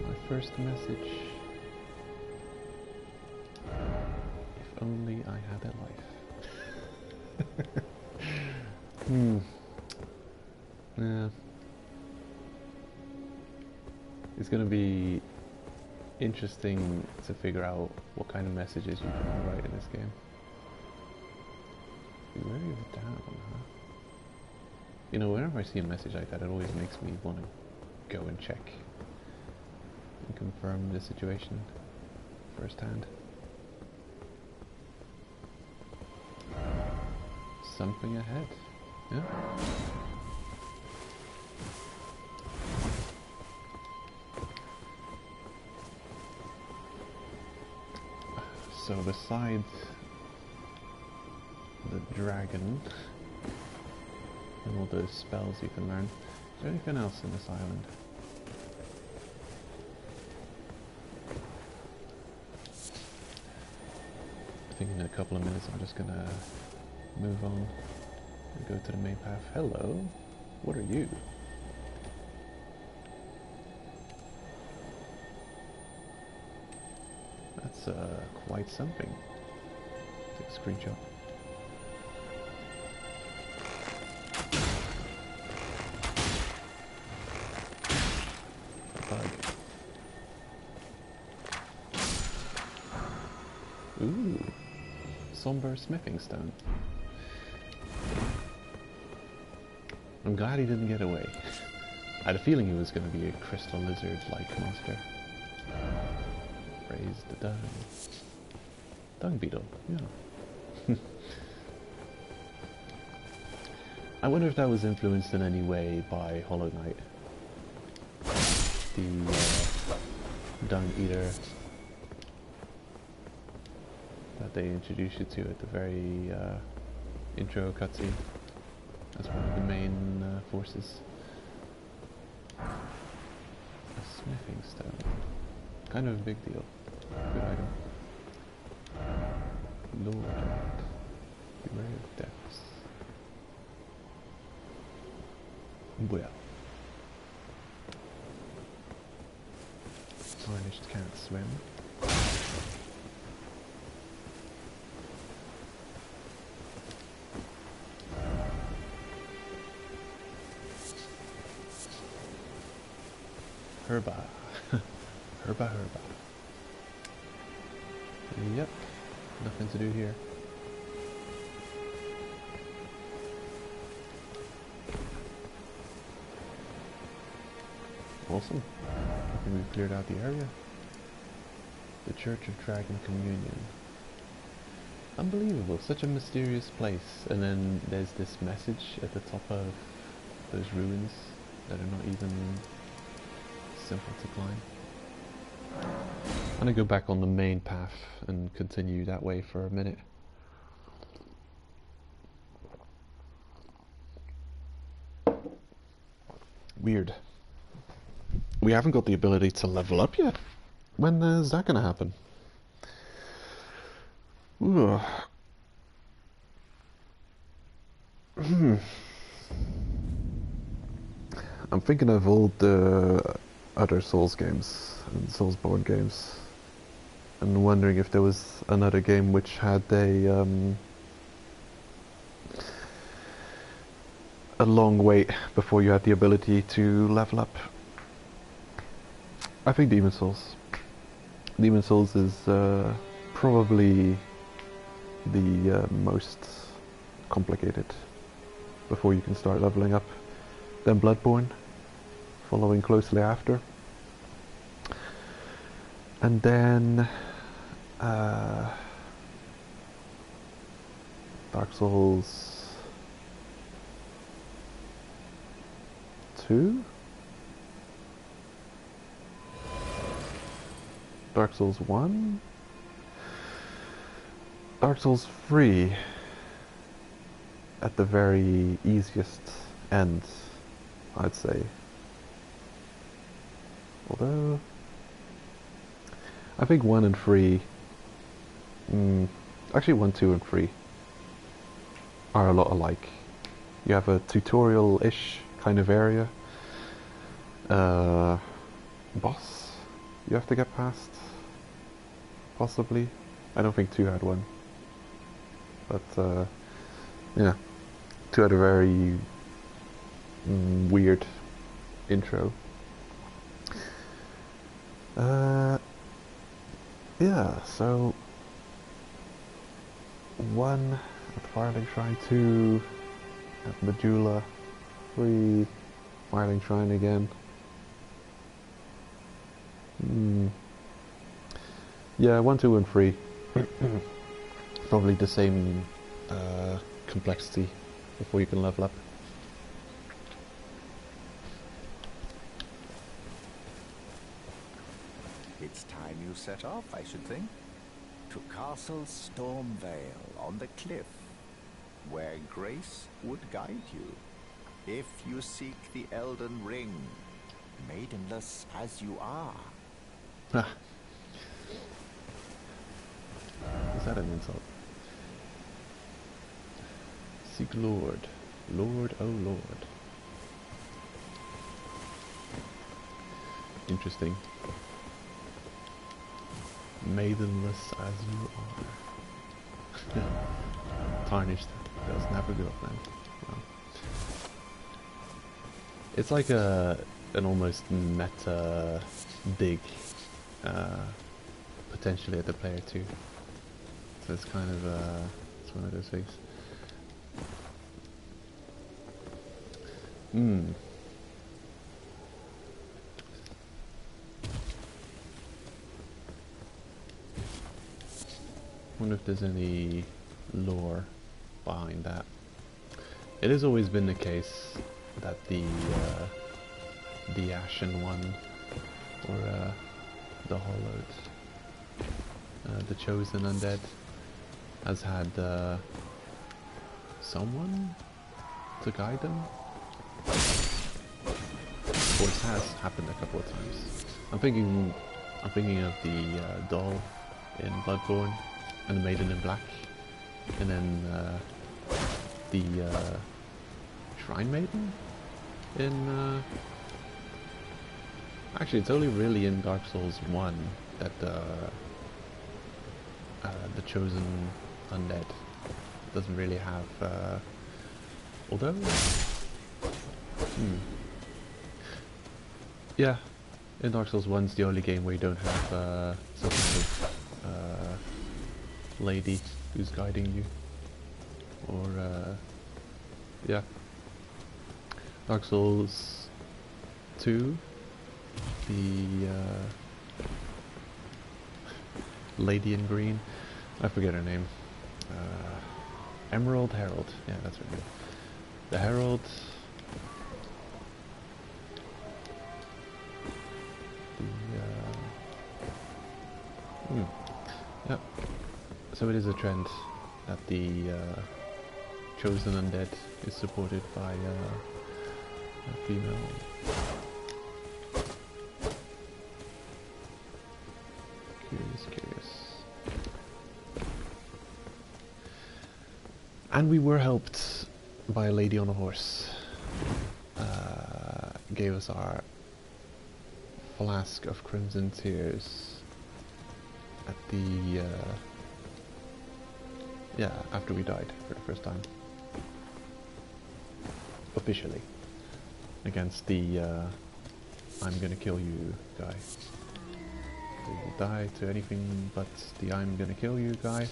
My first message. If only I had a life. Yeah. It's gonna be interesting to figure out what kind of messages you can write in this game. Be wary of down, huh? You know, whenever I see a message like that, it always makes me want to go and check and confirm the situation firsthand. Something ahead, yeah? So besides the dragon and all those spells you can learn, is there anything else in this island? I think in a couple of minutes I'm just gonna move on and go to the main path. Hello, what are you? That's quite something. Take a screenshot. A bug. Ooh, somber smithing stone. I'm glad he didn't get away. I had a feeling he was going to be a crystal lizard-like monster. Raise the dome. Dung beetle, yeah. I wonder if that was influenced in any way by Hollow Knight. The dung eater that they introduce you to at the very intro cutscene as one of the main forces. A smithing stone. Kind of a big deal. Good item. Lord, beware of depths. Well. Tarnished can't swim. Herba. Herba. Yep. Nothing to do here. Awesome. I think we've cleared out the area. The Church of Dragon Communion. Unbelievable. Such a mysterious place. And then there's this message at the top of those ruins that are not even simple to climb. I'm gonna go back on the main path and continue that way for a minute. Weird. We haven't got the ability to level up yet. When is that gonna happen? Ooh. I'm thinking of all the other Souls games and Soulsborne games, and wondering if there was another game which had a long wait before you had the ability to level up. I think Demon Souls. Demon Souls is probably the most complicated before you can start leveling up. Then Bloodborne, following closely after. And then Dark Souls 2? Dark Souls 1? Dark Souls 3 at the very easiest end, I'd say. Although I think 1 and 3, actually 1, 2 and 3 are a lot alike. You have a tutorial-ish kind of area, boss you have to get past, possibly. I don't think 2 had one, but yeah, 2 had a very weird intro. Yeah, so 1 at Firelink Shrine, 2 at Majula, 3 Firelink Shrine again. Yeah, 1, 2 and 3 probably the same complexity before you can level up. It's time you set off, I should think, to Castle Stormvale on the cliff, where grace would guide you, if you seek the Elden Ring, maidenless as you are. Ah. Is that an insult? Seek Lord. Lord, oh Lord. Interesting. Maidenless as you are. Tarnished. Does never go up, man. Wow. It's like an almost meta dig, potentially at the player too. So it's kind of it's one of those things. wonder if there's any lore behind that. It has always been the case that the Ashen One, or the Hollowed, the Chosen Undead, has had someone to guide them. Or it has happened a couple of times. I'm thinking of the doll in Bloodborne, and the Maiden in Black, and then the Shrine Maiden in actually it's only really in Dark Souls 1 that the Chosen Undead doesn't really have although yeah, in Dark Souls 1's the only game where you don't have some kind of lady who's guiding you, or yeah. Dark Souls 2, the lady in green, I forget her name, Emerald Herald, yeah, that's her name. The Herald, yeah. So it is a trend that the Chosen Undead is supported by a female. Curious. And we were helped by a lady on a horse. Gave us our flask of Crimson Tears at the yeah, after we died for the first time officially against the I'm gonna kill you guy. If you die to anything but the I'm gonna kill you guy,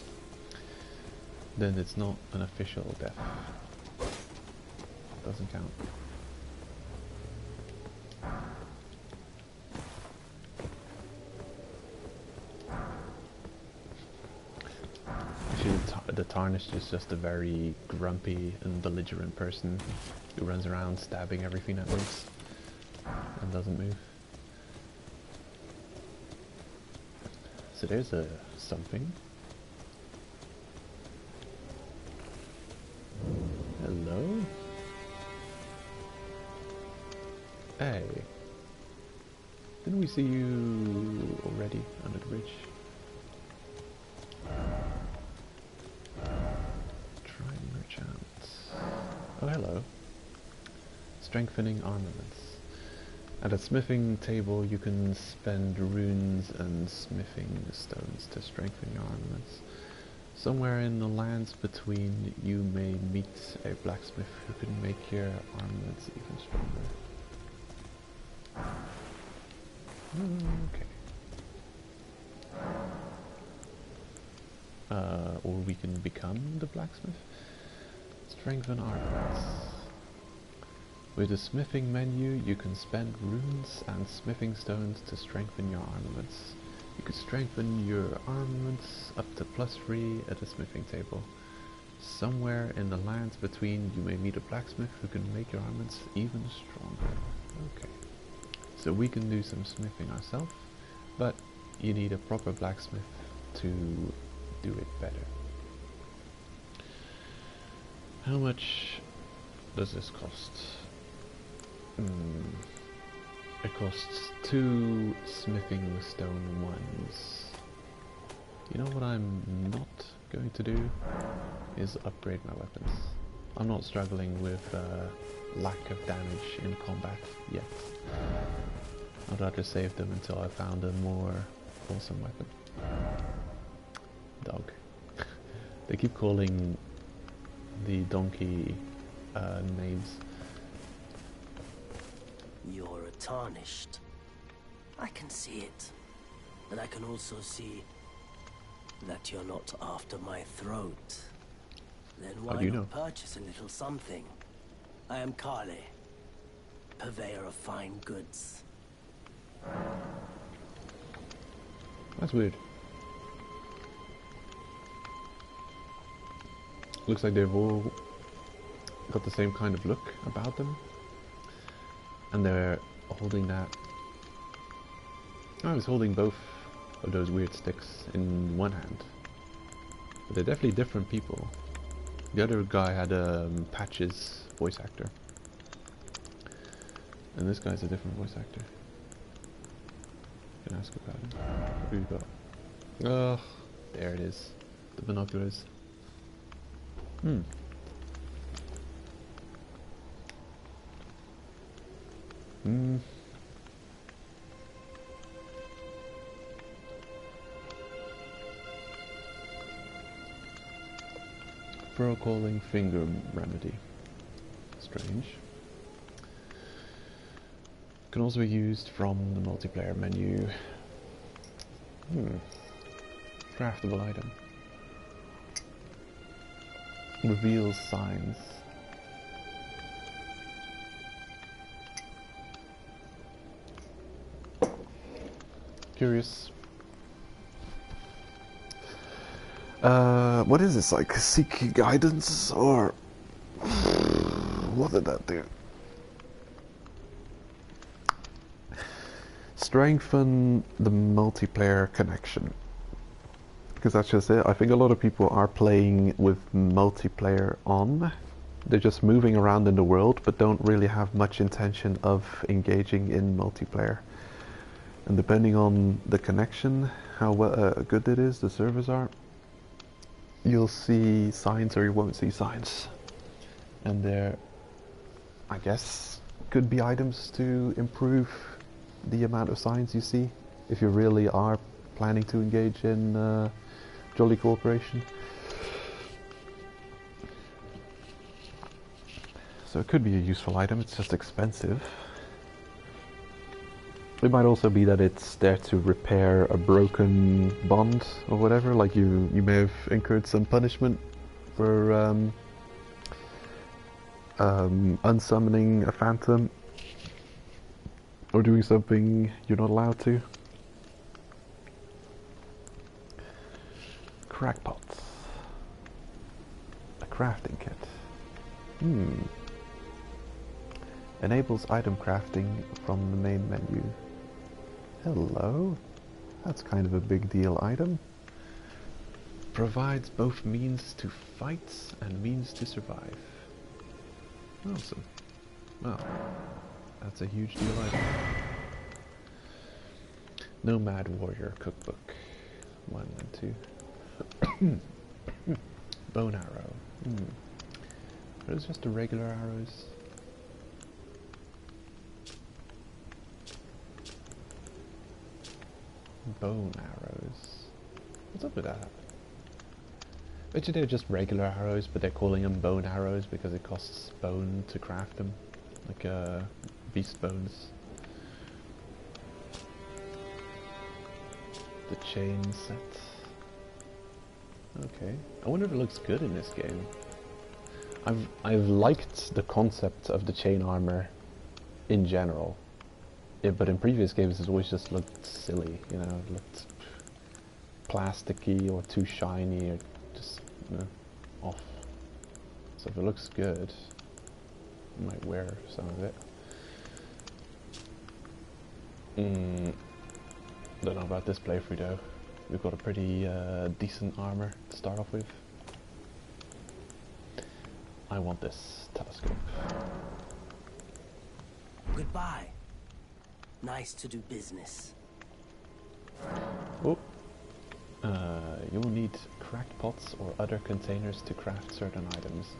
then it's not an official death. Doesn't count. The Tarnished is just a very grumpy and belligerent person who runs around stabbing everything that moves and doesn't move. So there's a something. Hello? Hey. Didn't we see you already under the bridge? Oh, hello. Strengthening armaments. At a smithing table you can spend runes and smithing stones to strengthen your armaments. Somewhere in the lands between you may meet a blacksmith who can make your armaments even stronger. Okay. Or we can become the blacksmith. Strengthen armaments. With the smithing menu, you can spend runes and smithing stones to strengthen your armaments. You can strengthen your armaments up to +3 at the smithing table. Somewhere in the lands between, you may meet a blacksmith who can make your armaments even stronger. Okay. So we can do some smithing ourselves, but you need a proper blacksmith to do it better. How much does this cost? It costs 2 smithing stone ones. You know what I'm not going to do? Is upgrade my weapons. I'm not struggling with lack of damage in combat yet. I'd rather save them until I found a more awesome weapon. Dog. They keep calling the donkey names. You're a Tarnished. I can see it. But I can also see that you're not after my throat. Then why not purchase a little something? I am Kale, purveyor of fine goods. That's weird. Looks like they've all got the same kind of look about them. And they're holding that... I was holding both of those weird sticks in one hand. But they're definitely different people. The other guy had Patch's voice actor. And this guy's a different voice actor. You can ask about him. What do you got? Oh, there it is. The binoculars. Pearl calling finger remedy. Strange. Can also be used from the multiplayer menu. Craftable item. Reveals signs. Curious. What is this, like seek guidance or what did that do? Strengthen the multiplayer connection. Because that's just it. I think a lot of people are playing with multiplayer on. They're just moving around in the world but don't really have much intention of engaging in multiplayer. And depending on the connection, how good it is, the servers are, you'll see signs or you won't see signs. And there, I guess, could be items to improve the amount of signs you see if you really are planning to engage in Jolly Cooperation. So it could be a useful item, it's just expensive. It might also be that it's there to repair a broken bond or whatever, like you may have incurred some punishment for unsummoning a phantom or doing something you're not allowed to. Crackpots. A crafting kit. Enables item crafting from the main menu. Hello. That's kind of a big deal item. Provides both means to fight and means to survive. Awesome. Well, that's a huge deal item. Nomad Warrior Cookbook. 1 and 2. Bone arrow. Are those just the regular arrows? Bone arrows. What's up with that? Bet you they're just regular arrows, but they're calling them bone arrows because it costs bone to craft them. Like beast bones. The chain set. Okay. I wonder if it looks good in this game. I've liked the concept of the chain armor in general. But in previous games it's always just looked silly, you know, it looked plasticky or too shiny or just, you know, off. So if it looks good, I might wear some of it. Don't know about this playthrough though. We've got a pretty decent armor to start off with. I want this telescope. Goodbye. Nice to do business. Oh. You'll need cracked pots or other containers to craft certain items.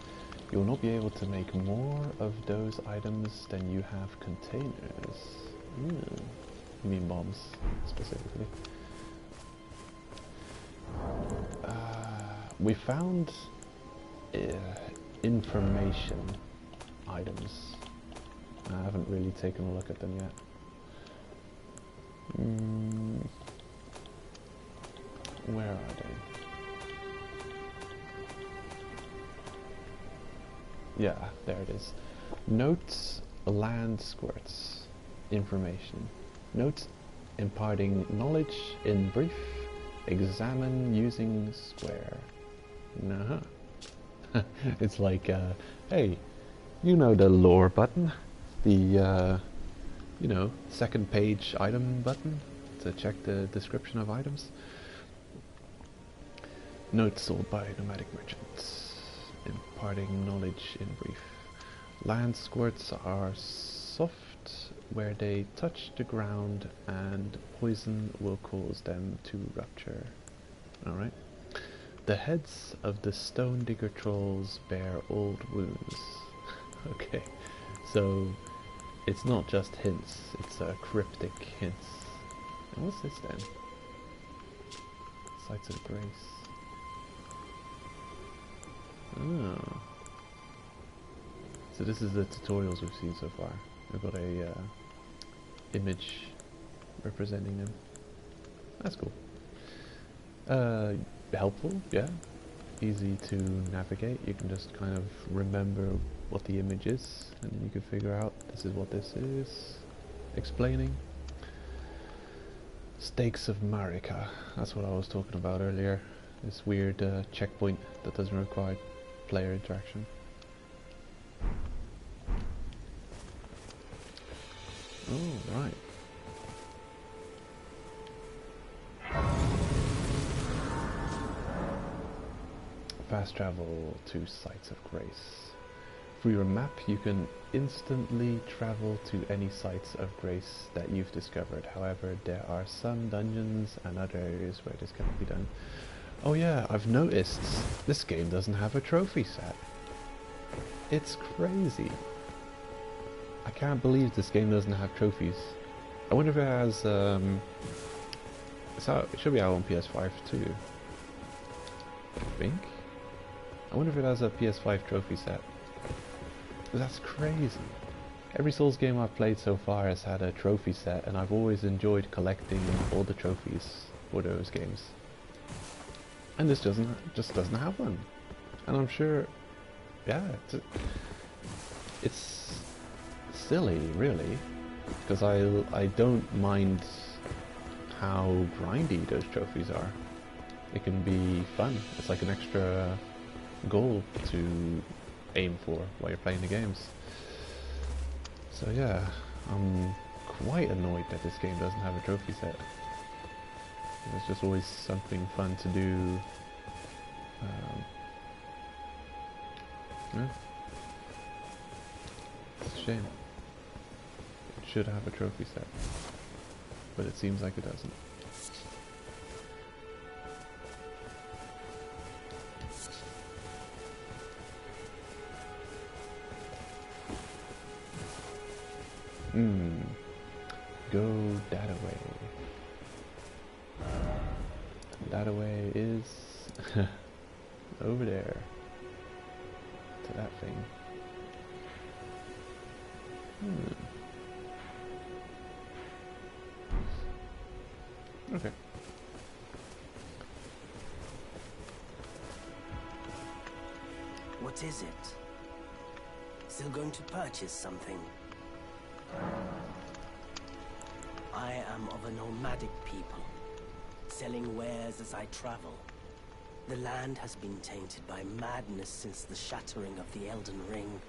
You will not be able to make more of those items than you have containers. You mean bombs, specifically. We found information items. I haven't really taken a look at them yet. Where are they? Yeah, there it is. Notes, land squirts, information. Notes imparting knowledge in brief. Examine using square. It's like, hey, you know the lore button, the you know, second page item button to check the description of items. Notes sold by nomadic merchants, imparting knowledge in brief. Land squirts are soft where they touch the ground, and poison will cause them to rupture. Alright. The heads of the stone digger trolls bear old wounds. Okay, so it's not just hints, it's cryptic hints. And what's this then? Sights of Grace. Oh. So this is the tutorials we've seen so far. We've got a image representing them. That's cool. Helpful, yeah. Easy to navigate. You can just kind of remember what the image is, and then you can figure out this is what this is. Explaining. Stakes of Marika. That's what I was talking about earlier. This weird checkpoint that doesn't require player interaction. Oh, right. Fast travel to Sites of Grace. Through your map, you can instantly travel to any Sites of Grace that you've discovered. However, there are some dungeons and other areas where this cannot be done. Oh yeah, I've noticed this game doesn't have a trophy set. It's crazy. I can't believe this game doesn't have trophies. I wonder if it has, it should be out on PS5 too, I think. I wonder if it has a PS5 trophy set. That's crazy. Every Souls game I've played so far has had a trophy set, and I've always enjoyed collecting all the trophies for those games. And this just doesn't have one. And I'm sure, yeah, it's silly, really, because I don't mind how grindy those trophies are. It can be fun. It's like an extra goal to aim for while you're playing the games. So yeah, I'm quite annoyed that this game doesn't have a trophy set. It's just always something fun to do. Yeah. It's a shame. It should have a trophy set, but it seems like it doesn't. Go that away. That away is over there to that thing. Okay. What is it? Still going to purchase something? I am of a nomadic people, selling wares as I travel. The land has been tainted by madness since the shattering of the Elden Ring.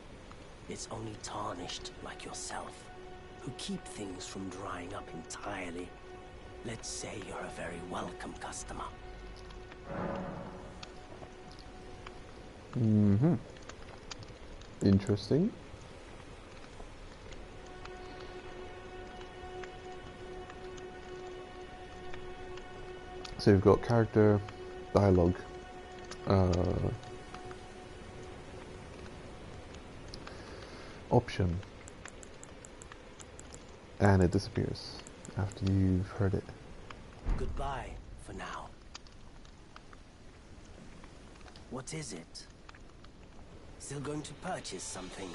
It's only tarnished like yourself, who keep things from drying up entirely. Let's say you're a very welcome customer. Interesting. So you've got character, dialogue, option, and it disappears after you've heard it. Goodbye for now. What is it? Still going to purchase something?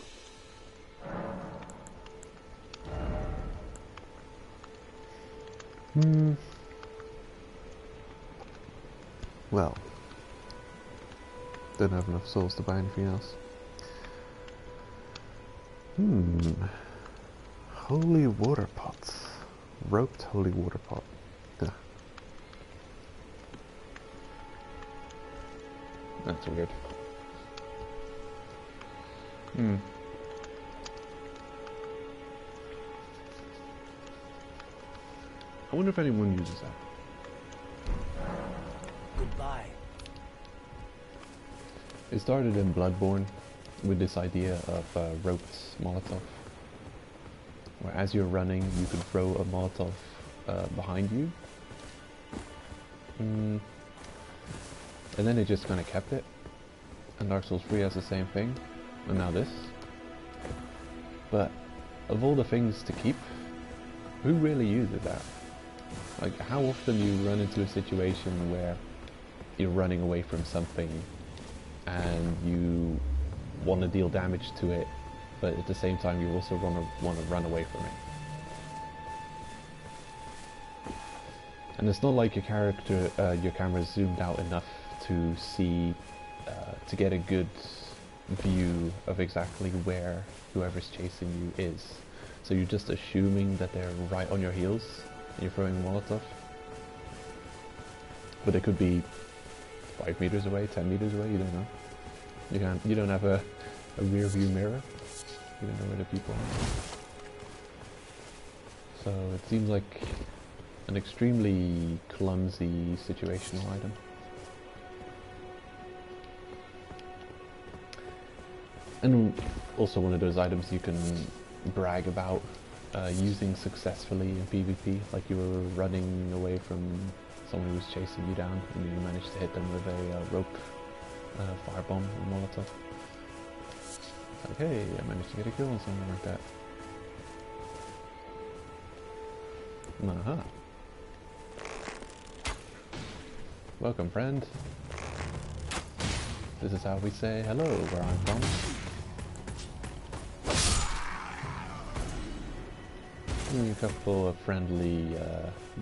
Well, don't have enough souls to buy anything else. Holy water pots. Roped holy water pot. Yeah. That's weird. Hmm. I wonder if anyone uses that. Goodbye. It started in Bloodborne with this idea of roped Molotov, where as you're running you could throw a Molotov behind you. And then it just kind of kept it. And Dark Souls 3 has the same thing, and now this. But of all the things to keep, who really uses that? Like, how often do you run into a situation where you're running away from something and you want to deal damage to it, but at the same time you also want to run away from it? And it's not like your camera's zoomed out enough to see, to get a good view of exactly where whoever's chasing you is. So you're just assuming that they're right on your heels and you're throwing a Molotov. But they could be 5 meters away, 10 meters away, you don't know. You don't have a rear view mirror. You don't know where the people are. So it seems like an extremely clumsy situational item. And also one of those items you can brag about using successfully in PvP, like you were running away from someone who was chasing you down and you managed to hit them with a rope firebomb or Molotov. It's like, hey, I managed to get a kill on something like that. Uh-huh. Welcome, friend. This is how we say hello where I'm from. And a couple of friendly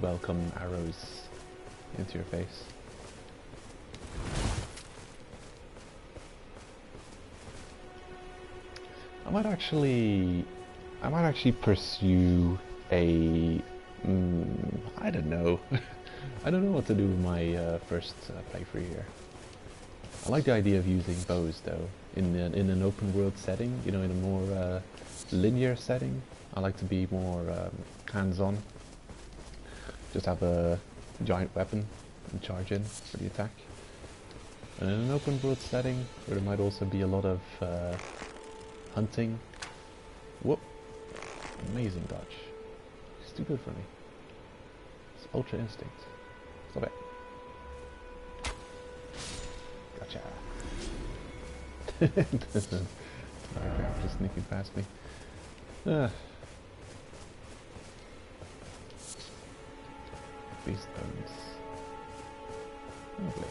welcome arrows into your face. I might actually pursue a I don't know. I don't know what to do with my first playthrough here. I like the idea of using bows though, in an open world setting, you know, in a more linear setting. I like to be more hands-on. Just have a giant weapon and charge in for the attack. And in an open world setting, where there might also be a lot of hunting. Whoop! Amazing dodge. It's too good for me. It's Ultra Instinct. Stop it. Gotcha. Starcraft just sneaking past me. Beast bones. Lovely.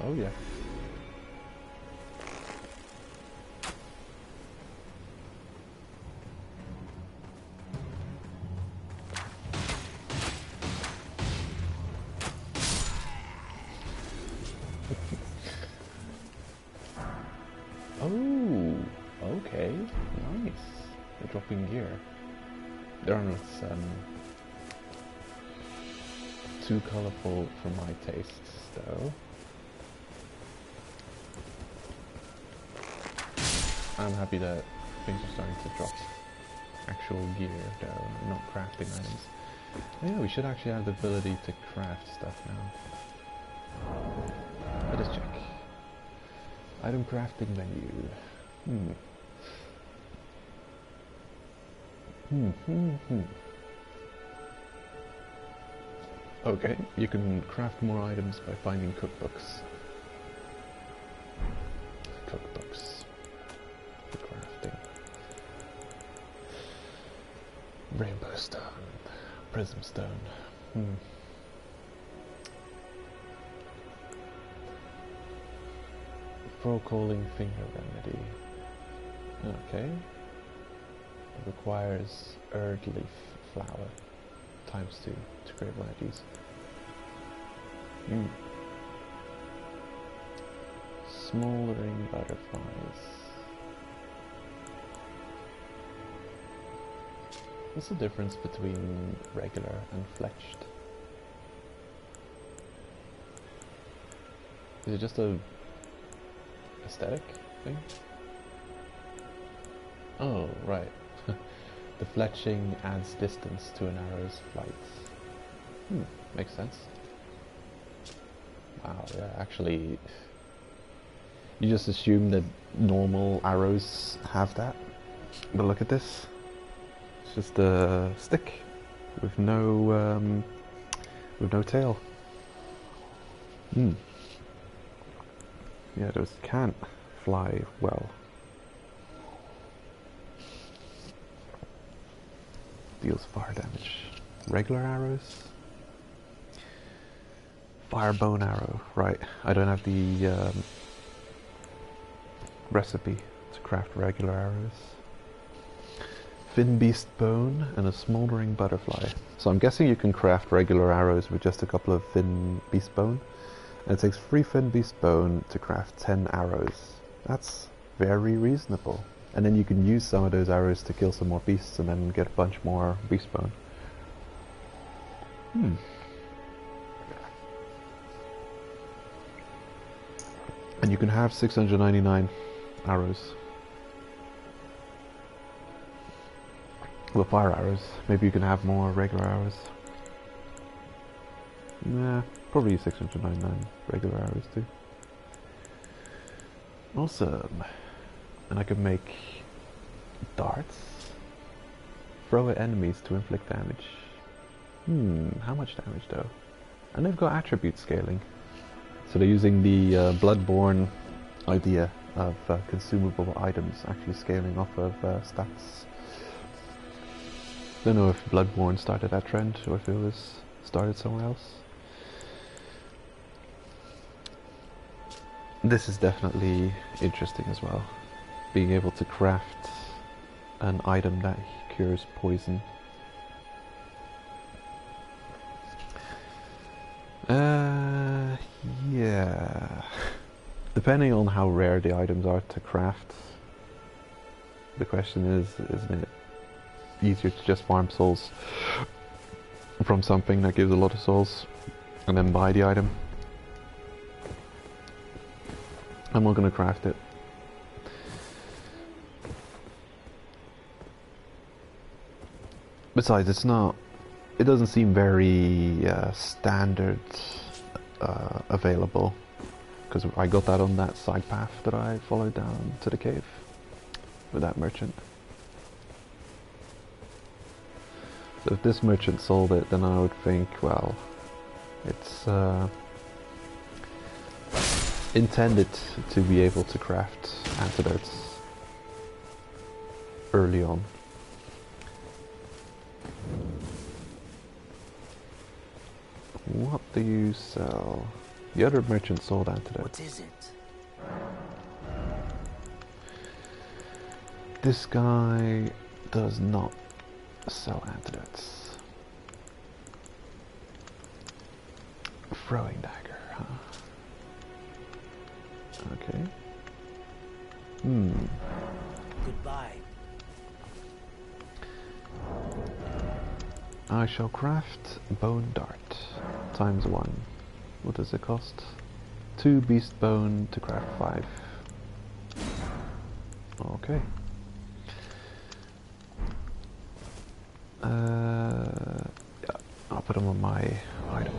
Oh yeah. Oh, okay, nice. They're dropping gear. They're not too colorful for my tastes, though. I'm happy that things are starting to drop actual gear, though, not crafting items. Yeah, we should actually have the ability to craft stuff now. Let us check. Item crafting menu. Okay, you can craft more items by finding cookbooks. Cookbooks for crafting. Rainbow stone, prism stone. Throw calling finger remedy. Okay. It requires Erd leaf flower ×2 to create one of these. Smoldering butterflies. What's the difference between regular and fletched? Is it just a aesthetic thing? Oh, right. The fletching adds distance to an arrow's flight. Makes sense. Wow, yeah, actually, you just assume that normal arrows have that. But look at this. It's just a stick with no tail. Yeah, those can't fly well. Deals fire damage. Regular arrows? Fire bone arrow. Right, I don't have the recipe to craft regular arrows. Fin beast bone and a smoldering butterfly. So I'm guessing you can craft regular arrows with just a couple of fin beast bone. And it takes 3 fin beast bone to craft 10 arrows. That's very reasonable. And then you can use some of those arrows to kill some more beasts and then get a bunch more beast bone. And you can have 699 arrows. Well, fire arrows. Maybe you can have more regular arrows. Nah, probably 699 regular arrows too. Awesome. And I can make darts. Throw at enemies to inflict damage. How much damage though? And they've got attribute scaling. So they're using the Bloodborne idea of consumable items actually scaling off of stats. Don't know if Bloodborne started that trend or if it was started somewhere else. This is definitely interesting as well. Being able to craft an item that cures poison. Yeah. Depending on how rare the items are to craft, the question is, isn't it easier to just farm souls from something that gives a lot of souls and then buy the item? I'm not going to craft it. Besides, it doesn't seem very standard available, because I got that on that side path that I followed down to the cave with that merchant. So if this merchant sold it, then I would think, well, it's intended to be able to craft antidotes early on. What do you sell? The other merchant sold antidotes. What is it? This guy does not sell antidotes. Throwing dagger, huh? Okay. Goodbye. I shall craft bone dart times 1. What does it cost? 2 beast bone to craft 5. Okay. Yeah, I'll put them on my item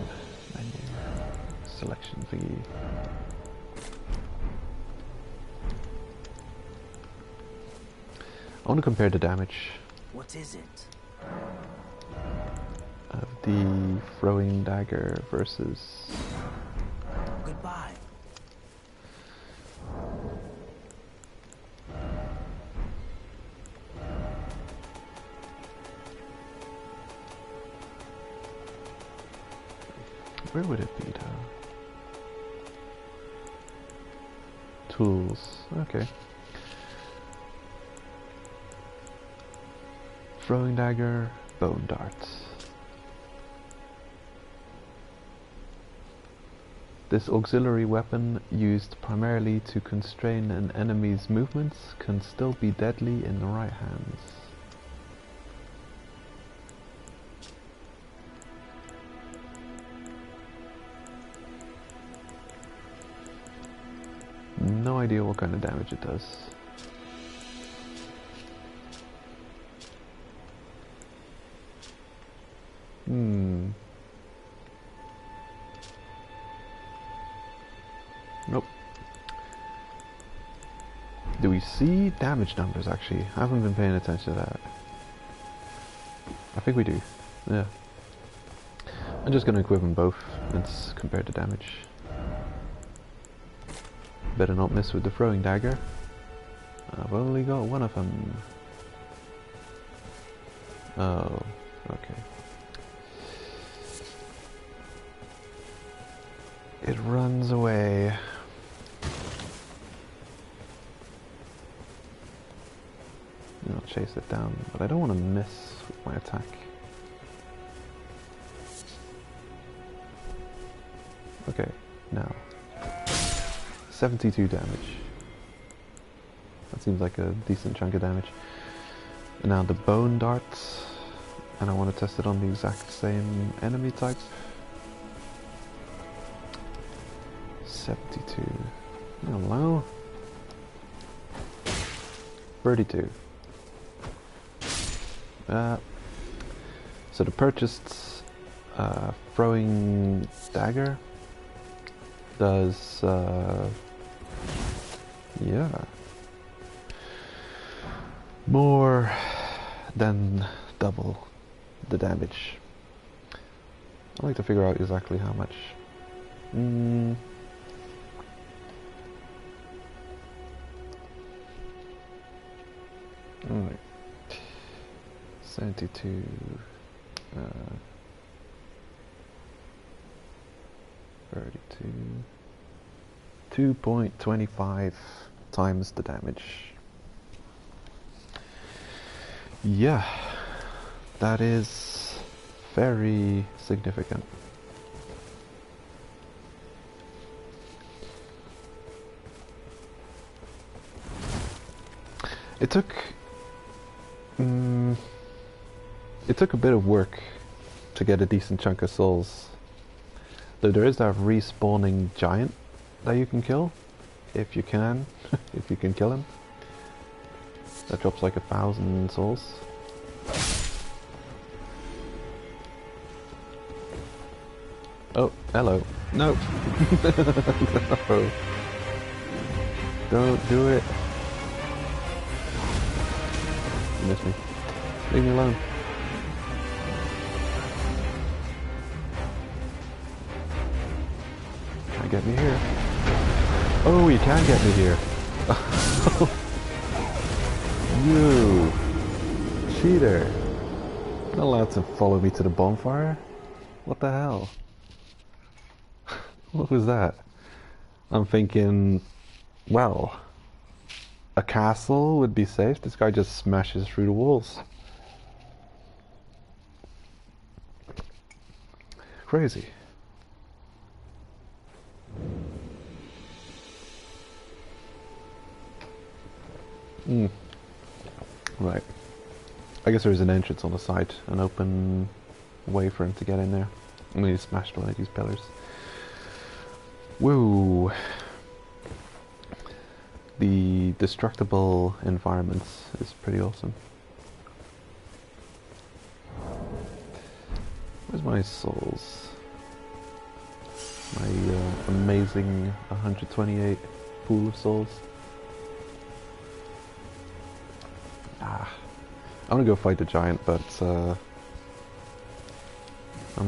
menu selection thingy. I want to compare the damage. What is it? Of the throwing dagger versus... Goodbye. Where would it be though? Tools, okay. Throwing dagger, bone darts. This auxiliary weapon, used primarily to constrain an enemy's movements, can still be deadly in the right hands. idea what kind of damage it does. Nope. Do we see damage numbers actually? I haven't been paying attention to that. I think we do. Yeah. I'm just gonna equip them both. Let's compare the damage. Better not miss with the throwing dagger. I've only got one of them. Oh, okay. It runs away. I'll chase it down, but I don't want to miss with my attack. Okay, now 72 damage. That seems like a decent chunk of damage. And now the bone darts, and I want to test it on the exact same enemy type. 72. Hello. 32. So the purchased throwing dagger does yeah, more than double the damage. I'd like to figure out exactly how much. Alright. 72 32 2.25 times the damage. Yeah, that is very significant. It took a bit of work to get a decent chunk of souls. Though there is that respawning giant that you can kill, if you can, if you can kill him. That drops like 1,000 souls. Oh, hello. No! No. Don't do it. You missed me. Leave me alone. Can't get me here. Oh, you can get me here. You cheater. Not allowed to follow me to the bonfire? What the hell? What was that? I'm thinking, well, a castle would be safe. This guy just smashes through the walls. Crazy. Right. I guess there is an entrance on the side, an open way for him to get in there. And he smashed one of these pillars. Whoa. The destructible environments is pretty awesome. Where's my souls? My amazing 128 pool of souls. I want to go fight the giant, but I'm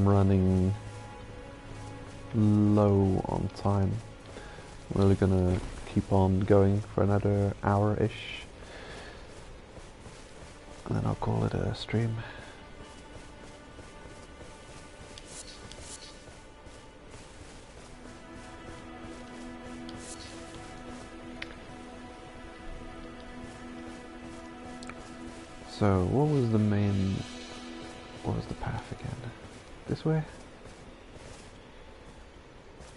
running low on time. I'm really gonna keep on going for another hour-ish, and then I'll call it a stream. So, what was the path again? This way?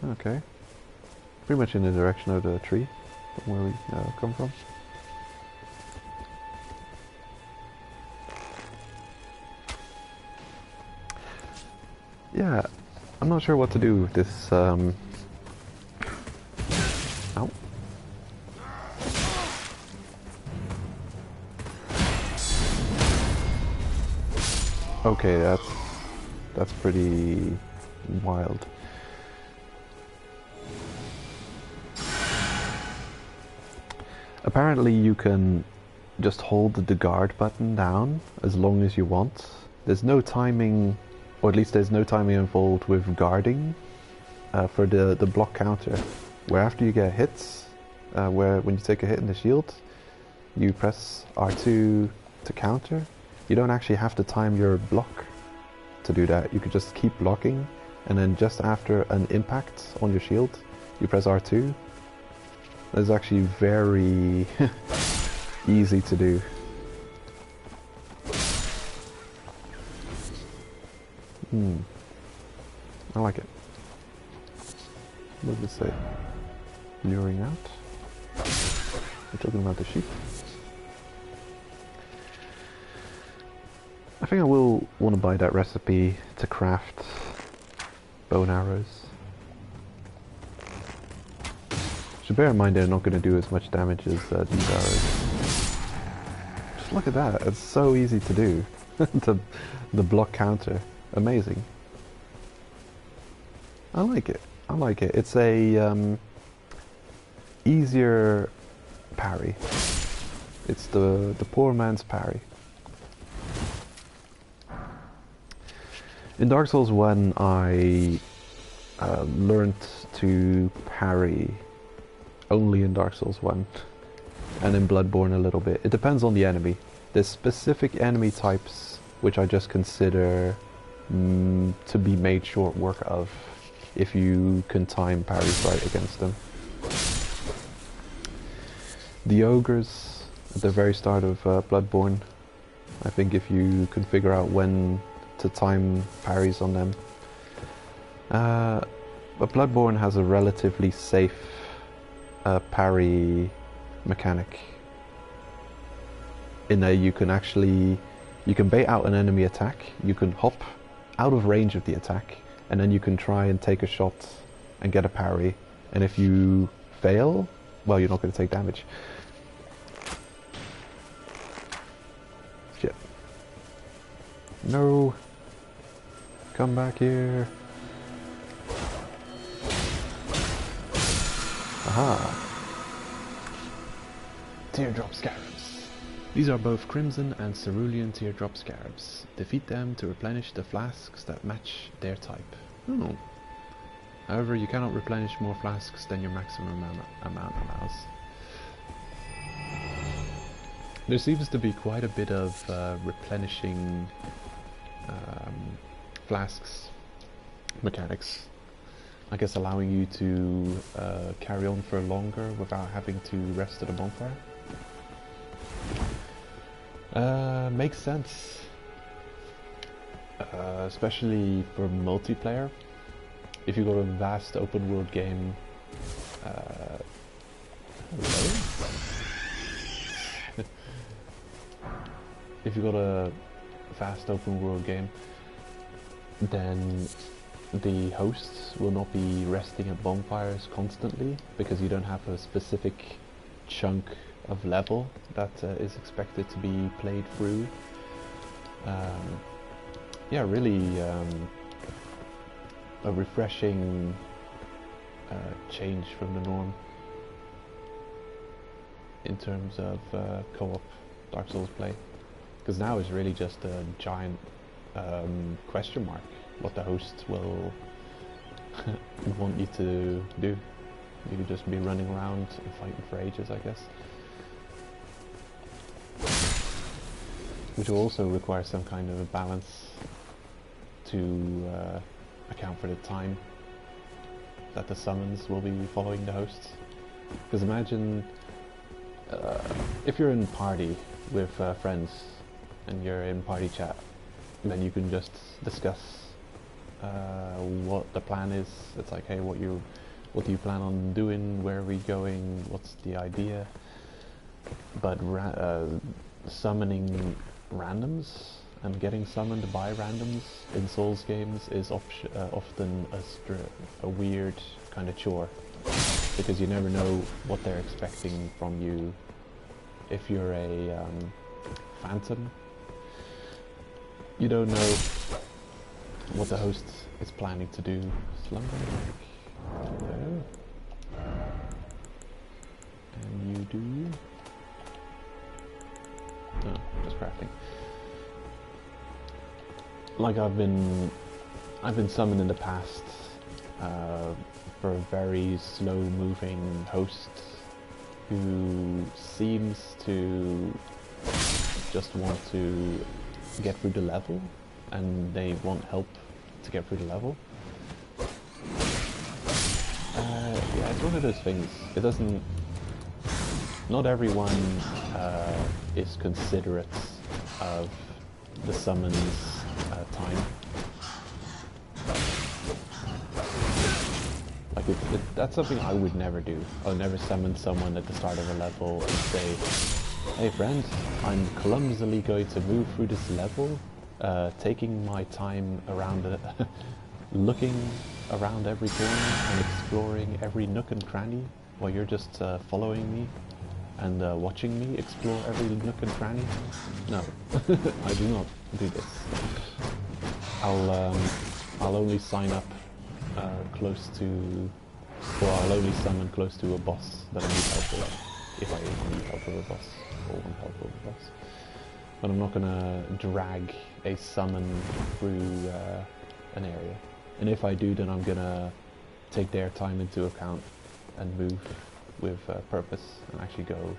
Okay. Pretty much in the direction of the tree, from where we come from. Yeah, I'm not sure what to do with this, ow. Okay, that's pretty wild. Apparently you can just hold the guard button down as long as you want. There's no timing, or at least there's no timing involved with guarding for the block counter, where after you get hits, when you take a hit in the shield, you press R2 to counter. You don't actually have to time your block to do that. You could just keep blocking, and then just after an impact on your shield, you press R2. That's actually very easy to do. I like it. What does it say? Luring out? We're talking about the sheep. I think I will want to buy that recipe to craft bow and arrows. So bear in mind they're not going to do as much damage as these arrows. Just look at that, it's so easy to do. the block counter, amazing. I like it, I like it. It's a easier parry. It's the poor man's parry. In Dark Souls 1 I learned to parry only in Dark Souls 1 and in Bloodborne a little bit. It depends on the enemy. There's specific enemy types which I just consider to be made short work of if you can time parries right against them. The ogres at the very start of Bloodborne, I think if you can figure out when to time parries on them. But Bloodborne has a relatively safe parry mechanic. In there you can bait out an enemy attack, you can hop out of range of the attack, and then you can try and take a shot and get a parry. And if you fail, well, you're not going to take damage. Shit. No. Come back here. Aha. Teardrop Scarabs. These are both Crimson and Cerulean Teardrop Scarabs. Defeat them to replenish the flasks that match their type. Oh. However, you cannot replenish more flasks than your maximum amount allows. There seems to be quite a bit of replenishing flasks mechanics. I guess allowing you to carry on for longer without having to rest at a bonfire. Makes sense. Especially for multiplayer. If you've got a vast open world game... If you've got a vast open world game, then the hosts will not be resting at bonfires constantly, because you don't have a specific chunk of level that is expected to be played through. Yeah, really a refreshing change from the norm in terms of co-op Dark Souls play, because now it's really just a giant question mark what the host will want you to do. You could just be running around and fighting for ages, I guess. Which will also require some kind of a balance to account for the time that the summons will be following the hosts. Because imagine if you're in party with friends and you're in party chat, then you can just discuss what the plan is. It's like, hey, what do you plan on doing? Where are we going? What's the idea? But summoning randoms and getting summoned by randoms in Souls games is often a weird kind of chore, because you never know what they're expecting from you. If you're a phantom, You don't know what the host is planning to do. Slumber. Hello. And you do you. No, just crafting. Like I've been summoned in the past for a very slow-moving host who seems to just want to get through the level, and they want help to get through the level. Yeah, it's one of those things. It doesn't. Not everyone is considerate of the summon's time. Like that's something I would never do. I'll never summon someone at the start of a level and say, "Hey friend, I'm clumsily going to move through this level, taking my time around it, looking around every corner and exploring every nook and cranny while you're just following me and watching me explore every nook and cranny." No, I do not do this. I'll only sign up close to, or I'll only summon close to a boss that I need help with, if I need help with a boss, or want help with a boss. But I'm not gonna drag a summon through an area. And if I do, then I'm gonna take their time into account and move with purpose and actually go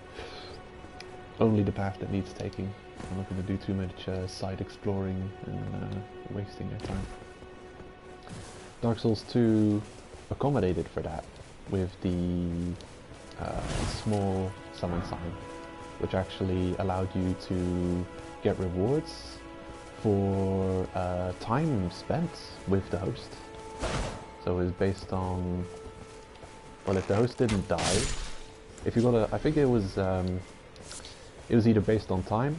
only the path that needs taking. I'm not going to do too much side exploring and wasting their time. Dark Souls 2 accommodated for that with the small summon sign, which actually allowed you to get rewards for time spent with the host. So it was based on, well, if the host didn't die, if you got a, I think it was either based on time,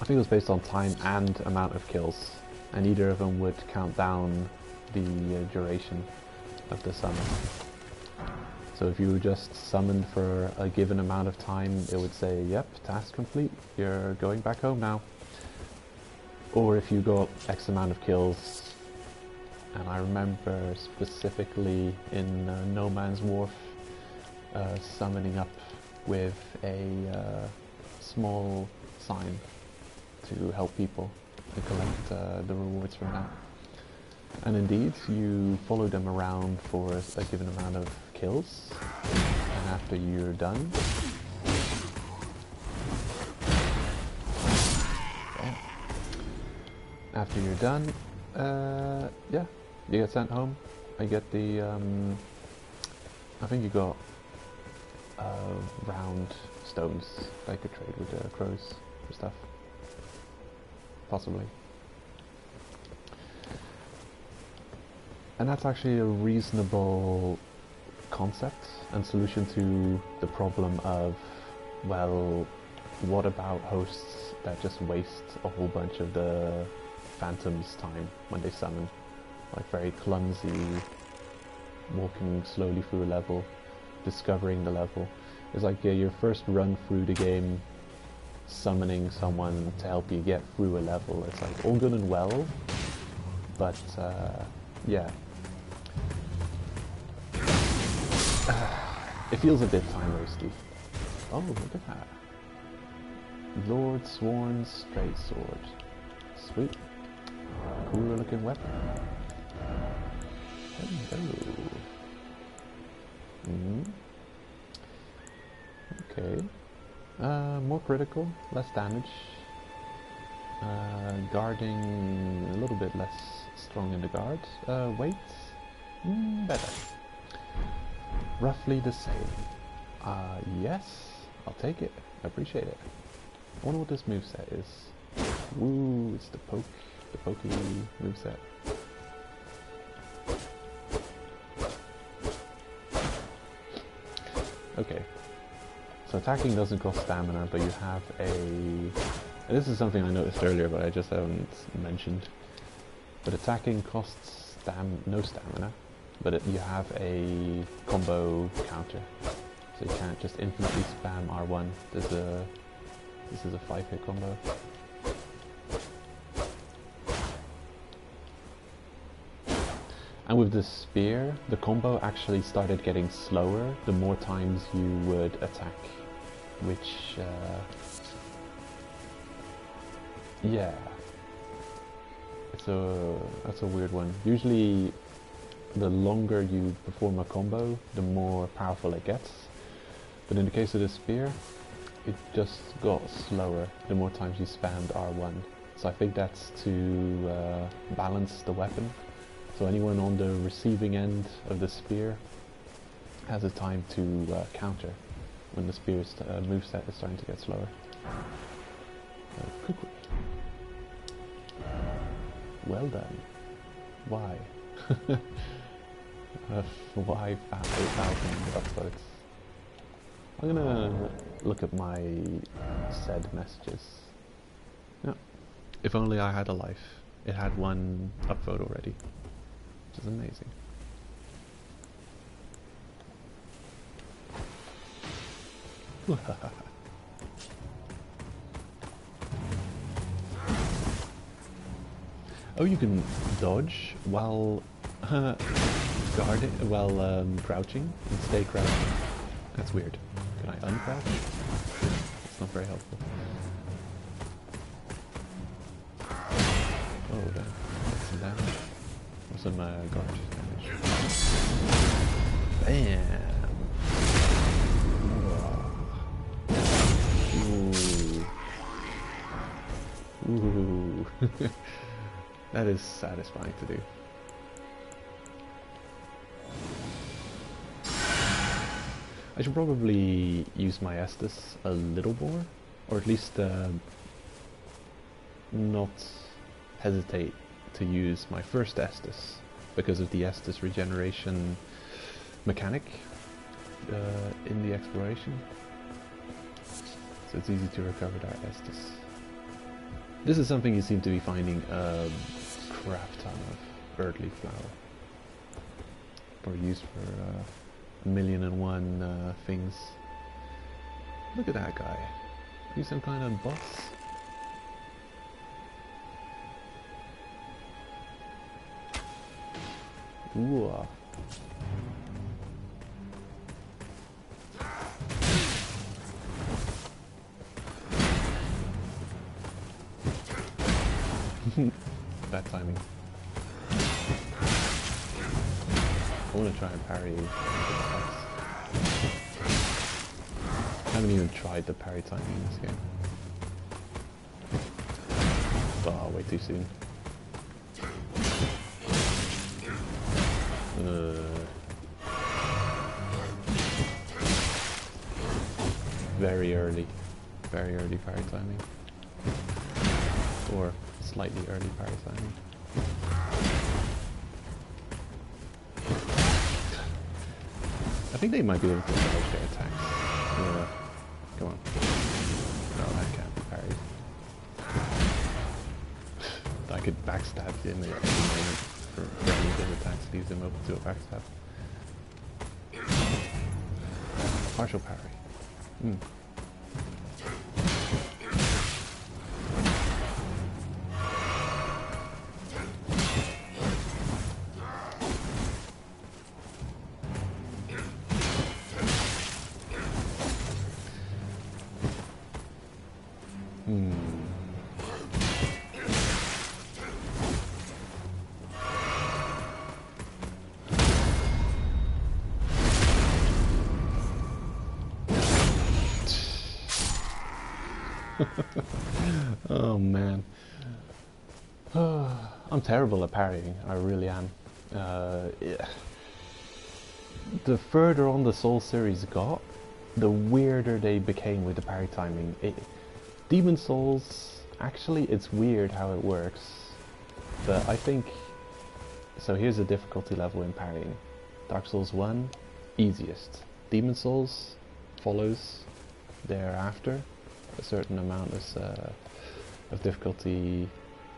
I think it was based on time and amount of kills, and either of them would count down the duration of the summon. So if you were just summoned for a given amount of time, it would say, yep, task complete, you're going back home now. Or if you got X amount of kills, and I remember specifically in No Man's Wharf summoning up with a small sign to help people and collect the rewards from that. And indeed, you follow them around for a given amount of kills, and after you're done, yeah, you get sent home. I get the, I think you got round stones that I could trade with the crows for stuff. Possibly. And that's actually a reasonable concept and solution to the problem of, well, what about hosts that just waste a whole bunch of the phantoms' time when they summon? Like very clumsy, walking slowly through a level, discovering the level. It's like your first run through the game, summoning someone to help you get through a level. It's like all good and well, but yeah. It feels a bit time wasty. Oh, look at that. Lord Sworn's straight sword. Sweet. Cooler looking weapon. Hello. Okay. More critical, less damage. Guarding a little bit less strong in the guard. Weight? Better. Roughly the same. Yes, I'll take it. I appreciate it. I wonder what this moveset is. Ooh, it's the pokey moveset. Okay. So attacking doesn't cost stamina, but you have a... And this is something I noticed earlier, but I just haven't mentioned. But attacking costs no stamina, but you have a combo counter. So you can't just infinitely spam R1. This is a 5-hit combo. with the spear, the combo actually started getting slower the more times you would attack, which, yeah, that's a weird one. Usually, the longer you perform a combo, the more powerful it gets. But in the case of the spear, it just got slower the more times you spammed R1. So I think that's to balance the weapon. So anyone on the receiving end of the spear has a time to counter when the spear's moveset is starting to get slower. Kukri. Well done. Why? Why 8,000 upvotes? I'm gonna look at my said messages. Yeah. If only I had a life. It had one upvote already, which is amazing. Oh, you can dodge while guarding, while crouching, and stay crouching. That's weird. Can I uncrouch? It's not very helpful. Oh, that's some damage. Or some guard damage. Bam! Ooh. Ooh. That is satisfying to do. I should probably use my Estus a little more, or at least not hesitate to use my first Estus because of the Estus regeneration mechanic in the exploration. So it's easy to recover that Estus. This is something you seem to be finding a crap ton of, birdleaf flower. Probably used for 1,000,001 things. Look at that guy. He's some kind of boss. Ooh. Bad timing. I want to try and parry. I haven't even tried the parry timing in this game. Oh, way too soon. Very early parry timing. Or slightly early parry timing. I think they might be able to dodge their attacks. Yeah. Come on. No, that can't be parried. I could backstab him at any moment for any of his attacks, leaves him open to a backstab. Partial parry. Oh man. I'm terrible at parrying, I really am. Yeah. The further on the Soul series got, the weirder they became with the parry timing. Demon Souls, actually it's weird how it works, but I think... So here's the difficulty level in parrying. Dark Souls 1, easiest. Demon Souls follows thereafter. A certain amount of difficulty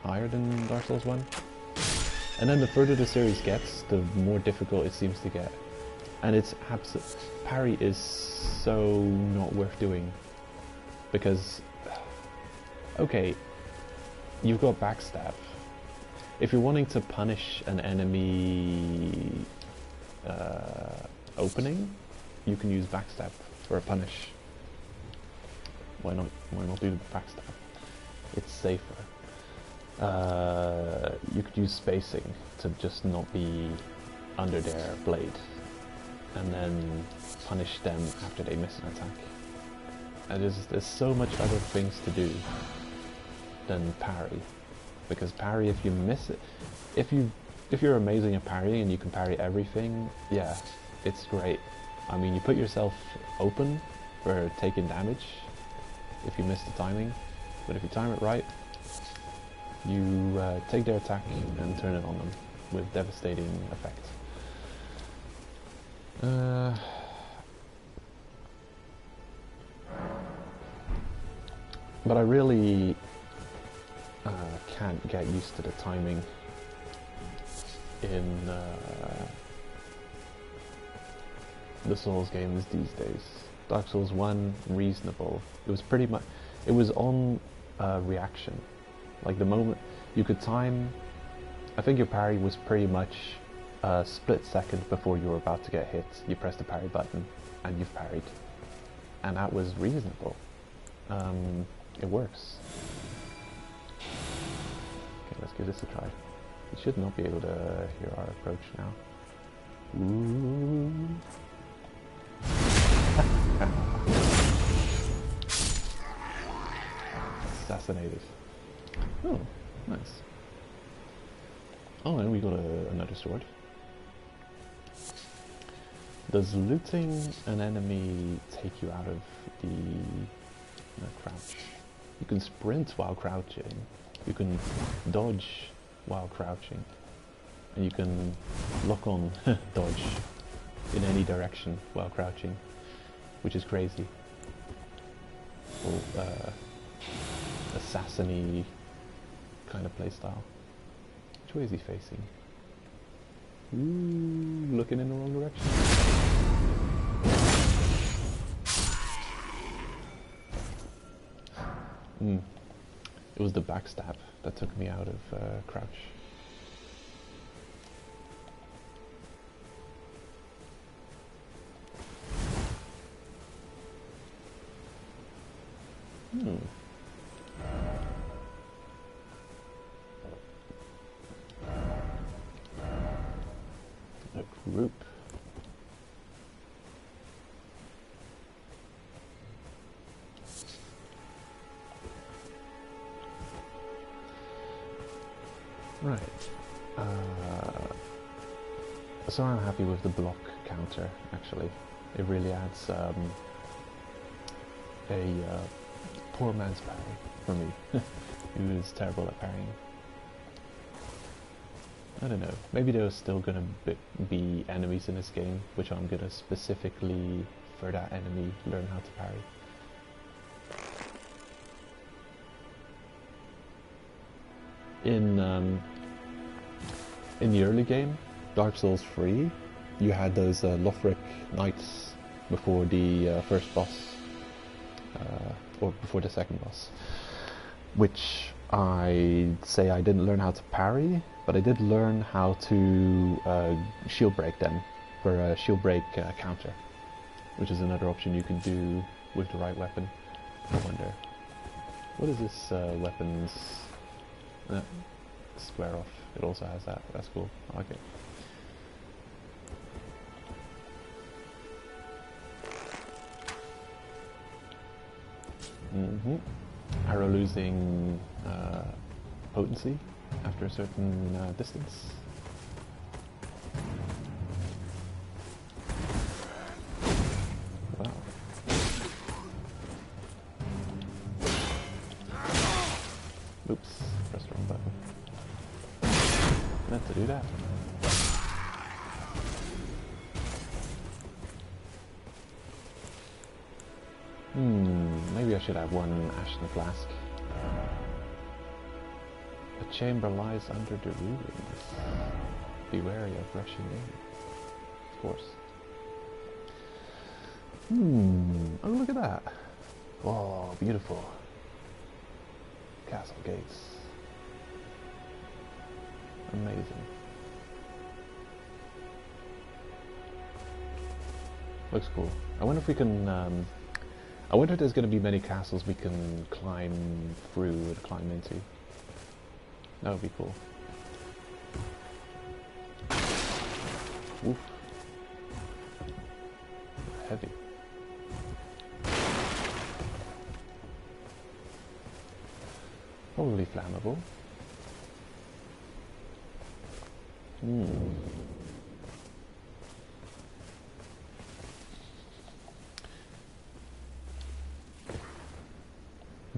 higher than Dark Souls 1. And then the further the series gets, the more difficult it seems to get. And it's parry is so not worth doing. Because, okay, you've got backstab. if you're wanting to punish an enemy opening, you can use backstab for a punish. Why not do backstab? It's safer. You could use spacing to just not be under their blade, and then punish them after they miss an attack. And there's so much other things to do than parry, because parry, if you miss it, if you're amazing at parrying and you can parry everything, yeah, it's great. I mean, you put yourself open for taking damage if you miss the timing, but if you time it right, you take their attack and turn it on them with devastating effect. But I really can't get used to the timing in the Souls games these days. Dark Souls 1, reasonable. It was pretty much, it was on reaction. Like the moment you could time, I think your parry was pretty much a split second before you were about to get hit. You press the parry button and you've parried. And that was reasonable. It works. Okay, let's give this a try. You should not be able to hear our approach now. Ooh. Assassinated. Oh, nice. Oh, and we got another sword. Does looting an enemy take you out of the crouch? You can sprint while crouching. You can dodge while crouching. And you can lock on dodge in any direction while crouching, which is crazy. Or assassin-y kind of playstyle. Which way is he facing? Ooh, looking in the wrong direction. It was the backstab that took me out of crouch. A group. Right. So I'm happy with the block counter, actually. It really adds a poor man's parry for me, who is terrible at parrying. I don't know, maybe there's still gonna be enemies in this game, which I'm gonna specifically, for that enemy, learn how to parry. In the early game, Dark Souls 3, you had those Lothric Knights before the first boss, or before the second boss, which I'd say I didn't learn how to parry, but I did learn how to shield break them for a shield break counter, which is another option you can do with the right weapon. I wonder, what is this weapons? Square off. It also has that. That's cool. I like it. Arrow losing potency after a certain distance. Wow. Oops, pressed the wrong button. Meant to do that. Maybe I should have one Ashen Flask. A chamber lies under the ruins. Be wary of rushing in. Of course. Oh, look at that. Oh, beautiful. Castle gates. Amazing. Looks cool. I wonder if we can, I wonder if there's going to be many castles we can climb through and climb into. That would be cool. Oof. Heavy. Probably flammable.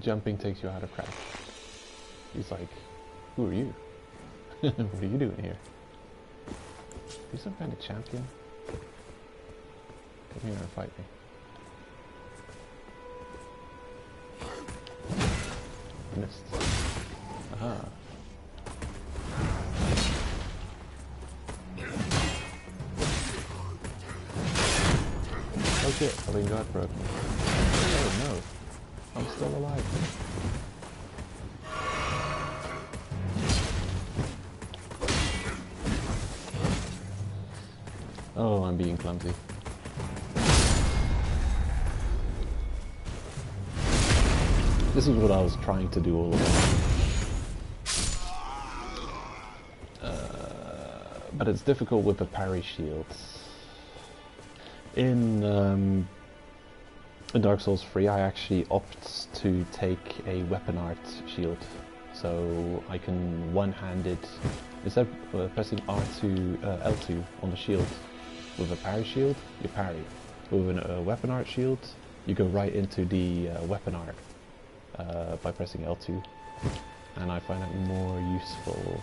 Jumping takes you out of crouch. He's like, who are you? What are you doing here? Are you some kind of champion? Come here and fight me. Missed. Aha. Oh shit, I think God broke me. Oh no, I'm still alive. Oh, I'm being clumsy. This is what I was trying to do all along. But it's difficult with the parry shields. In Dark Souls 3 I actually opt to take a weapon art shield. So I can one-handed, instead of pressing R2, L2 on the shield with a parry shield, you parry. With a weapon art shield, you go right into the weapon art by pressing L2. And I find that more useful.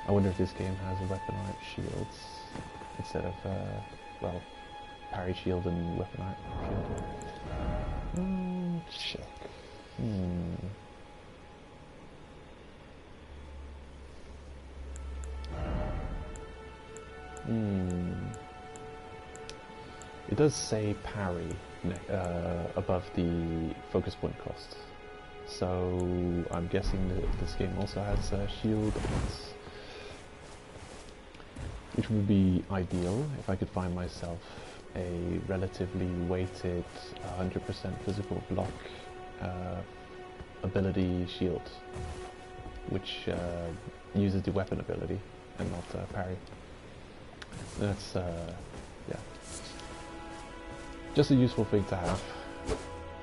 I wonder if this game has a weapon art shields instead of, well, parry shield and weapon art shield. Check. It does say parry above the focus point cost. So I'm guessing that this game also has shield arts, which would be ideal if I could find myself a relatively weighted 100% physical block ability shield, which uses the weapon ability and not parry. That's yeah, just a useful thing to have.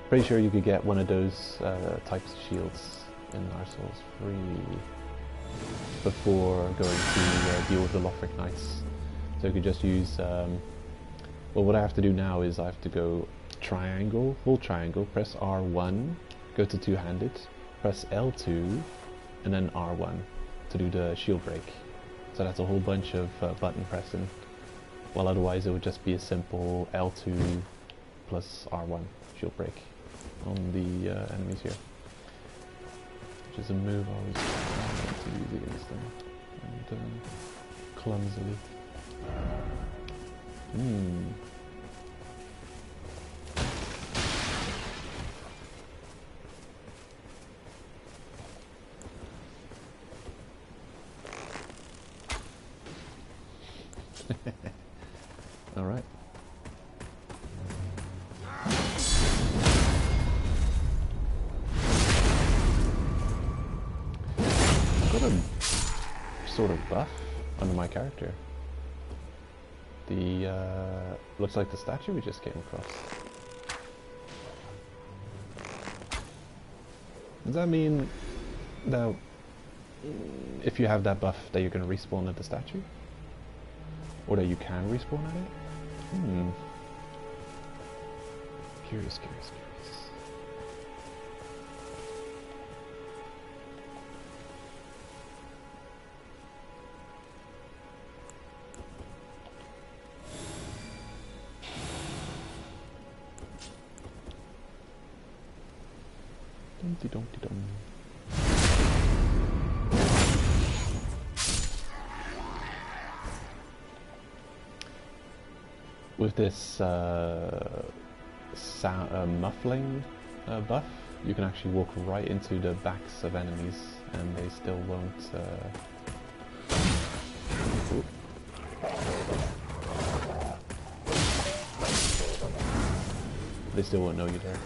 Pretty sure you could get one of those types of shields in Dark Souls 3 before going to deal with the Lothric Knights. So you could just use, well, what I have to do now is I have to go triangle, hold triangle, press R1, go to two-handed, press L2, and then R1 to do the shield break. So that's a whole bunch of button pressing, while otherwise it would just be a simple L2 plus R1 shield break on the enemies here. Which is a move I was trying to use against them, and clumsily. All right. I've got a sort of buff under my character. The looks like the statue we just came across. Does that mean that if you have that buff that you're going to respawn at the statue? Or that you can respawn at it? Curious. Dum-de-dum-de-dum. With this muffling buff, you can actually walk right into the backs of enemies and they still won't They still won't know you're there.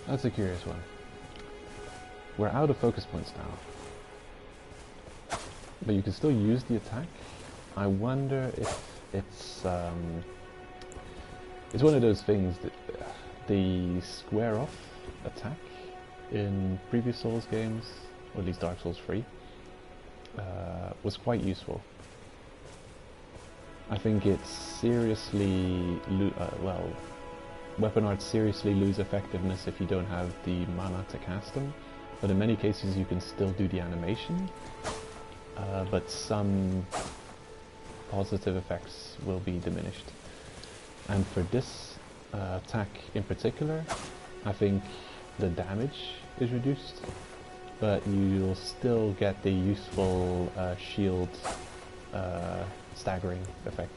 That's a curious one. We're out of focus points now. But you can still use the attack. I wonder if it's one of those things that the square off attack in previous Souls games, or at least Dark Souls 3, was quite useful. I think it's seriously, weapon arts seriously lose effectiveness if you don't have the mana to cast them, but in many cases you can still do the animation, but some positive effects will be diminished. And for this attack in particular, I think the damage is reduced, but you'll still get the useful shield staggering effect,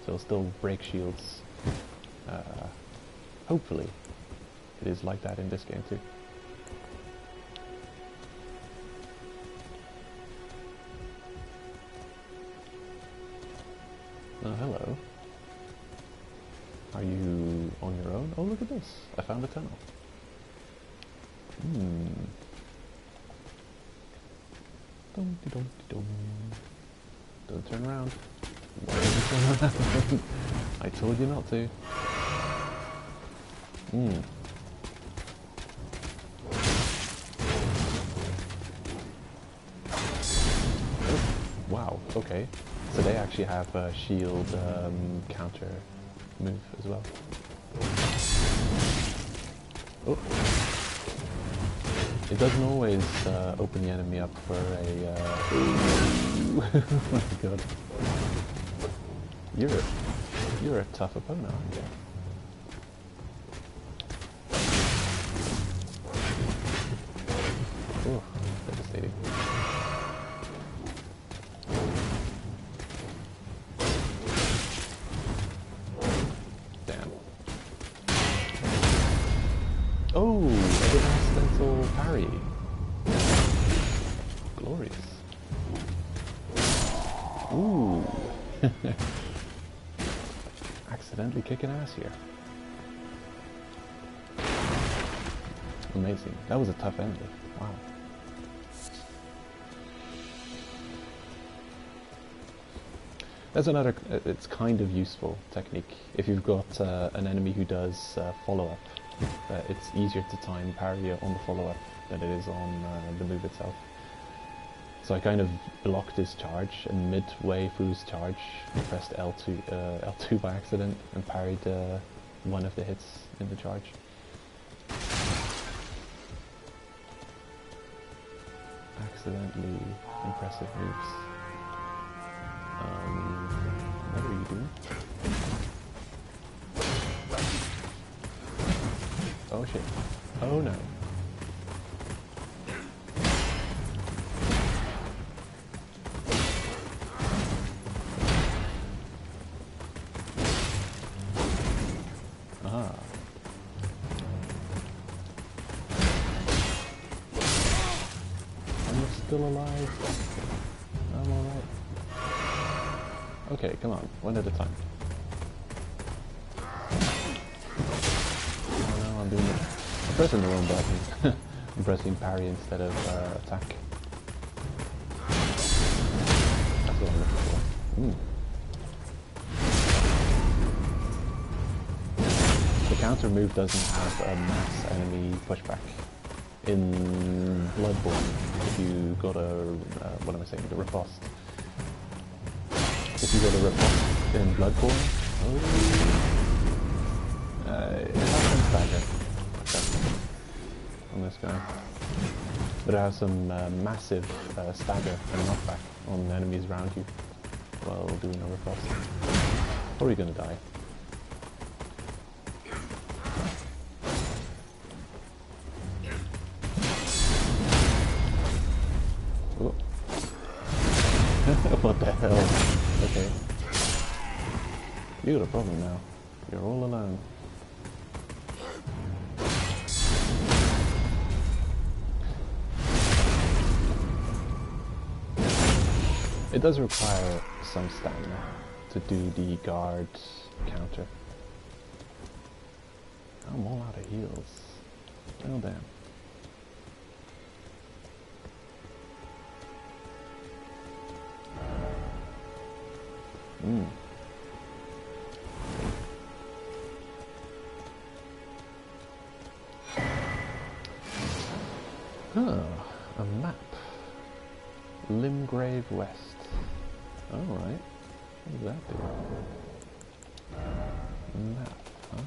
so it'll still break shields. Hopefully, it is like that in this game too. Oh, hello. Are you on your own? Oh, look at this. I found a tunnel. Dum-de-dum-de-dum. Don't turn around. Why did you turn around? I told you not to. Oh, wow, okay. So they actually have a shield counter move as well. Oh. It doesn't always open the enemy up for a... oh my god. You're a tough opponent, aren't you? Oh, devastating. Damn. Oh, I did an accidental parry. Glorious. Ooh. Accidentally kicking ass here. Amazing. That was a tough enemy. Wow. That's another, it's kind of useful technique. If you've got an enemy who does follow-up, it's easier to time parry on the follow-up than it is on the move itself. So I kind of blocked his charge, and midway through his charge, I pressed L2 by accident and parried one of the hits in the charge. Accidentally impressive moves. What are you doing? Oh shit. Oh no. Aha. I'm still alive. I'm alright. Okay, come on, one at a time. Oh no, I'm doing it. I'm pressing the wrong button. I'm pressing parry instead of attack. That's what I'm looking for. The counter move doesn't have a mass enemy pushback. In Bloodborne, if you got what am I saying, the riposte. If you got a riposte in Bloodborne, it has some stagger on this guy. But it has some massive stagger and knockback on enemies around you while doing a riposte. Or you're gonna die. You got a problem now. You're all alone. It does require some stamina to do the guard counter. I'm all out of heals. Oh damn. Huh, a map. Limgrave West. Alright. What does that do? Map, huh?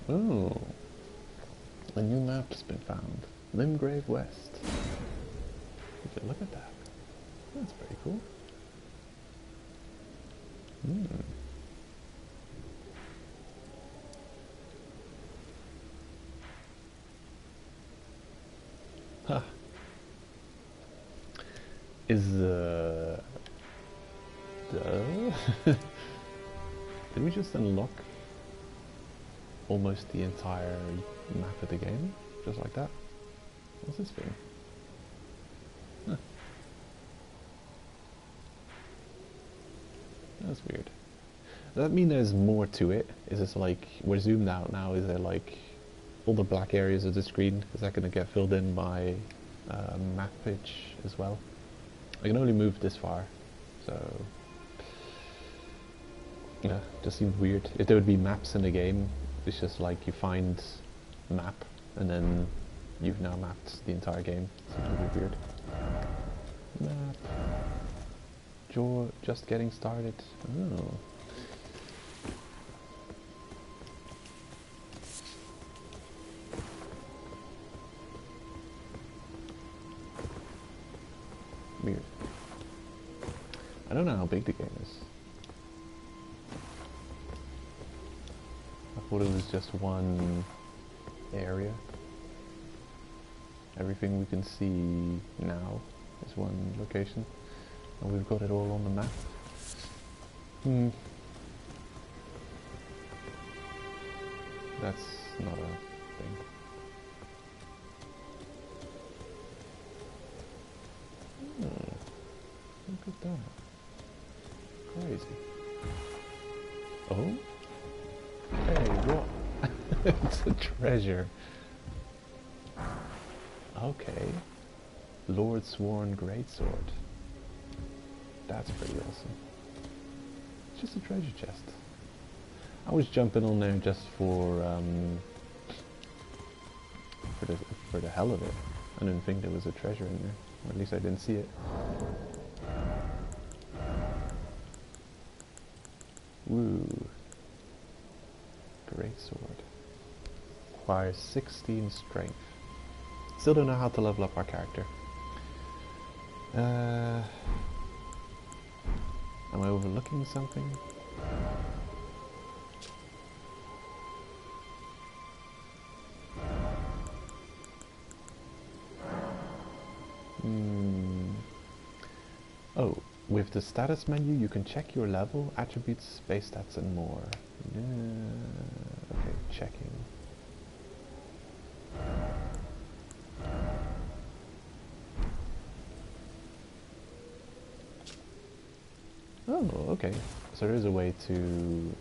Oh. A new map's been found. Limgrave West. Okay, look at that. That's pretty cool. Huh. Is did we just unlock almost the entire map of the game? Just like that? What's this thing? Huh. That's weird. Does that mean there's more to it? Is this like, we're zoomed out now, is there like all the black areas of the screen? Is that going to get filled in by map pitch as well? I can only move this far, so yeah, just seems weird. If there would be maps in the game, it's just like you find map and then you've now mapped the entire game. Seems really weird. Map. Just getting started. Oh. Weird. I don't know how big the game is. I thought it was just one area. Everything we can see now is one location. And we've got it all on the map. That's not a thing. Look at that. Crazy. Oh? Hey, what? It's a treasure. Okay. Lord Sworn Greatsword. That's pretty awesome. It's just a treasure chest. I was jumping on there just for the hell of it. I didn't think there was a treasure in there, or at least I didn't see it. Woo! Greatsword. Requires 16 strength. Still don't know how to level up our character. Am I overlooking something? Oh, with the status menu you can check your level, attributes, base stats and more. Okay, checking. Oh, okay. So there is a way to...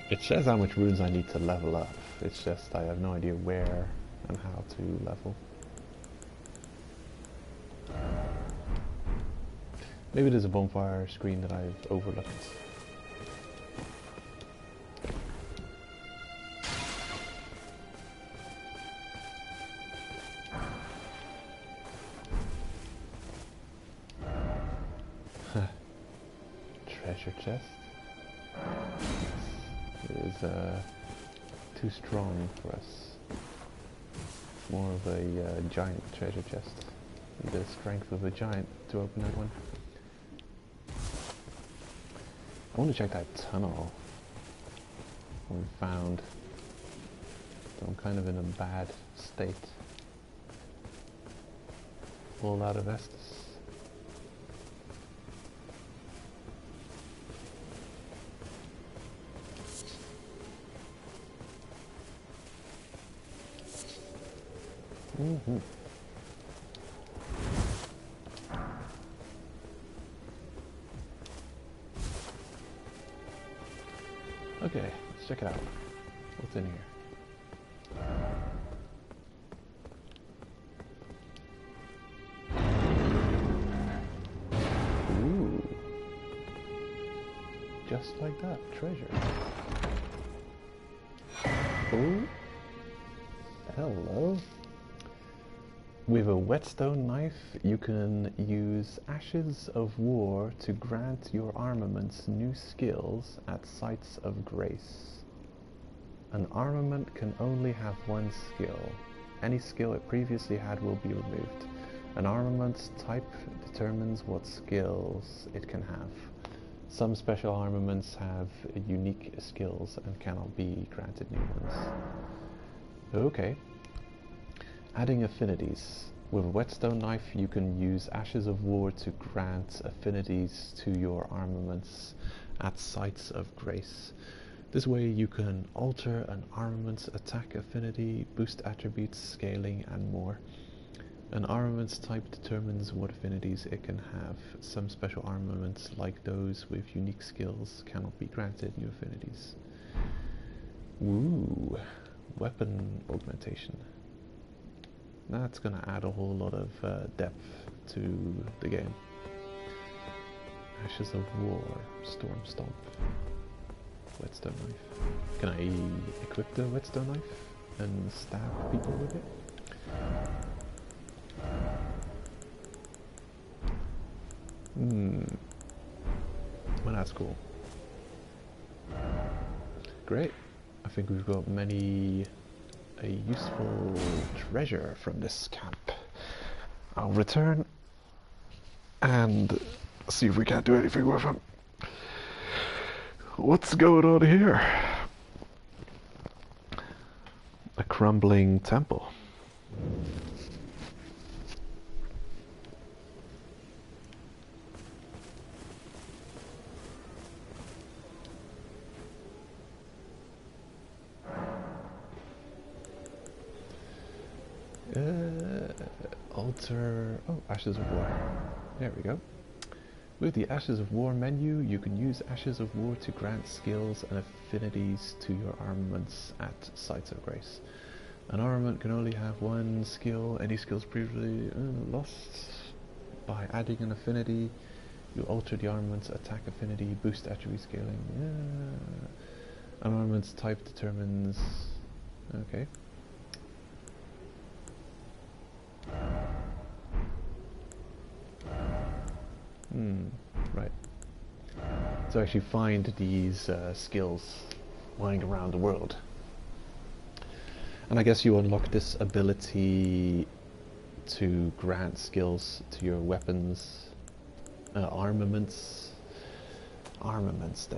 It says how much runes I need to level up. It's just I have no idea where and how to level. Maybe there's a bonfire screen that I've overlooked. Treasure chest. It is too strong for us. More of a giant treasure chest. Need the strength of a giant to open that one. I want to check that tunnel we found. So I'm kind of in a bad state. All out of Estus. Okay, let's check it out. What's in here? Ooh. Just like that, treasure. Oh. Hello. With a whetstone knife, you can use Ashes of War to grant your armaments new skills at sites of grace. An armament can only have one skill. Any skill it previously had will be removed. An armament's type determines what skills it can have. Some special armaments have unique skills and cannot be granted new ones. Okay. Adding affinities. With a whetstone knife you can use Ashes of War to grant affinities to your armaments at sites of grace. This way you can alter an armament's attack affinity, boost attributes, scaling and more. An armament's type determines what affinities it can have. Some special armaments, like those with unique skills, cannot be granted new affinities. Ooh, weapon augmentation. That's going to add a whole lot of depth to the game. Ashes of War, Storm Stomp, Whetstone Knife. Can I equip the Whetstone Knife and stab people with it? Well, that's cool. Great. I think we've got a useful treasure from this camp. I'll return and see if we can't do anything with him. What's going on here? A crumbling temple. Alter... Oh, Ashes of War. There we go. With the Ashes of War menu, you can use Ashes of War to grant skills and affinities to your armaments at sites of grace. An armament can only have one skill. Any skills previously lost. By adding an affinity, you alter the armament's attack affinity, boost attribute scaling. An armament's type determines... Okay. Right. So actually find these skills lying around the world. And I guess you unlock this ability to grant skills to your weapons, armaments. Armaments.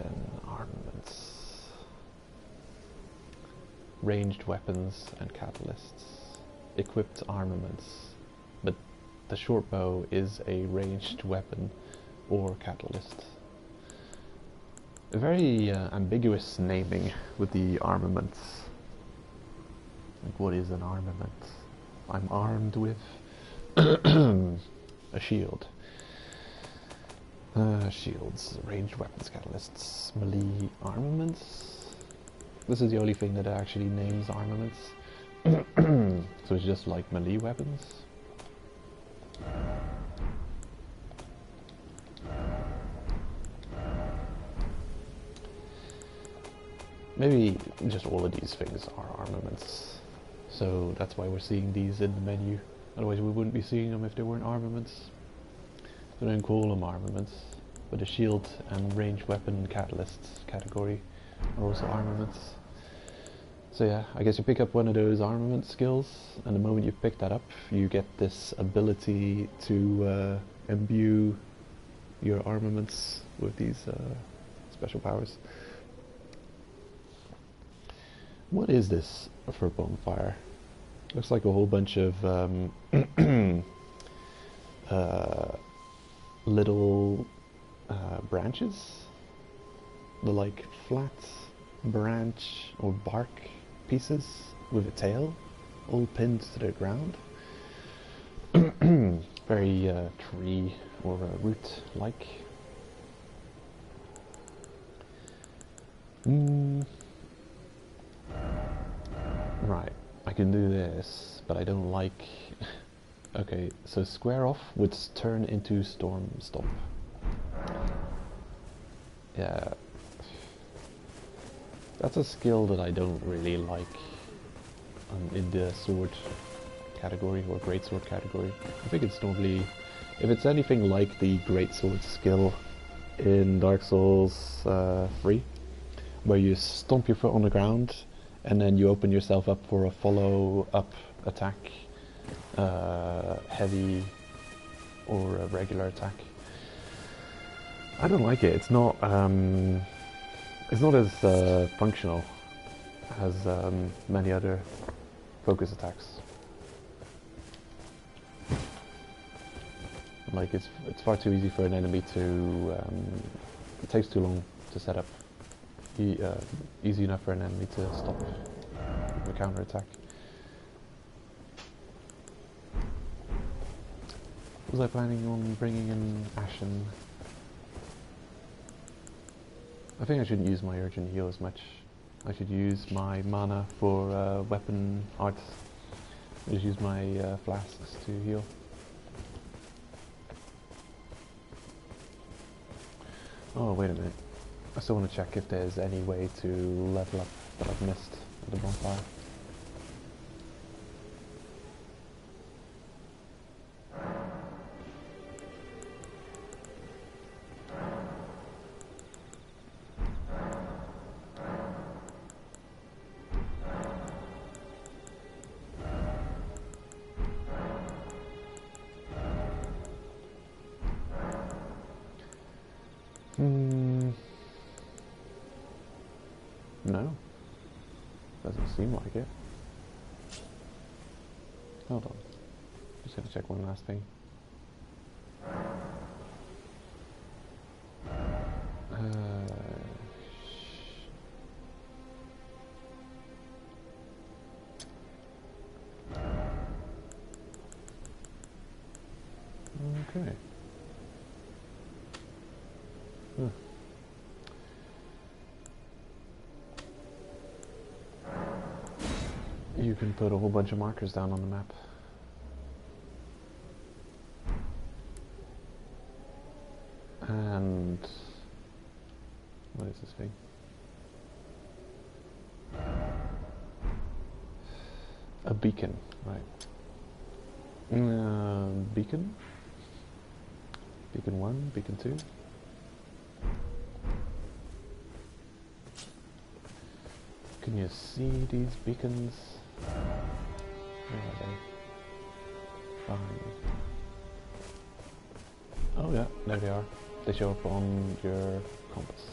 Ranged weapons and catalysts. Equipped armaments. But the short bow is a ranged weapon or catalyst. A very ambiguous naming with the armaments. Like, what is an armament? I'm armed with a shield. Shields, ranged weapons, catalysts, melee armaments. This is the only thing that actually names armaments. So it's just like melee weapons. Maybe just all of these things are armaments. So that's why we're seeing these in the menu. Otherwise we wouldn't be seeing them if they weren't armaments. So don't call them armaments. But the shield and ranged weapon catalysts category are also armaments. So yeah, I guess you pick up one of those armament skills, and the moment you pick that up, you get this ability to imbue your armaments with these special powers. What is this for a bonfire? Looks like a whole bunch of little branches. The like flat branch or bark pieces with a tail, all pinned to the ground. Very tree or root-like. Right, I can do this, but I don't like... Okay, so square off would turn into storm stomp. Yeah. That's a skill that I don't really like in the sword category or greatsword category. I think it's normally, if it's anything like the greatsword skill in Dark Souls 3, where you stomp your foot on the ground and then you open yourself up for a follow-up attack, heavy or a regular attack. I don't like it. It's not as functional as many other focus attacks. Like it's far too easy for an enemy to. It takes too long to set up. Easy enough for an enemy to stop the counter attack. Was I planning on bringing in Ashen? I think I shouldn't use my urgent heal as much. I should use my mana for weapon art. I just use my flasks to heal. Oh, wait a minute. I still want to check if there's any way to level up that I've missed at the bonfire. No. Doesn't seem like it. Hold on. Just gonna check one last thing. Okay. Huh. You can put a whole bunch of markers down on the map. And what is this thing? A beacon, right. Beacon? Beacon 1, beacon 2. Can you see these beacons? Where are they? Fine. Oh yeah, there they are. They show up on your compass.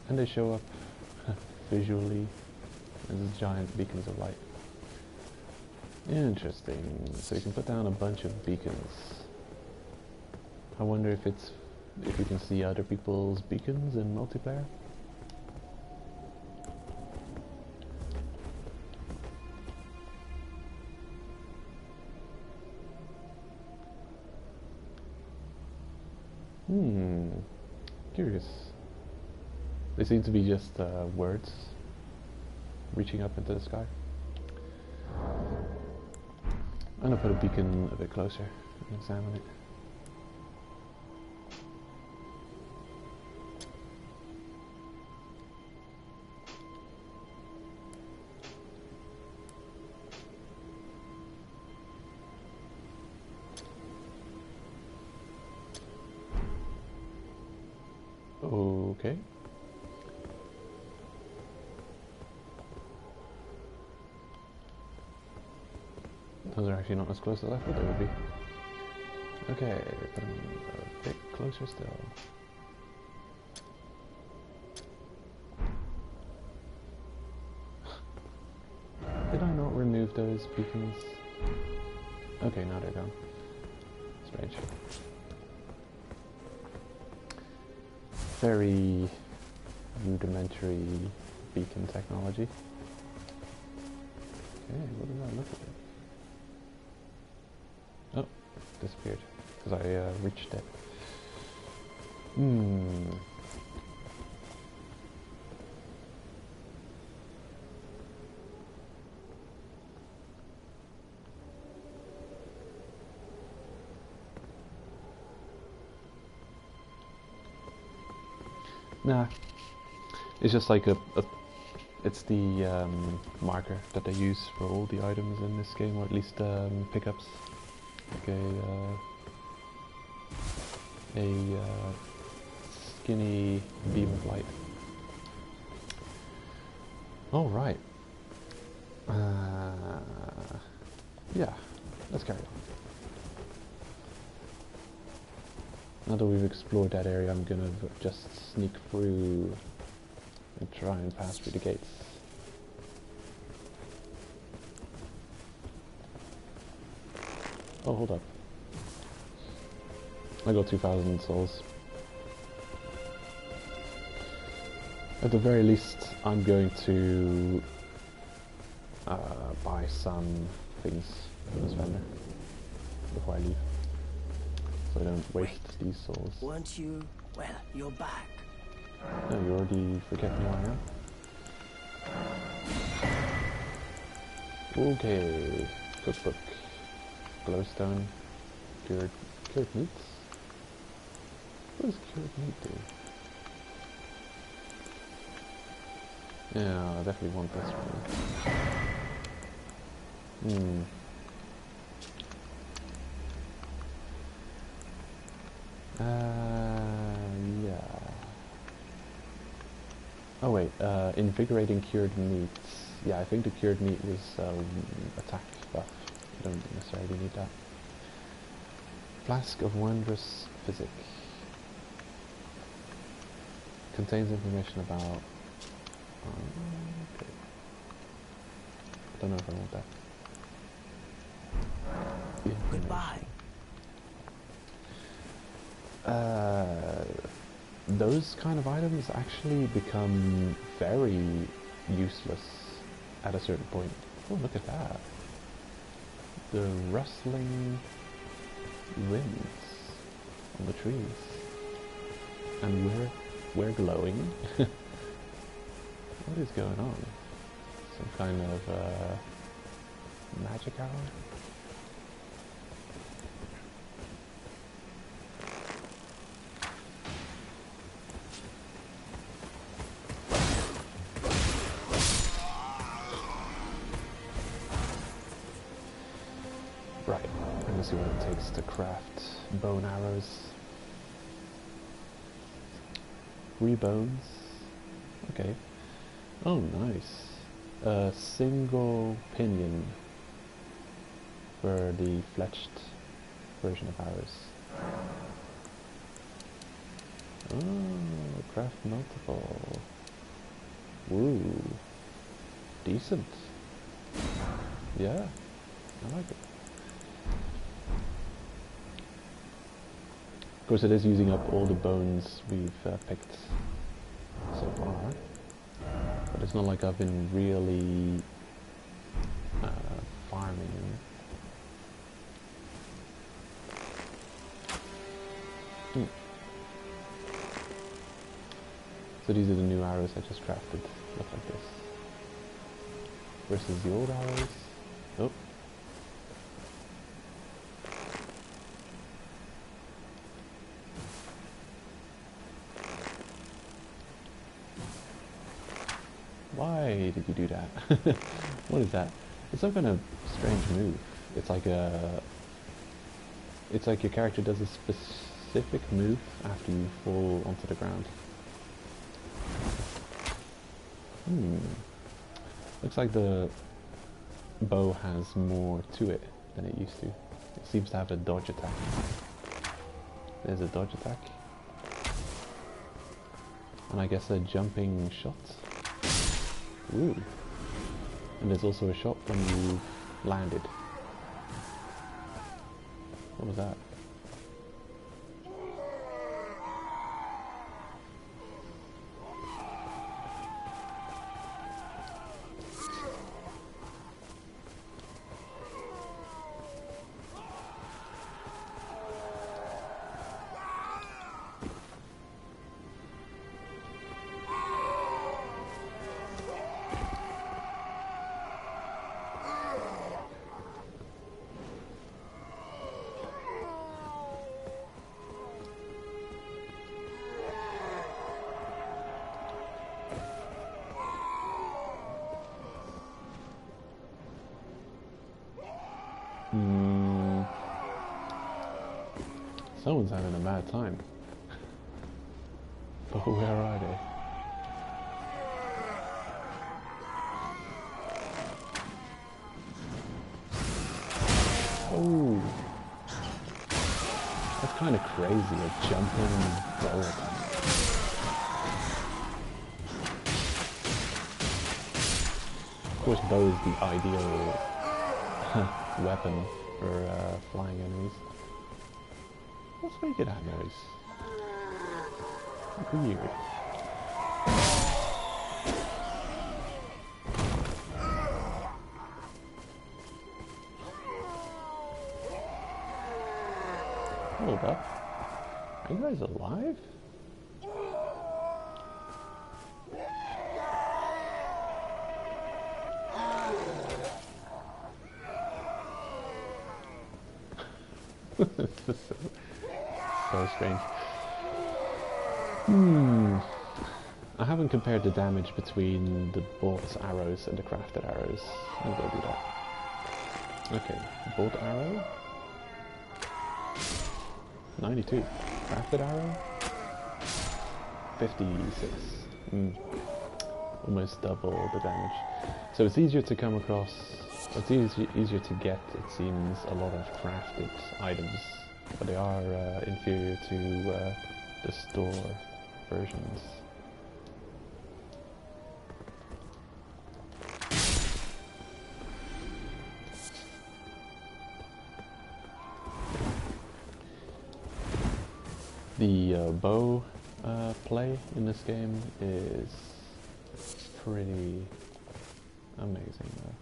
And they show up visually as giant beacons of light. Interesting. So you can put down a bunch of beacons. I wonder if you can see other people's beacons in multiplayer. Curious. They seem to be just words reaching up into the sky. I'm gonna put a beacon a bit closer and examine it. Okay. Those are actually not as close as I thought they would be. Okay, put them a bit closer still. those beacons? Okay, now they're gone. Strange. Very rudimentary beacon technology. Okay, what did I look at? Oh, disappeared because I reached it. Nah, it's just like it's the marker that they use for all the items in this game, or at least pickups. Like a skinny beam of light. All right. Yeah, let's carry on. Now that we've explored that area, I'm gonna just sneak through and try and pass through the gates. Oh, hold up. I got 2,000 souls. At the very least, I'm going to buy some things from this vendor before I leave, so I don't waste these souls. Weren't you? Well, you're back. No, you already forget who I am. Okay, cookbook, glowstone, cured meats. What does cured meat do? Yeah, I definitely want this one. Yeah. Oh wait, invigorating cured meats. Yeah, I think the cured meat was attack buff. You don't necessarily need that. Flask of Wondrous Physic. Contains information about... okay. I don't know if I want that. Goodbye. Those kind of items actually become very useless at a certain point. Oh, look at that. The rustling winds on the trees. And we're glowing. What is going on? Some kind of magic hour? Right, let me see what it takes to craft bone arrows. 3 bones. Okay. Oh, nice. A single pinion for the fletched version of arrows. Oh, craft multiple. Woo. Decent. Yeah, I like it. Of course, it is using up all the bones we've picked so far, but it's not like I've been really farming them. So these are the new arrows I just crafted. Look like this. Versus the old arrows. Oh. Why did you do that? What is that? It's some kind of strange move. It's like your character does a specific move after you fall onto the ground. Looks like the bow has more to it than it used to. It seems to have a dodge attack. There's a dodge attack. And I guess a jumping shot. Ooh. And there's also a shot when you landed. What was that? Someone's having a mad time. But where are they? Oh, that's kind of crazy, a jumping bow attack. Of course, bow is the ideal weapon for flying enemies. What's making that noise? Weird. Hold up. Are you guys alive? So strange. I haven't compared the damage between the bought arrows and the crafted arrows. I'm gonna go do that. Okay, bought arrow. 92. Crafted arrow. 56. Almost double the damage. So it's easier to come across. It's easier to get, it seems, a lot of crafted items, but they are inferior to the store versions. The bow play in this game is pretty amazing though.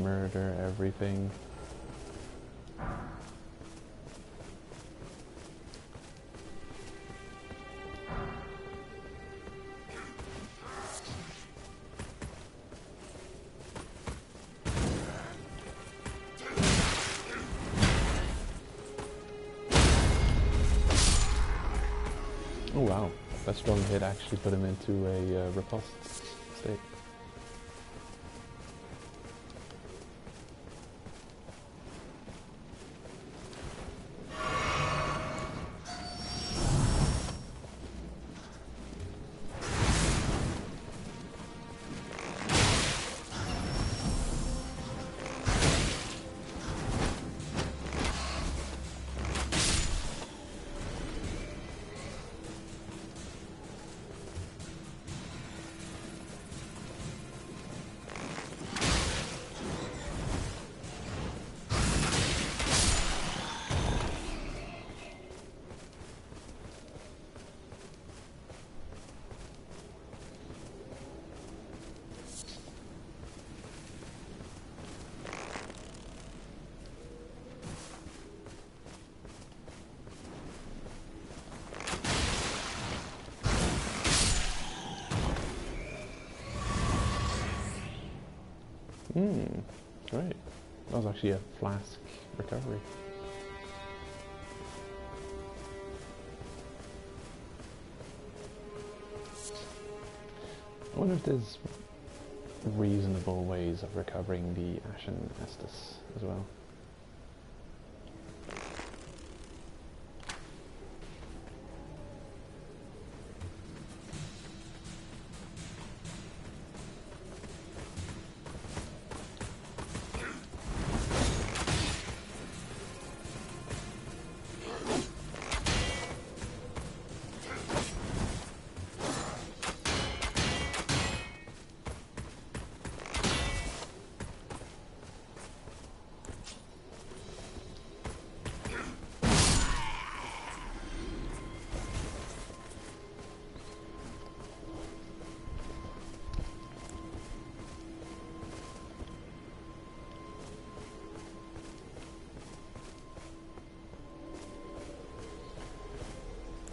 Murder everything. Oh wow, that strong hit actually put him into a repulsed state. Great. That was actually a flask recovery. I wonder if there's reasonable ways of recovering the Ashen Estus as well.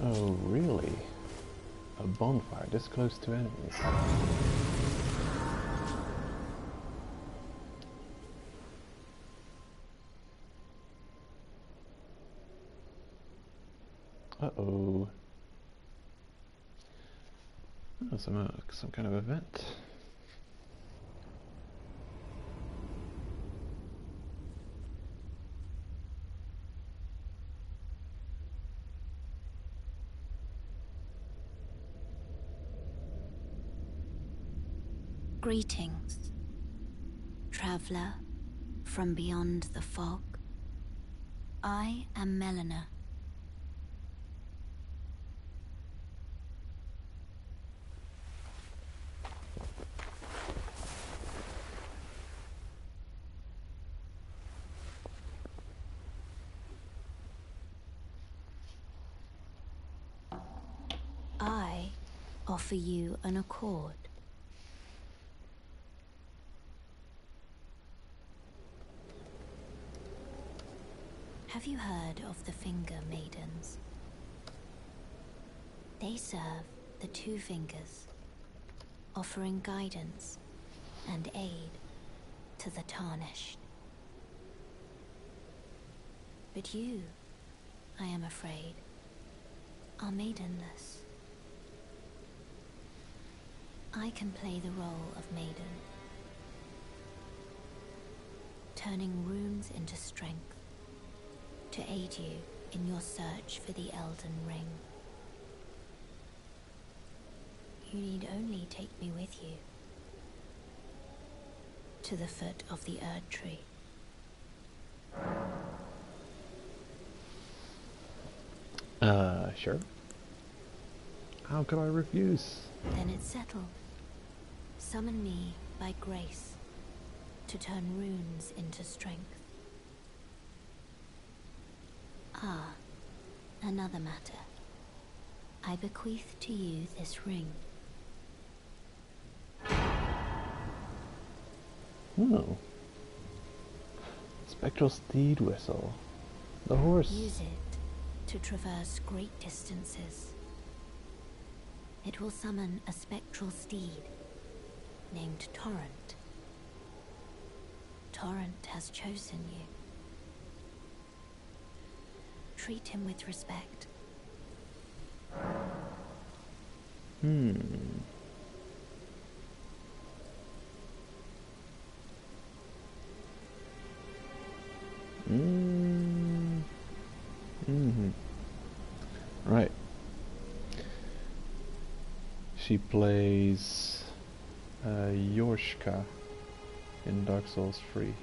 Oh, really? A bonfire this close to enemies? Uh-oh. Oh, some kind of event. Greetings, traveler from beyond the fog. I am Melina. I offer you an accord. Have you heard of the Finger Maidens? They serve the Two Fingers, offering guidance and aid to the Tarnished. But you, I am afraid, are maidenless. I can play the role of maiden, turning runes into strength to aid you in your search for the Elden Ring. You need only take me with you to the foot of the Erd Tree. Sure. How could I refuse? Then it's settled. Summon me by grace to turn runes into strength. Ah, another matter. I bequeath to you this ring. Oh. Spectral Steed whistle. The horse. Use it to traverse great distances. It will summon a spectral steed named Torrent. Torrent has chosen you. Treat him with respect. Right. She plays Yorshka in Dark Souls 3.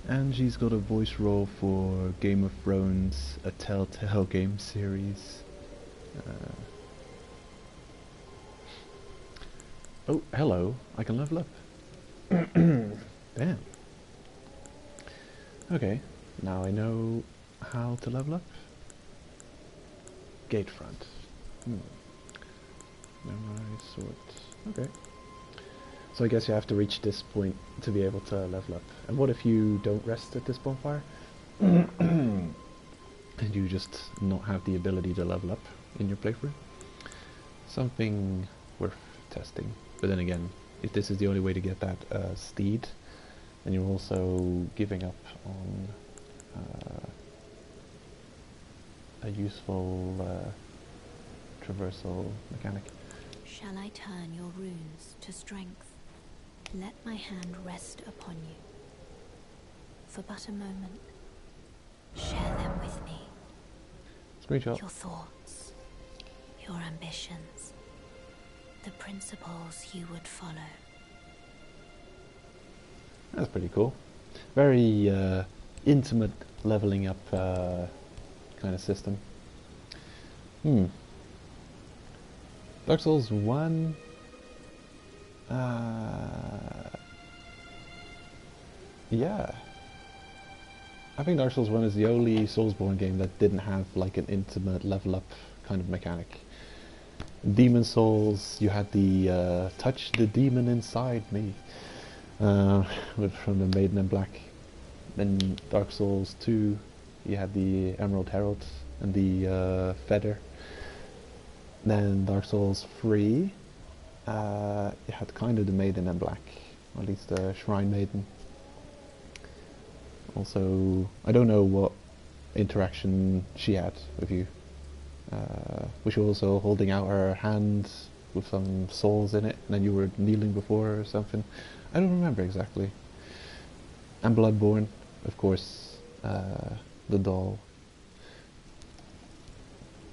And she's got a voice role for Game of Thrones, a Telltale game series. Oh, hello. I can level up. Damn. Okay, now I know how to level up. Gatefront. Memorize sword. Okay. So I guess you have to reach this point to be able to level up. And what if you don't rest at this bonfire? And you just not have the ability to level up in your playthrough? Something worth testing. But then again, if this is the only way to get that Steed, then you're also giving up on a useful traversal mechanic. Shall I turn your runes to strength? Let my hand rest upon you. For but a moment, share them with me. Screenshot. Your thoughts, your ambitions, the principles you would follow. That's pretty cool. Very intimate leveling up kind of system. Dark Souls 1. Yeah. I think Dark Souls 1 is the only Soulsborne game that didn't have like an intimate level up kind of mechanic. Demon Souls, you had the touch the demon inside me, from the Maiden in Black. Then Dark Souls 2, you had the Emerald Herald and the feather. Then Dark Souls 3, you had kind of the Maiden in Black, or at least the Shrine Maiden. Also, I don't know what interaction she had with you. Was she also holding out her hand with some souls in it, and then you were kneeling before her or something? I don't remember exactly. And Bloodborne, of course, the doll.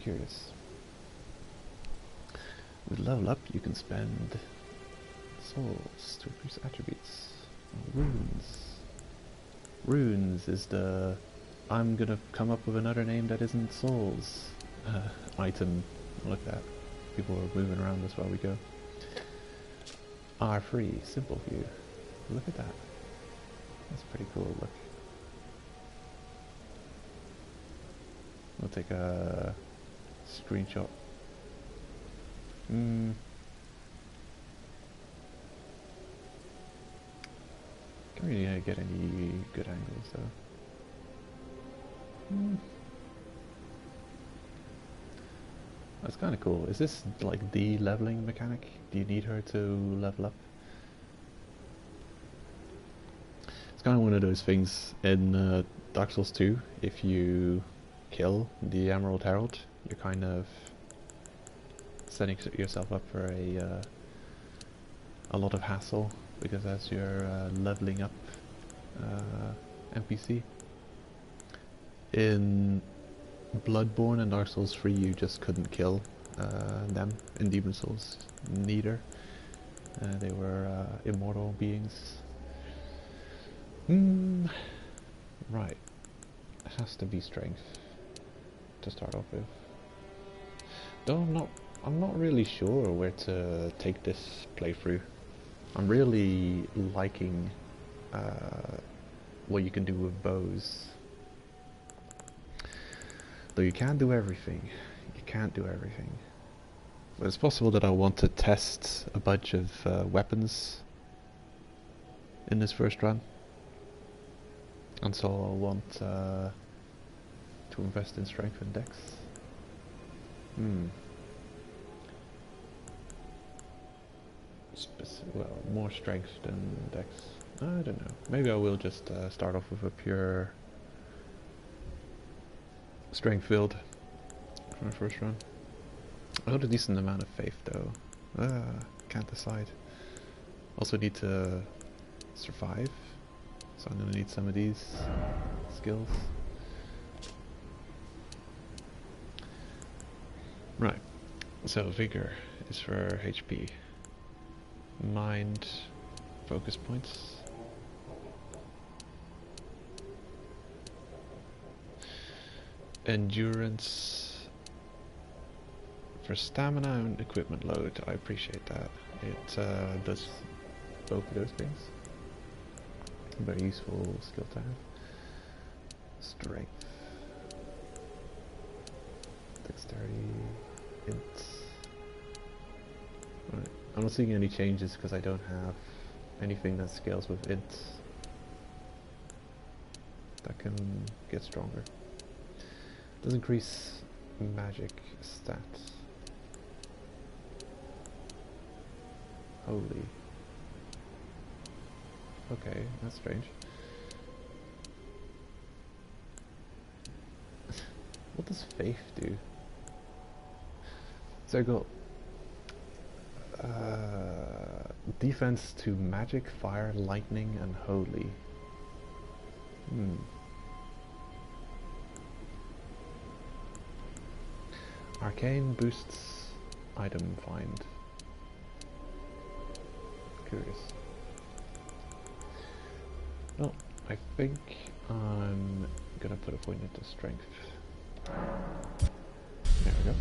Curious. With level up, you can spend souls to increase attributes. Runes. Runes is the I'm gonna come up with another name that isn't souls item. Look at that. People are moving around us while we go. R3, simple view. Look at that. That's pretty cool. Look. We'll take a screenshot. Can't really get any good angles though. That's kind of cool. Is this like the leveling mechanic? Do you need her to level up? It's kind of one of those things in Dark Souls 2. If you kill the Emerald Herald, you're kind of setting yourself up for a lot of hassle, because as you're leveling up NPC. In Bloodborne and Dark Souls 3 you just couldn't kill them. In Demon Souls neither. They were immortal beings. Right. It has to be strength to start off with. Though I'm not really sure where to take this playthrough. I'm really liking what you can do with bows. Though you can't do everything. You can't do everything. But it's possible that I want to test a bunch of weapons in this first run. And so I'll want to invest in strength and dex. Well, more strength than dex. I don't know. Maybe I will just start off with a pure strength build for my first run. I got a decent amount of faith though. Can't decide. Also need to survive, so I'm gonna need some of these skills. Right, so vigor is for HP. Mind, focus points. Endurance for stamina and equipment load. I appreciate that. It does both of those things. Very useful skill to have. Strength. Dexterity. Int. Right. I'm not seeing any changes because I don't have anything that scales with int. That can get stronger. Does increase magic stats. Holy. Okay, that's strange. What does faith do? So I got defense to magic, fire, lightning, and holy. Arcane boosts item find. Curious. Well, I think I'm gonna put a point into strength. There we go.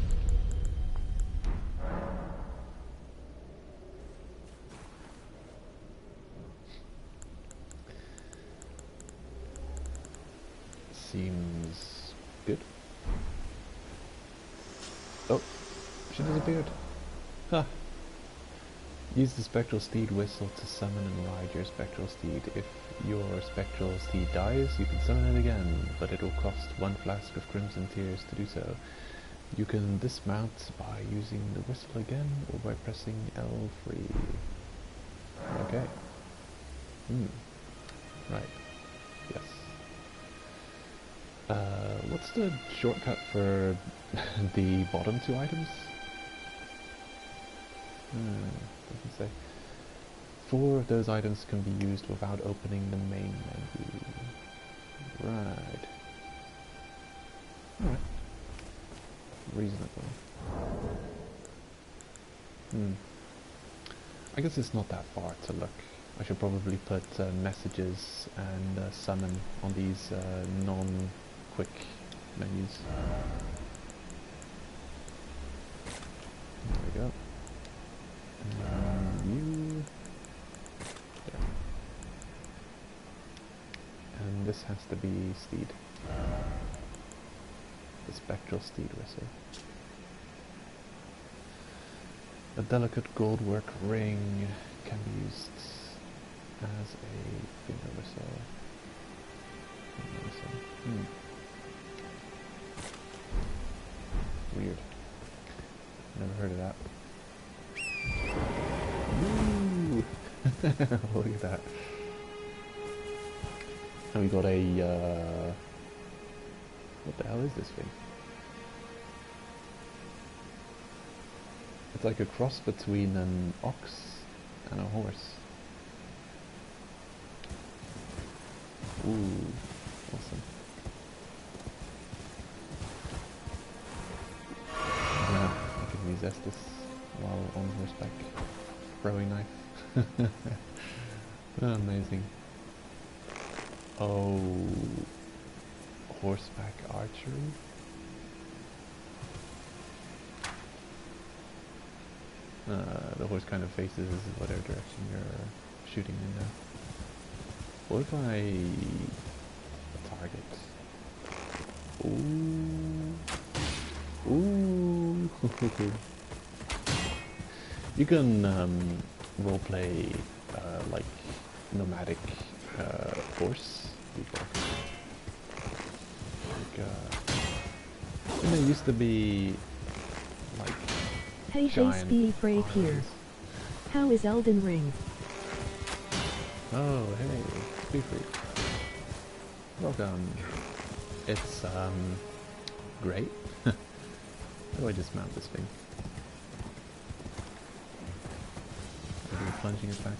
Seems good. Oh, She disappeared. Ha! Use the Spectral Steed whistle to summon and ride your Spectral Steed. If your Spectral Steed dies, you can summon it again, but it will cost 1 flask of Crimson Tears to do so. You can dismount by using the whistle again, or by pressing L3. Okay. Right. Yes. What's the shortcut for the bottom 2 items? Doesn't say. 4 of those items can be used without opening the main menu. Right. Alright. Reasonable. I guess it's not that far to look. I should probably put messages and summon on these non-quick menus. There we go. You... There. And this has to be Steed. The Spectral Steed whistle. A delicate goldwork ring can be used as a finger whistle. Weird. Never heard of that. Woo! Look at that. And we got a what the hell is this thing? It's like a cross between an ox and a horse. Ooh, awesome. Yeah, I can resist this while on horseback. Throwing knife. Amazing. Oh, horseback archery? The horse kind of faces whatever direction you're shooting in now. What if I target? Ooh. Ooh. You can roleplay like nomadic horse people. Like, and there used to be like Hey, Speed Brave here. How is Elden Ring? Oh, hey, Speed Free. Welcome. It's great. How do I dismount this thing? Maybe a plunging attack.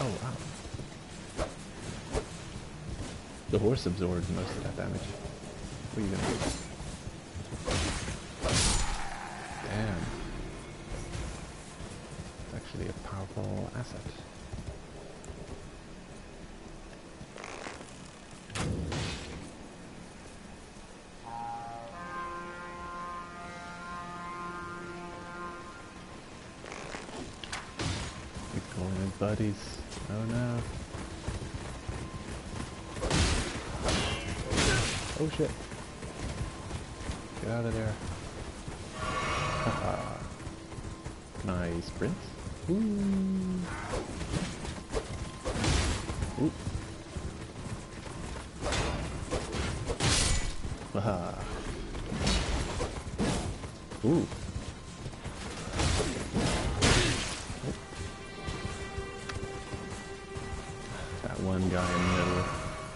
Oh wow. The horse absorbed most of that damage. What are you gonna do? Damn. It's actually a powerful asset. We're calling them buddies. Oh no. Oh shit. Get out of there. Haha. Can I sprint? Ooh. Ooh. Haha. Ooh. That one guy in the middle,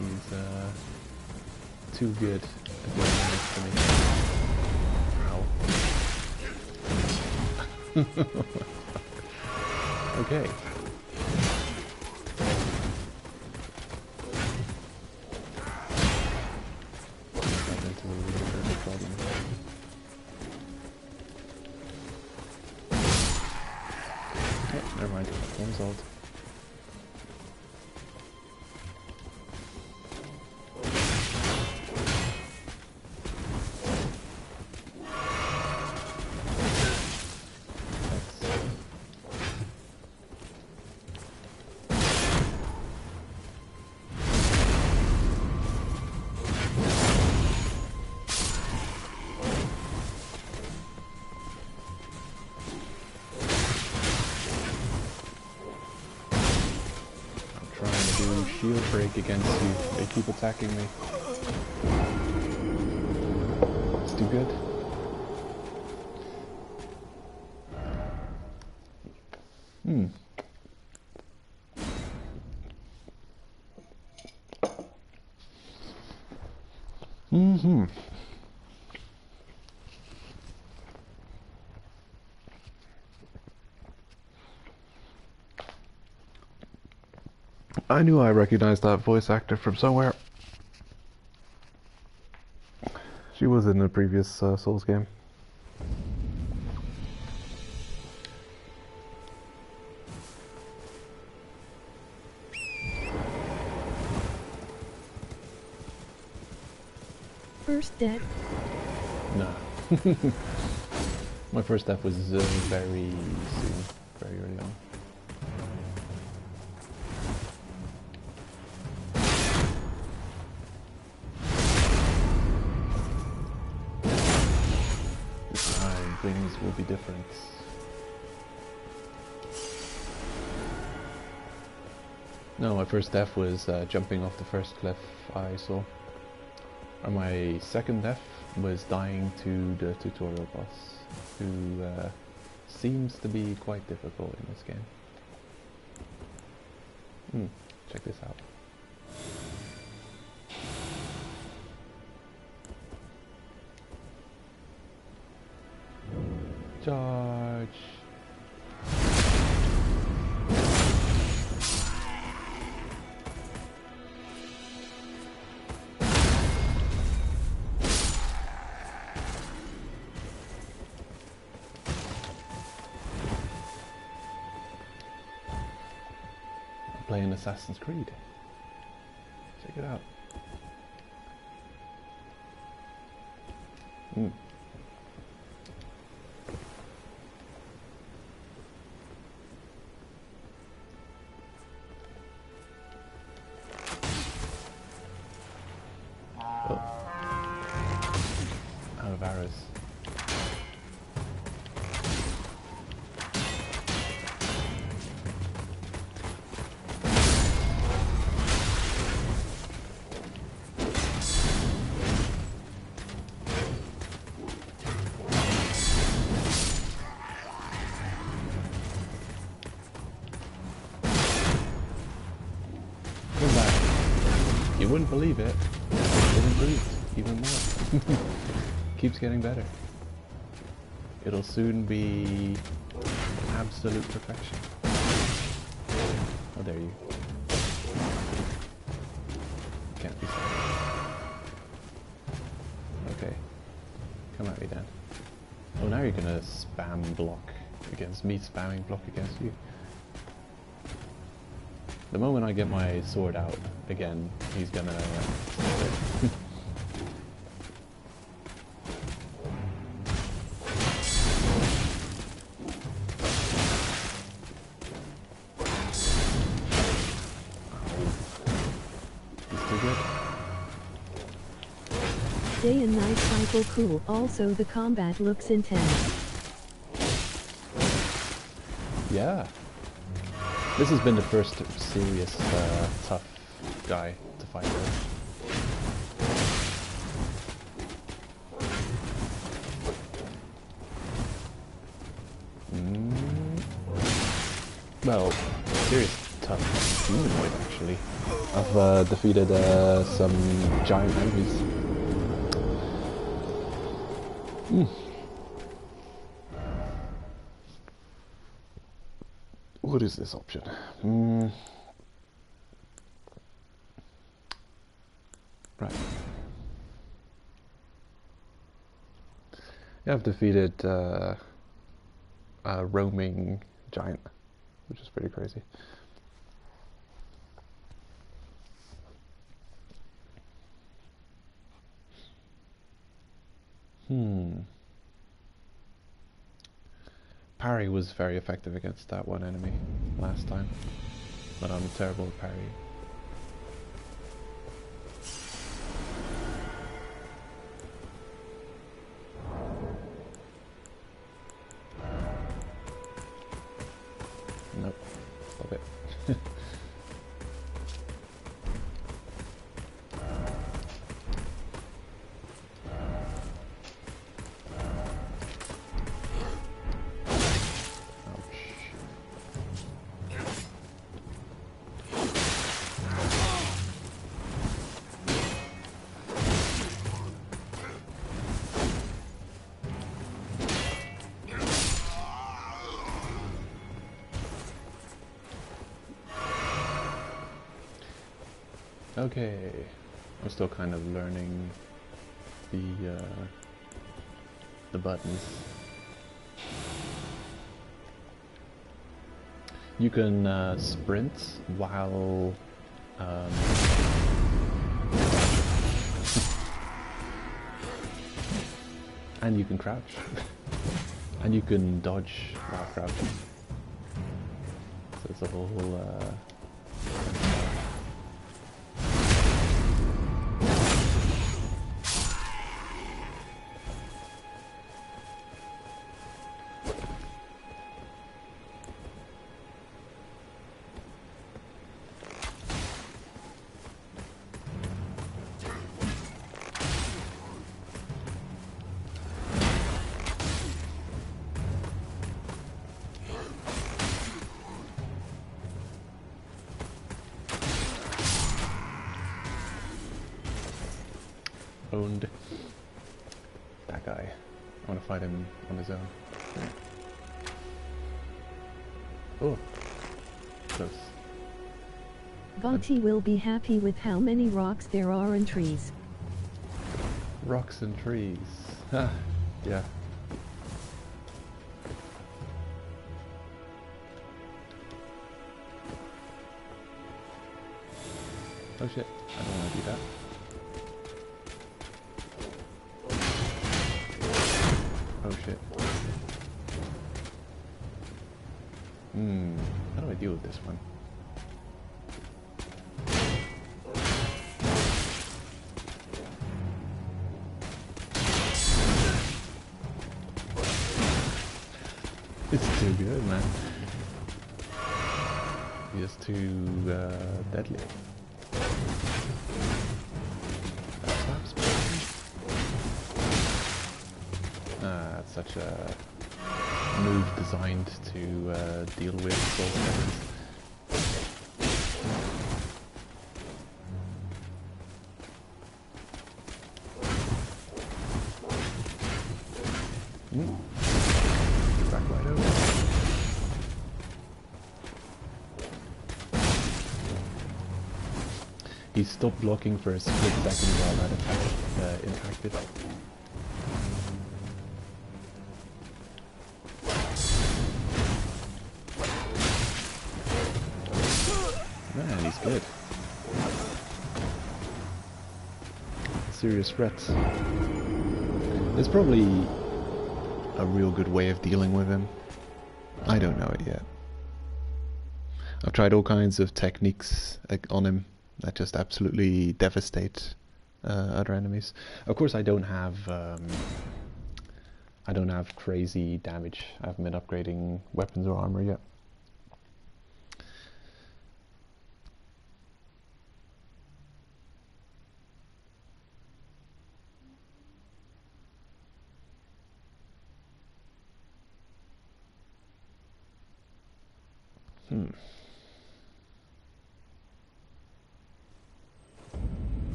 he's too good at getting next to me. Ow. Okay. Got into a really bit of a problem. Oh, never mind. Problem solved. shield break against you. They keep attacking me. It's too good. I knew I recognized that voice actor from somewhere. She was in the previous Souls game. First death? No. My first death was very soon, very early on. This time things will be different. No, my first death was jumping off the first cliff I saw. And my second death was dying to the tutorial boss, who seems to be quite difficult in this game. Check this out. Charge! Playing Assassin's Creed. Check it out. Oh. Out of arrows. You wouldn't believe it. It improved even more. Keeps getting better. It'll soon be absolute perfection. How dare you? Can't be sorry. Okay. Come at me then. Oh, now you're gonna spam block against me, spamming block against you. The moment I get my sword out again, he's gonna He's too good. Day and night cycle cool. Also the combat looks intense. Yeah. This has been the first serious, tough guy to fight with. Well, serious tough humanoid actually. I've defeated some giant enemies. What is this option? Right. Yeah, I've defeated a roaming giant, which is pretty crazy. Parry was very effective against that one enemy last time, but I'm terrible at parry. Nope, stop it. Okay, I'm still kind of learning the buttons. You can sprint while and you can crouch, and you can dodge while crouching. So it's a whole owned. That guy. I want to fight him on his own. Oh, close. Vati will be happy with how many rocks there are and trees. Rocks and trees. Ah, yeah. Oh shit, I don't want to do that. Oh shit. How do I deal with this one? It's too good, man. He's too deadly. That's such a move designed to deal with soul weapons. Back right over. He stopped blocking for a split second while that attack interacted. Man, he's good. Serious threat. There's probably a real good way of dealing with him. I don't know it yet. I've tried all kinds of techniques on him that just absolutely devastate other enemies. Of course, I don't have crazy damage. I haven't been upgrading weapons or armor yet.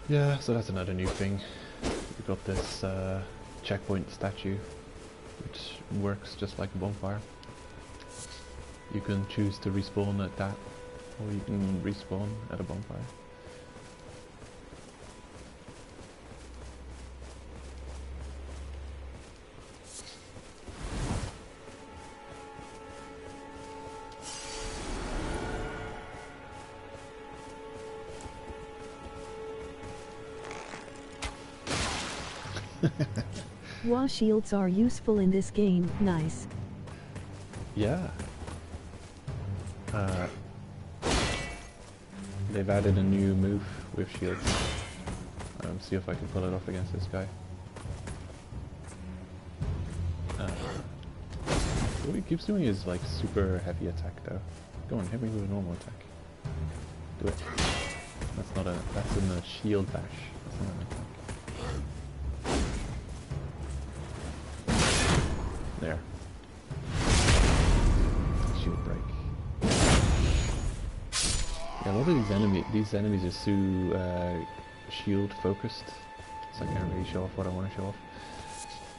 Yeah, so that's another new thing. We've got this checkpoint statue, which works just like a bonfire. You can choose to respawn at that, or you can respawn at a bonfire. Wah shields are useful in this game, nice. Yeah. They've added a new move with shields. See if I can pull it off against this guy. What he keeps doing is like super heavy attack though. Go on, hit me with a normal attack. Do it. That's in the shield bash. That's not an attack. There. Shield break. Yeah, a lot of these enemies are so shield focused, so I can't really show off what I want to show off.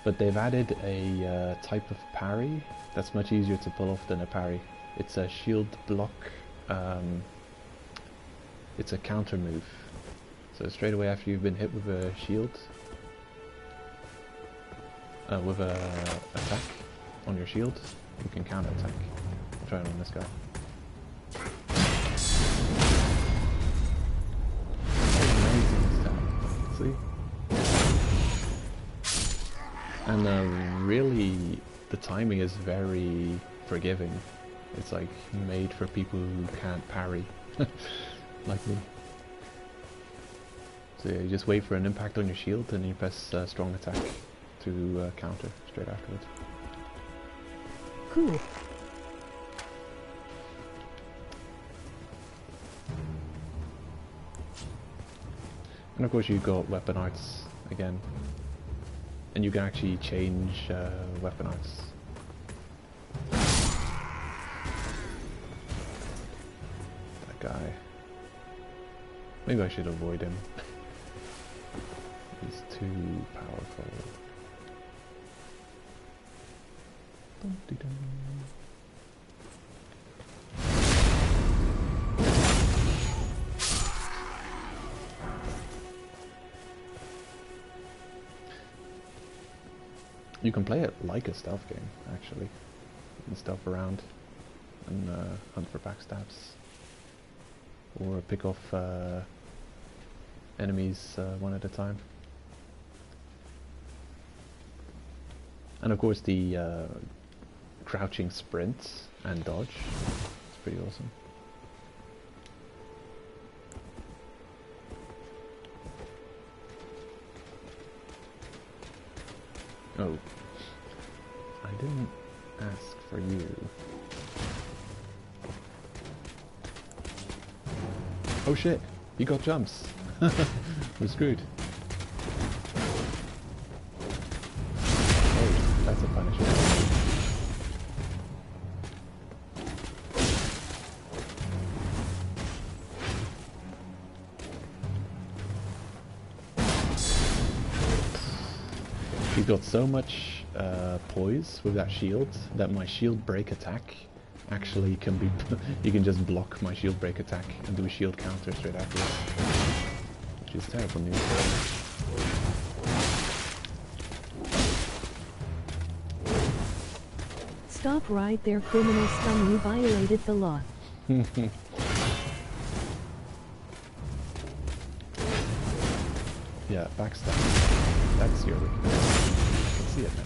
But they've added a type of parry that's much easier to pull off than a parry. It's a shield block it's a counter move. So straight away after you've been hit with a shield, with a attack on your shield, you can counter attack. I'll try it on this guy. Amazing stuff. See? And really, the timing is very forgiving. It's like made for people who can't parry, like me. So yeah, you just wait for an impact on your shield and you press strong attack to counter straight afterwards. Cool. And of course you've got weapon arts again. And you can actually change weapon arts. That guy. Maybe I should avoid him. He's too powerful. Dum-de-dum. You can play it like a stealth game, actually. You can stealth around and hunt for backstabs. Or pick off enemies one at a time. And of course the crouching sprint and dodge. It's pretty awesome. Oh, I didn't ask for you. Oh shit, he got jumps. We're screwed. Oh, that's a punishment. He's got so much poise with that shield that my shield break attack actually can be you can just block my shield break attack and do a shield counter straight afterwards, which is terrible news. Stop right there, criminal scum, you violated the law. Yeah, backstab. That's your weakness. I can see it now.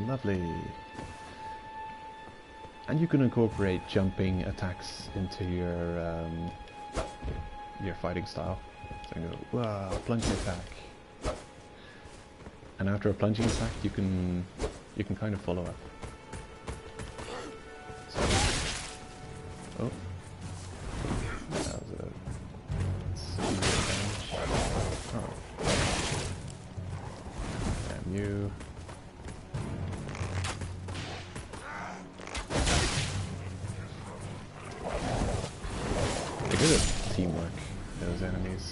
Lovely. And you can incorporate jumping attacks into your fighting style. So you go, wow, plunging attack. And after a plunging attack, you can kind of follow up. So, oh, that was a damage. Oh, damn you. They're good at teamwork, those enemies.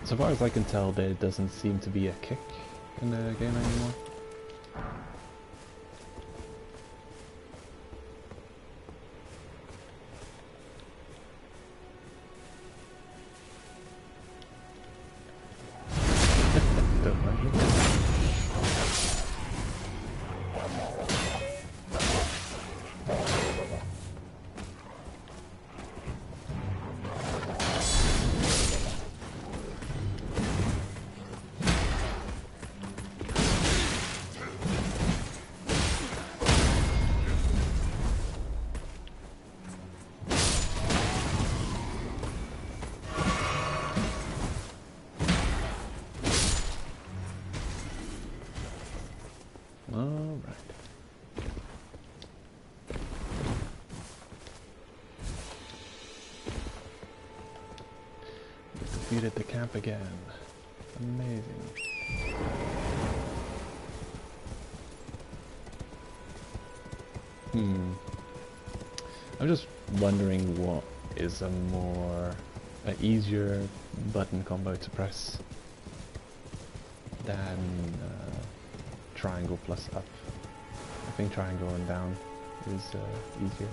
So far as I can tell, there doesn't seem to be a kick in the game anymore. Don't mind me. Defeated the camp again. Amazing. I'm just wondering what is a more easier button combo to press than triangle plus up. I think triangle and down is easier.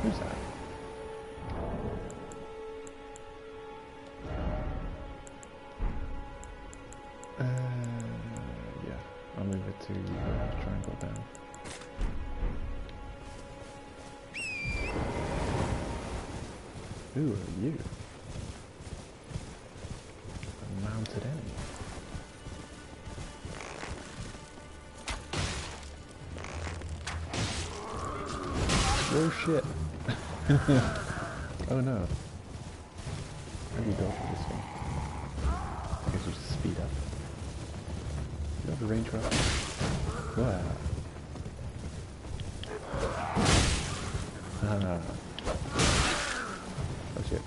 Who's that? Yeah, I'll move it to triangle down. Who are you? A mounted enemy. Oh shit. Oh no. How do you go for this thing? I guess you just speed up. You have a range weapon? Wow. Oh shit.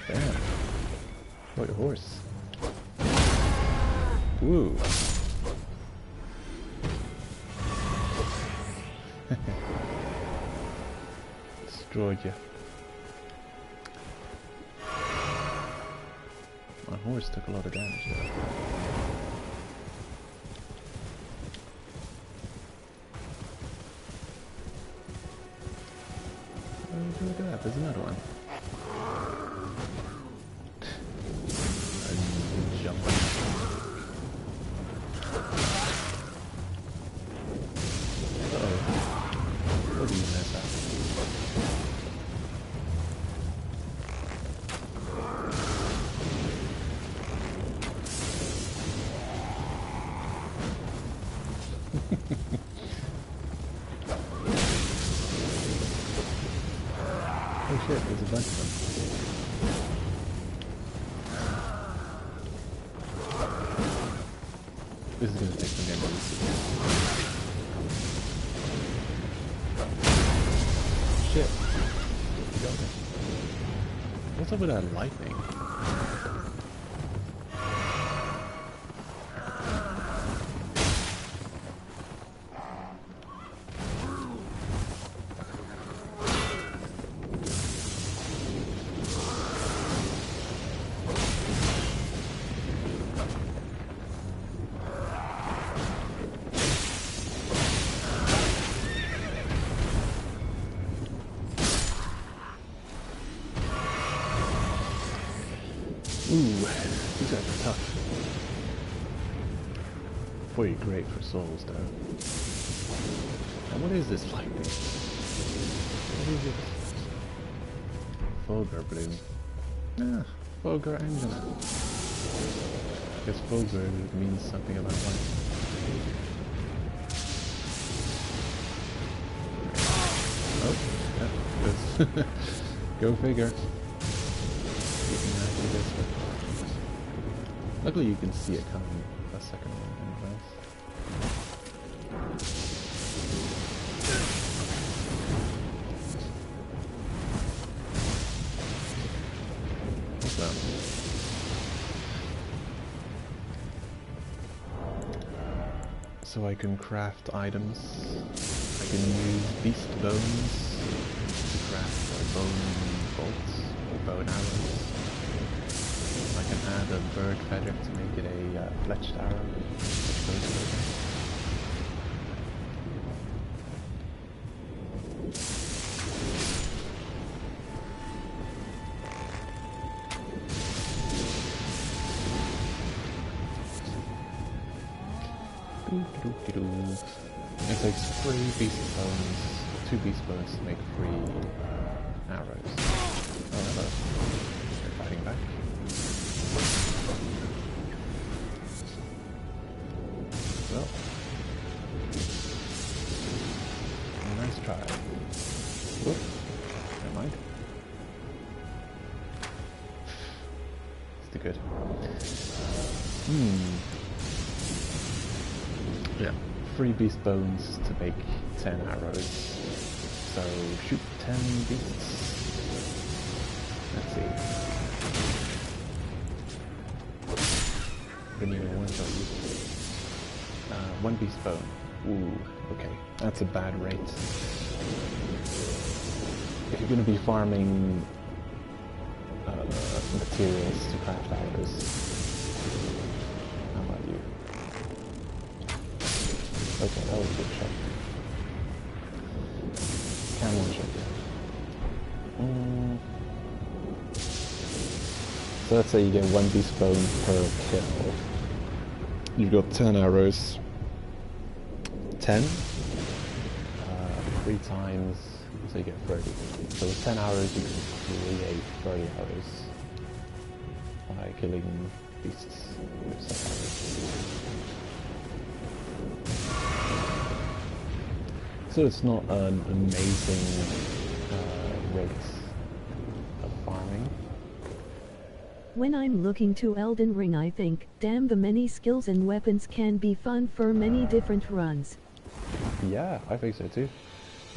Damn. What a horse. Woo. Destroyed you. My horse took a lot of damage there. Oh, look at that, there's another one. Jumping. Uh-oh. What do you mess up? Oh shit, there's a bunch of them. This is gonna take some getting used to. Shit. You got me. What's up with that lightning? Ooh, these guys are tough. Pretty great for souls, though. And what is this lightning? What is it? Fulgur bloom. Ah, Fulgur engine. I guess Fulgur means something about light. Oh, yeah, go figure. Luckily you can see it coming a second one in advance. What's that? So I can craft items. I can use beast bones to craft bone bolts or bone arrows. I can add a bird feather to make it a fletched arrow, which goes with it. It takes 3 beast bones, 2 beast bones to make 3 arrows. Oh, hello. They're fighting back. Well, nice try. Oop, never mind. Still good. Yeah, 3 beast bones to make 10 arrows. So shoot 10 beasts. Let's see. Vanilla ones are useful. 1 beast bone. Ooh, okay. That's a bad rate. If you're going to be farming materials to craft arrows, how about you? Okay, that was a good shot. Can one shot. So let's say you get 1 beast bone per kill. You've got 10 arrows. 10? 3 times, so you get 30. So with 10 arrows you can create 30 arrows by killing beasts with some arrows. So it's not an amazing rate of farming. When I'm looking to Elden Ring, I think, damn, the many skills and weapons can be fun for many different runs. Yeah, I think so too.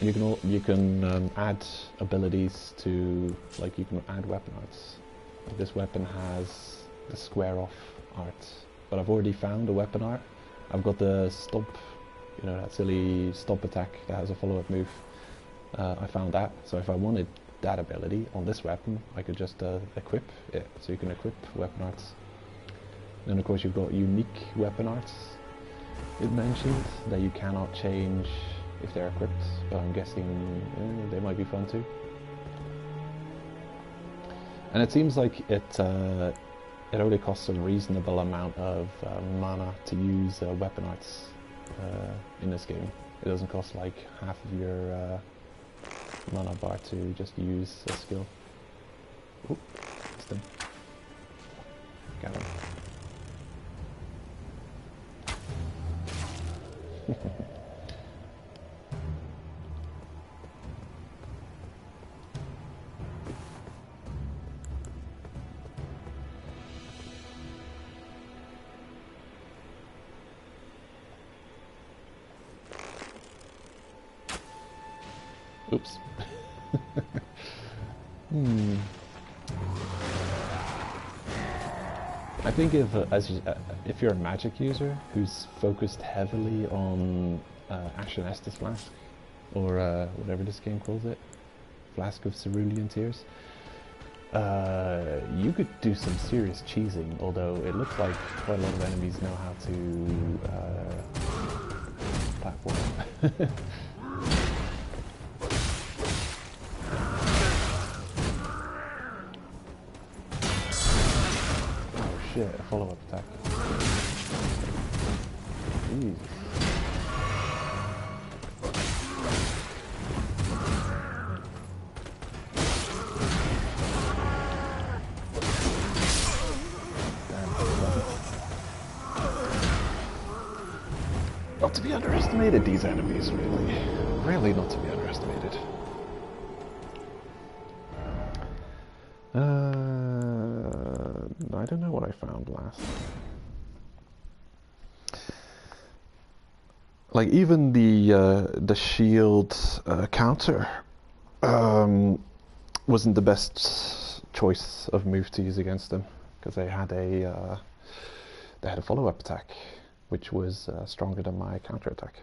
And you can add abilities to, like, you can add weapon arts. Like this weapon has the square off art, but I've already found a weapon art. I've got the stomp, you know, that silly stomp attack that has a follow-up move. I found that, so if I wanted that ability on this weapon, I could just equip it. So you can equip weapon arts. Then of course you've got unique weapon arts. It mentioned that you cannot change if they're equipped, but I'm guessing they might be fun too. And it seems like it only costs a reasonable amount of mana to use weapon arts in this game. It doesn't cost like half of your mana bar to just use a skill. Oop, it's done. Got him. Oops. I think if you're a magic user who's focused heavily on Ashen Estus Flask, or whatever this game calls it, Flask of Cerulean Tears, you could do some serious cheesing, although it looks like quite a lot of enemies know how to platform. Shit, a follow-up attack. Jeez. Not to be underestimated, these enemies, really. Really not to be underestimated. I don't know what I found last. Like even the shield counter wasn't the best choice of move to use against them, because they had a follow-up attack, which was stronger than my counter attack.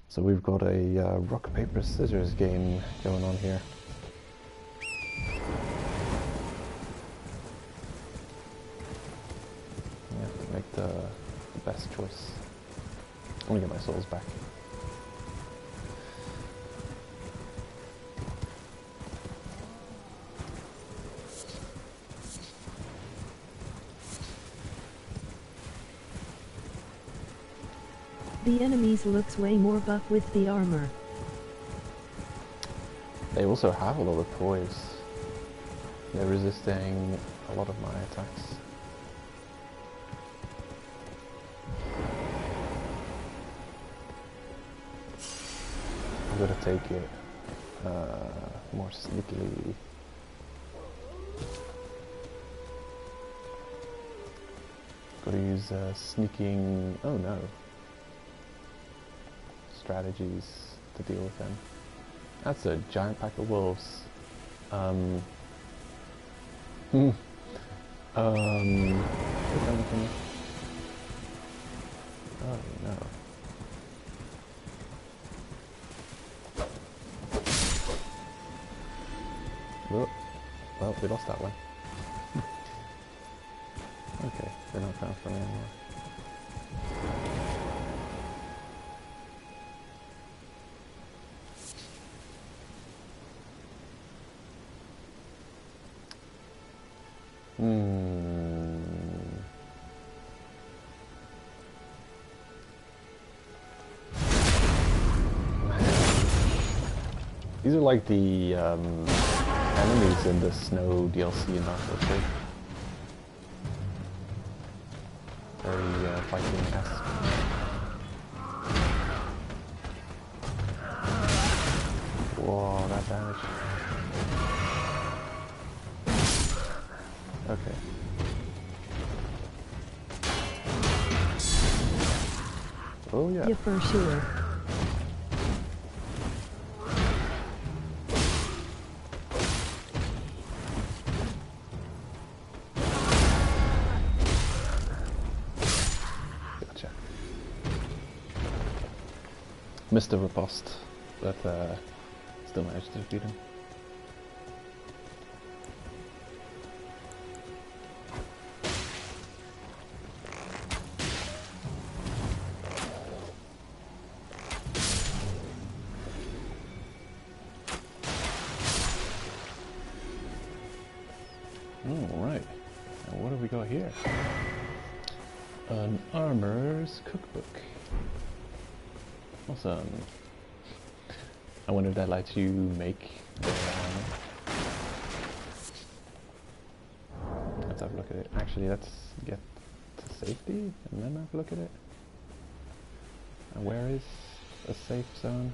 So we've got a rock paper scissors game going on here. Make the best choice. I'm gonna get my souls back. The enemies looks way more buff with the armor. They also have a lot of poise. They're resisting a lot of my attacks. I'm gonna take it more sneakily. Go Gotta use sneaking, oh no, strategies to deal with them. That's a giant pack of wolves. Is anything? Oh no. Whoop. Well, we lost that one. Okay, they're not found for me anymore. These are like the enemies in the snow DLC in Untitled Chapter. Very Viking-esque. Whoa, that damage. Okay. Oh yeah. Yeah, for sure. Missed the riposte, but still managed to defeat him. Alright, now what do we got here? An armorer's cookbook. Awesome. I wonder if that lets you make the armor. Let's have a look at it. Actually, let's get to safety and then have a look at it. And where is a safe zone?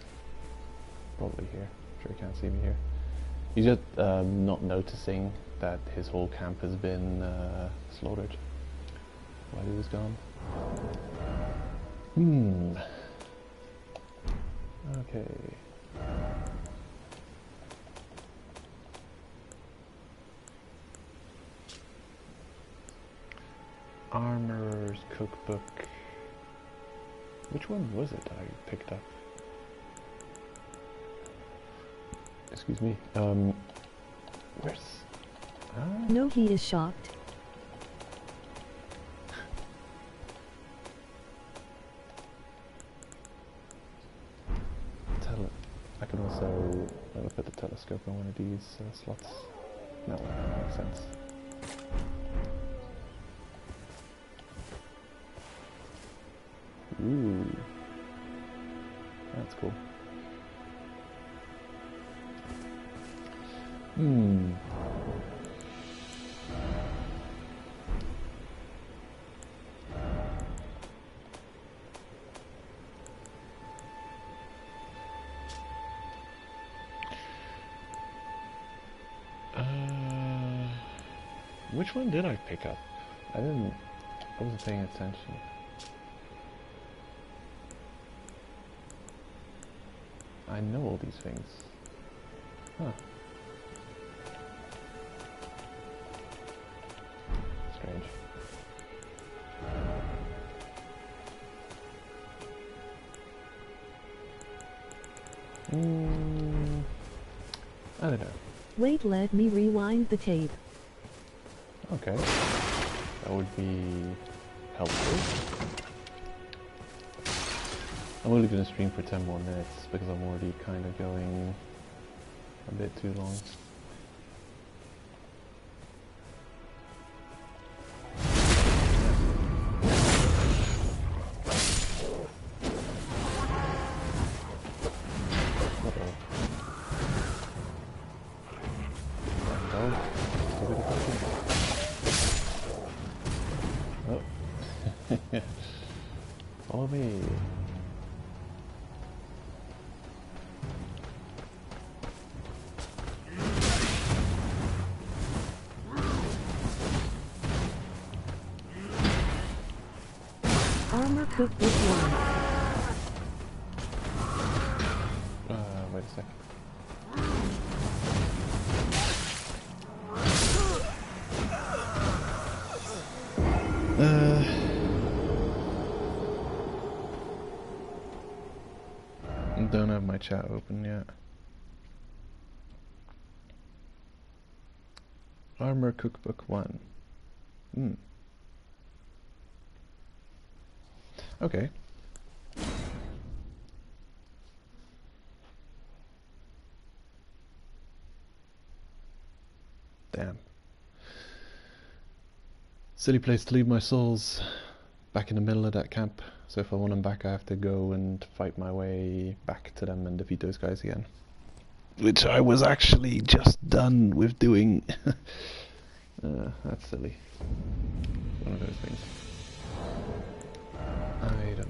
Probably here. Sure, you can't see me here. He's just not noticing that his whole camp has been slaughtered while he was gone. Okay. Armorer's cookbook. Which one was it I picked up? Excuse me. Where's... No, he is shocked. I can also look at the telescope on one of these slots. No, that makes sense. Ooh, that's cool. Which one did I pick up? I wasn't paying attention. I know all these things. Huh. Strange. I don't know. Wait, let me rewind the tape. Okay, that would be helpful. I'm only going to stream for 10 more minutes because I'm already kind of going a bit too long. Follow me. Armor Cookbook 1. Wait a sec. Don't have my chat open yet. Armor Cookbook 1. Okay. Damn. Silly place to leave my souls back in the middle of that camp. So if I want them back, I have to go and fight my way back to them and defeat those guys again. Which I was actually just done with doing. That's silly. One of those things. Item.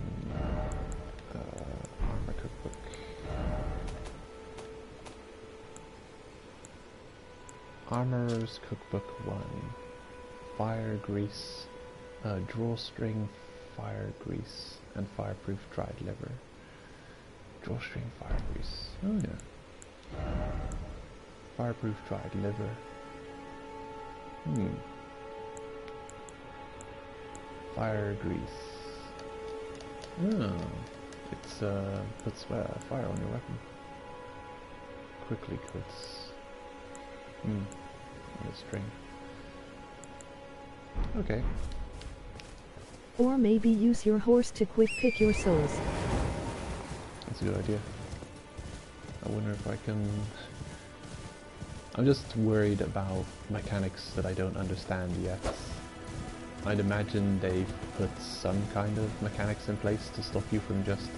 Armor cookbook. Armorer's Cookbook 1. Fire grease. Drawstring, fire grease, and fireproof dried liver. Drawstring, fire grease. Oh yeah. Fireproof dried liver. Fire grease. Oh, it's puts fire on your weapon. Quickly cooks. On a string. Okay. Or maybe use your horse to quick pick your souls. That's a good idea. I wonder if I can... I'm just worried about mechanics that I don't understand yet. I'd imagine they've put some kind of mechanics in place to stop you from just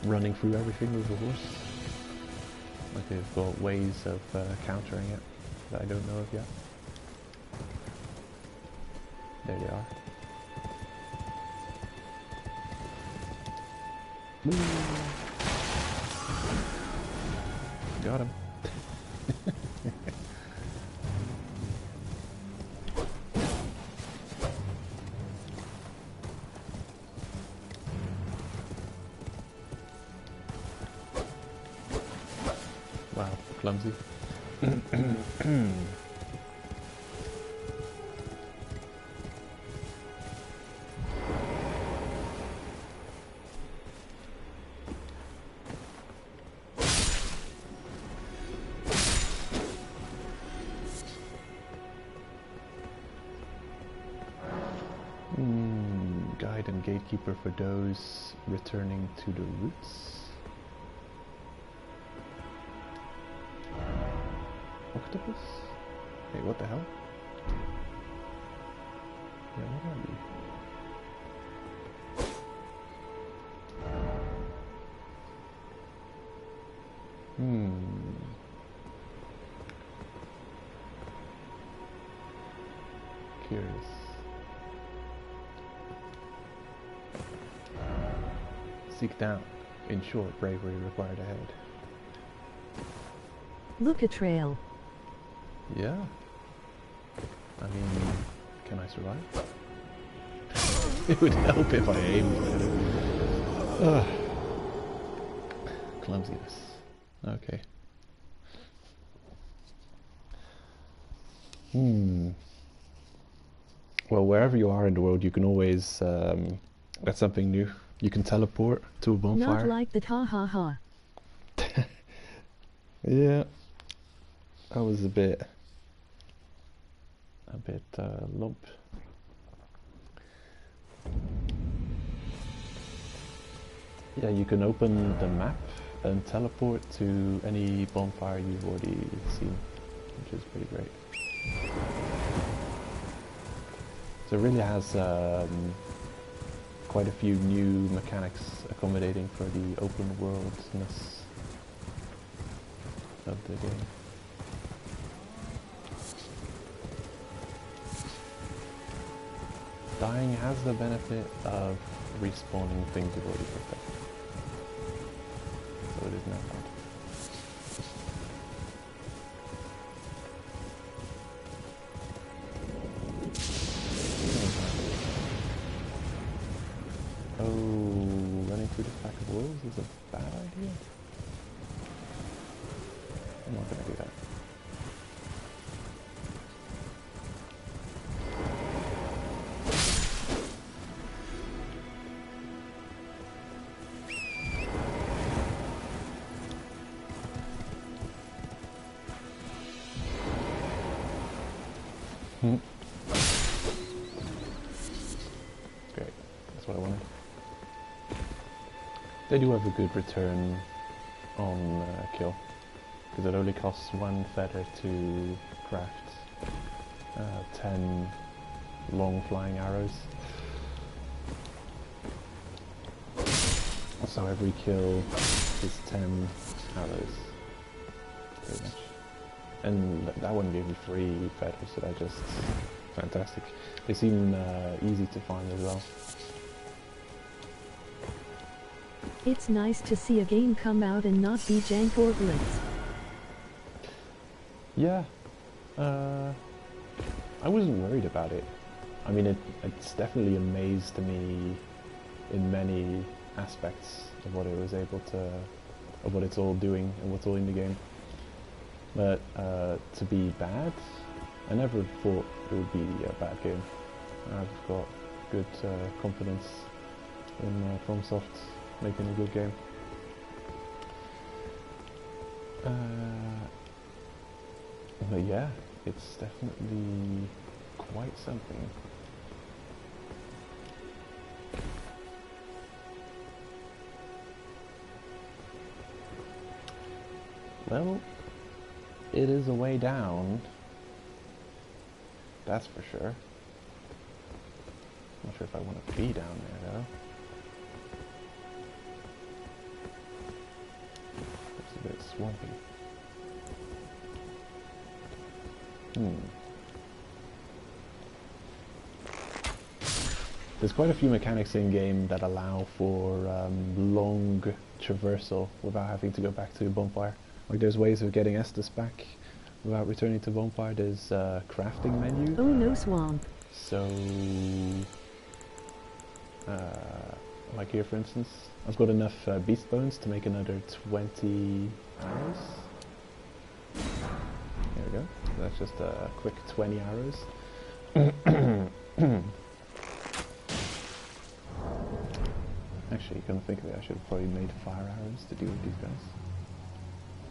running through everything with a horse. Like they've got ways of countering it that I don't know of yet. There they are. Woo. Got him. Wow, clumsy. Guide and gatekeeper for those returning to the roots. Octopus? Hey, what the hell? Yeah, what are you? Curious. Seek down. In short, bravery required ahead. Look a trail. Yeah. I mean, can I survive? It would help if I aimed better. Ugh. Clumsiness. Okay. Well, wherever you are in the world, you can always get something new. You can teleport to a bonfire. Not like the ha. Yeah. That was a bit lump. Yeah, you can open the map and teleport to any bonfire you've already seen, which is pretty great. So it really has quite a few new mechanics accommodating for the open worldness of the game. Dying has the benefit of respawning things you've already picked up. So it is not bad. Oh, running through the pack of wolves is a bad idea. I'm not gonna do that. Great, that's what I wanted. They do have a good return on kill, because it only costs 1 feather to craft 10 long flying arrows. So every kill is 10 arrows, pretty much. And that one gave me 3 feathers, so that's just fantastic. They seem easy to find as well. It's nice to see a game come out and not be jank or glitz. Yeah, I wasn't worried about it. I mean, it's definitely amazed me in many aspects of what it was able to, of what it's all doing and what's all in the game. But to be bad, I never thought it would be a bad game. I've got good confidence in FromSoft making a good game. But yeah, it's definitely quite something. Well, it is a way down, that's for sure. Not sure if I want to be down there though. It's a bit swampy. There's quite a few mechanics in game that allow for long traversal without having to go back to a bonfire. Like there's ways of getting Estus back without returning to bonfire. There's a crafting menu. Oh no, swamp. So, like here for instance, I've got enough beast bones to make another 20 arrows. There we go. That's just a quick 20 arrows. Actually, come to think of it, I should have probably made fire arrows to deal with these guys,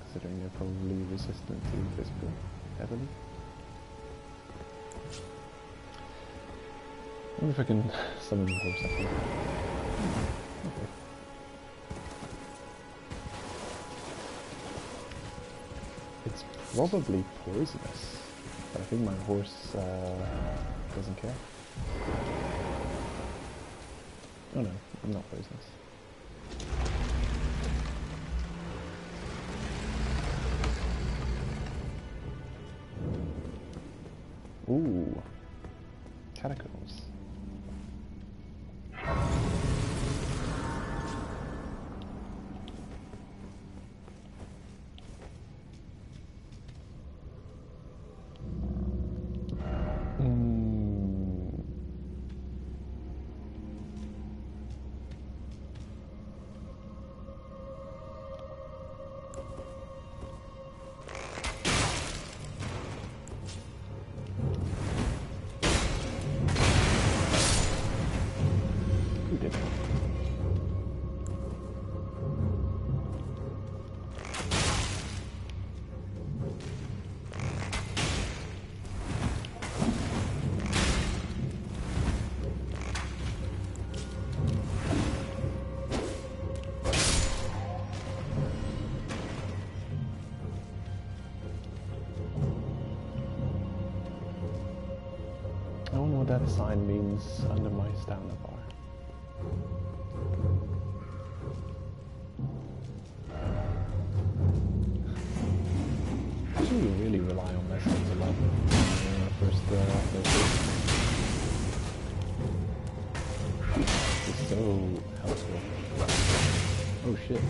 considering they're probably resistant to physical heavily. I wonder if I can summon the horse up here. Okay. It's probably poisonous, but I think my horse doesn't care. Oh no, I'm not poisonous. Ooh, catacombs. I wonder what that sign means under my stamina bar. Actually, you really rely on lessons a lot when I first it's so helpful. Oh shit,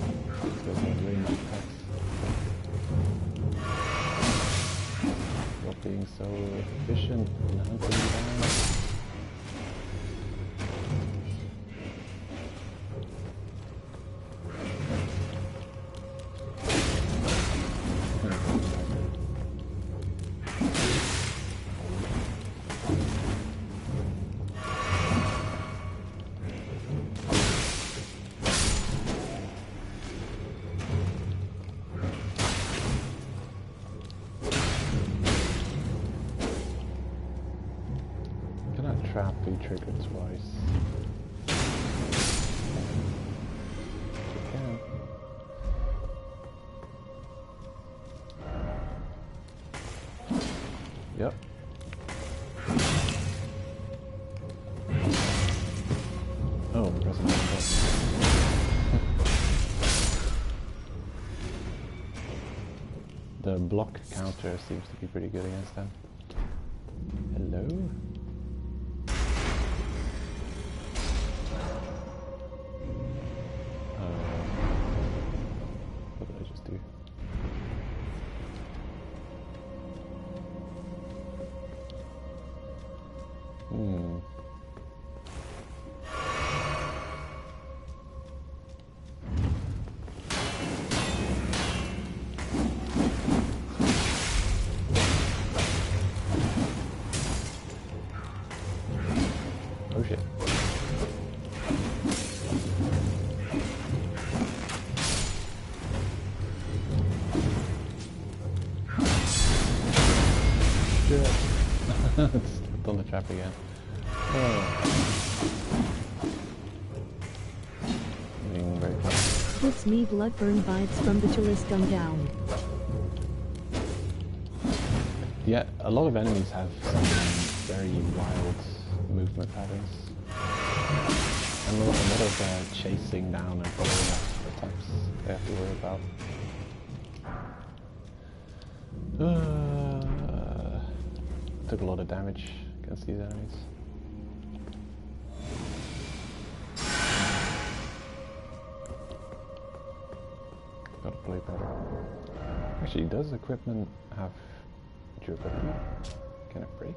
these guys have ranged attacks. Not being so efficient in hunting me down. accidentally triggered twice. Okay. Yep. Oh, Resident Evil. The block counter seems to be pretty good against them. Hello? What did I just do? Oh shit. Shit. Stepped on the trap again. Being very close. Gives me bloodburn vibes from the tourist gun down. Yeah, a lot of enemies have some very wild movement patterns. And a lot of chasing down and following up attacks they have to worry about. Took a lot of damage against these enemies. Gotta play better. Actually, does equipment have durability? Can it break?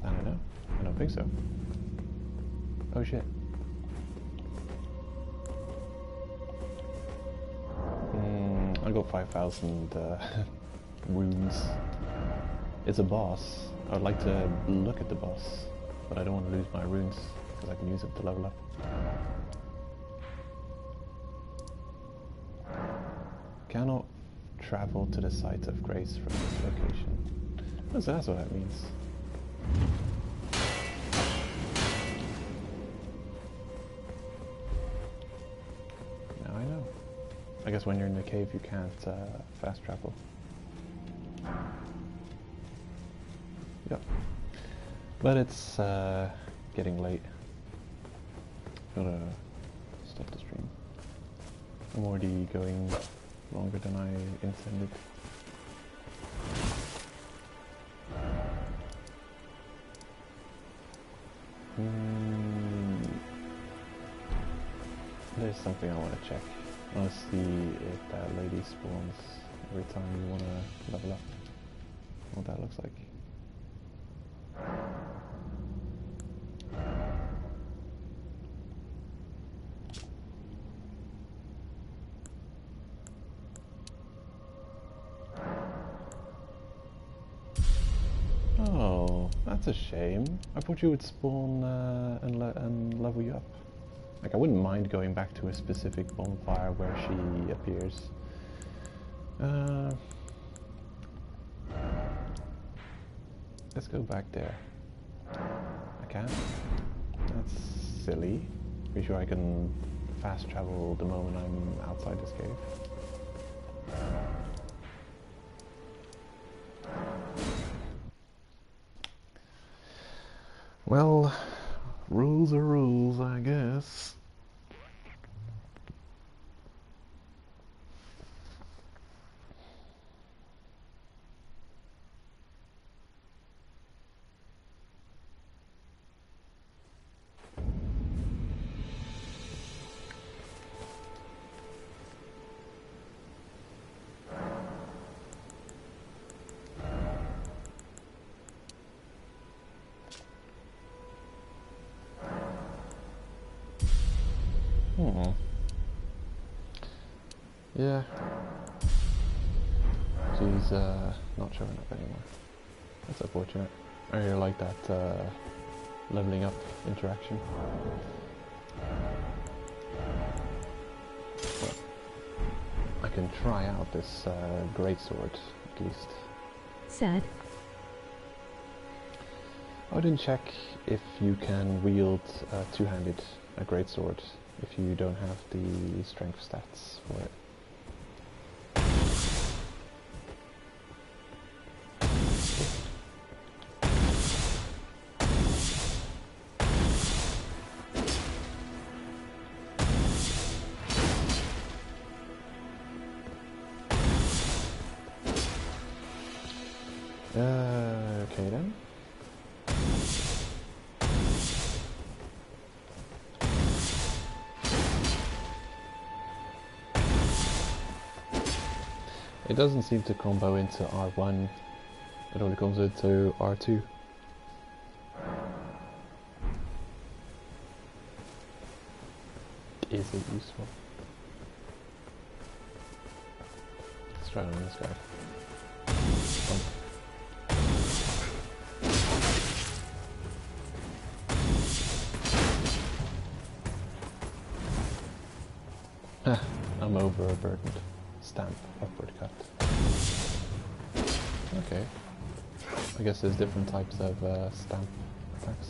I don't know. I don't think so. Oh shit. I got 5,000 runes. It's a boss. I would like to look at the boss, but I don't want to lose my runes because I can use them to level up. Cannot travel to the site of grace from this location. Oh, so that's what that means. Now I know. I guess when you're in the cave you can't fast travel. Yep. But it's getting late. Gotta stop the stream. I'm already going longer than I intended. There's something I want to check. I want to see if that lady spawns every time you want to level up. What that looks like. Oh, that's a shame. I thought you would spawn and level you up. Like, I wouldn't mind going back to a specific bonfire where she appears. Let's go back there. I can't? That's silly. Pretty sure I can fast travel the moment I'm outside this cave. Well, rules are rules, I guess. Yeah. She's not showing up anymore. That's unfortunate. I really like that leveling up interaction. I can try out this greatsword at least. Sad. I didn't check if you can wield two-handed a greatsword if you don't have the strength stats for it. Okay then. It doesn't seem to combo into R1, it only comes into R2. Is it useful? Let's try it on this guy. I'm overburdened. Stamp, upward cut. Okay. I guess there's different types of stamp attacks.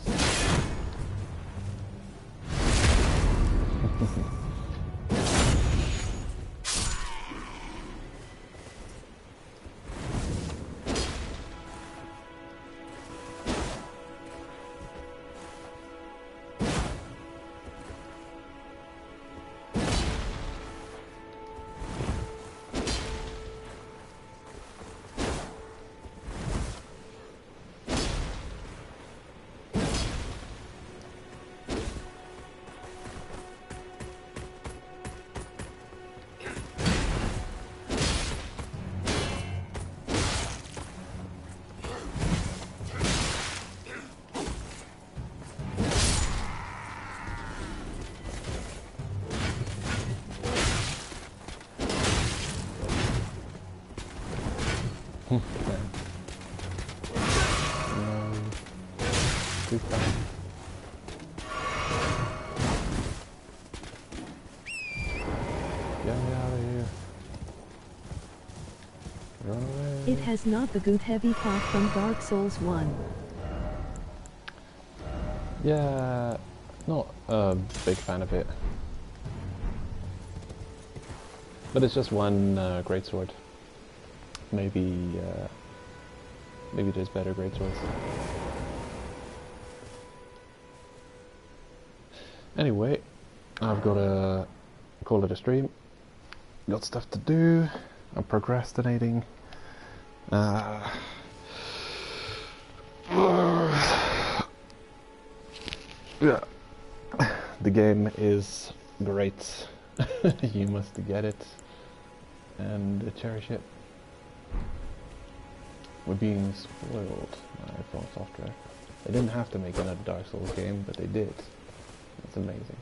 Too fast. Get me out of here. Run away. It has not the good heavy pop from Dark Souls 1. Yeah, not a big fan of it. But it's just one greatsword. Maybe there's better greatswords. Anyway, I've got to call it a stream. Got stuff to do. I'm procrastinating. Yeah, the game is great. You must get it and cherish it. We're being spoiled by From Software. They didn't have to make another Dark Souls game, but they did. That's amazing.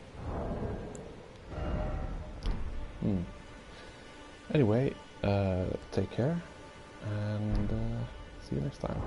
Anyway, take care, and see you next time.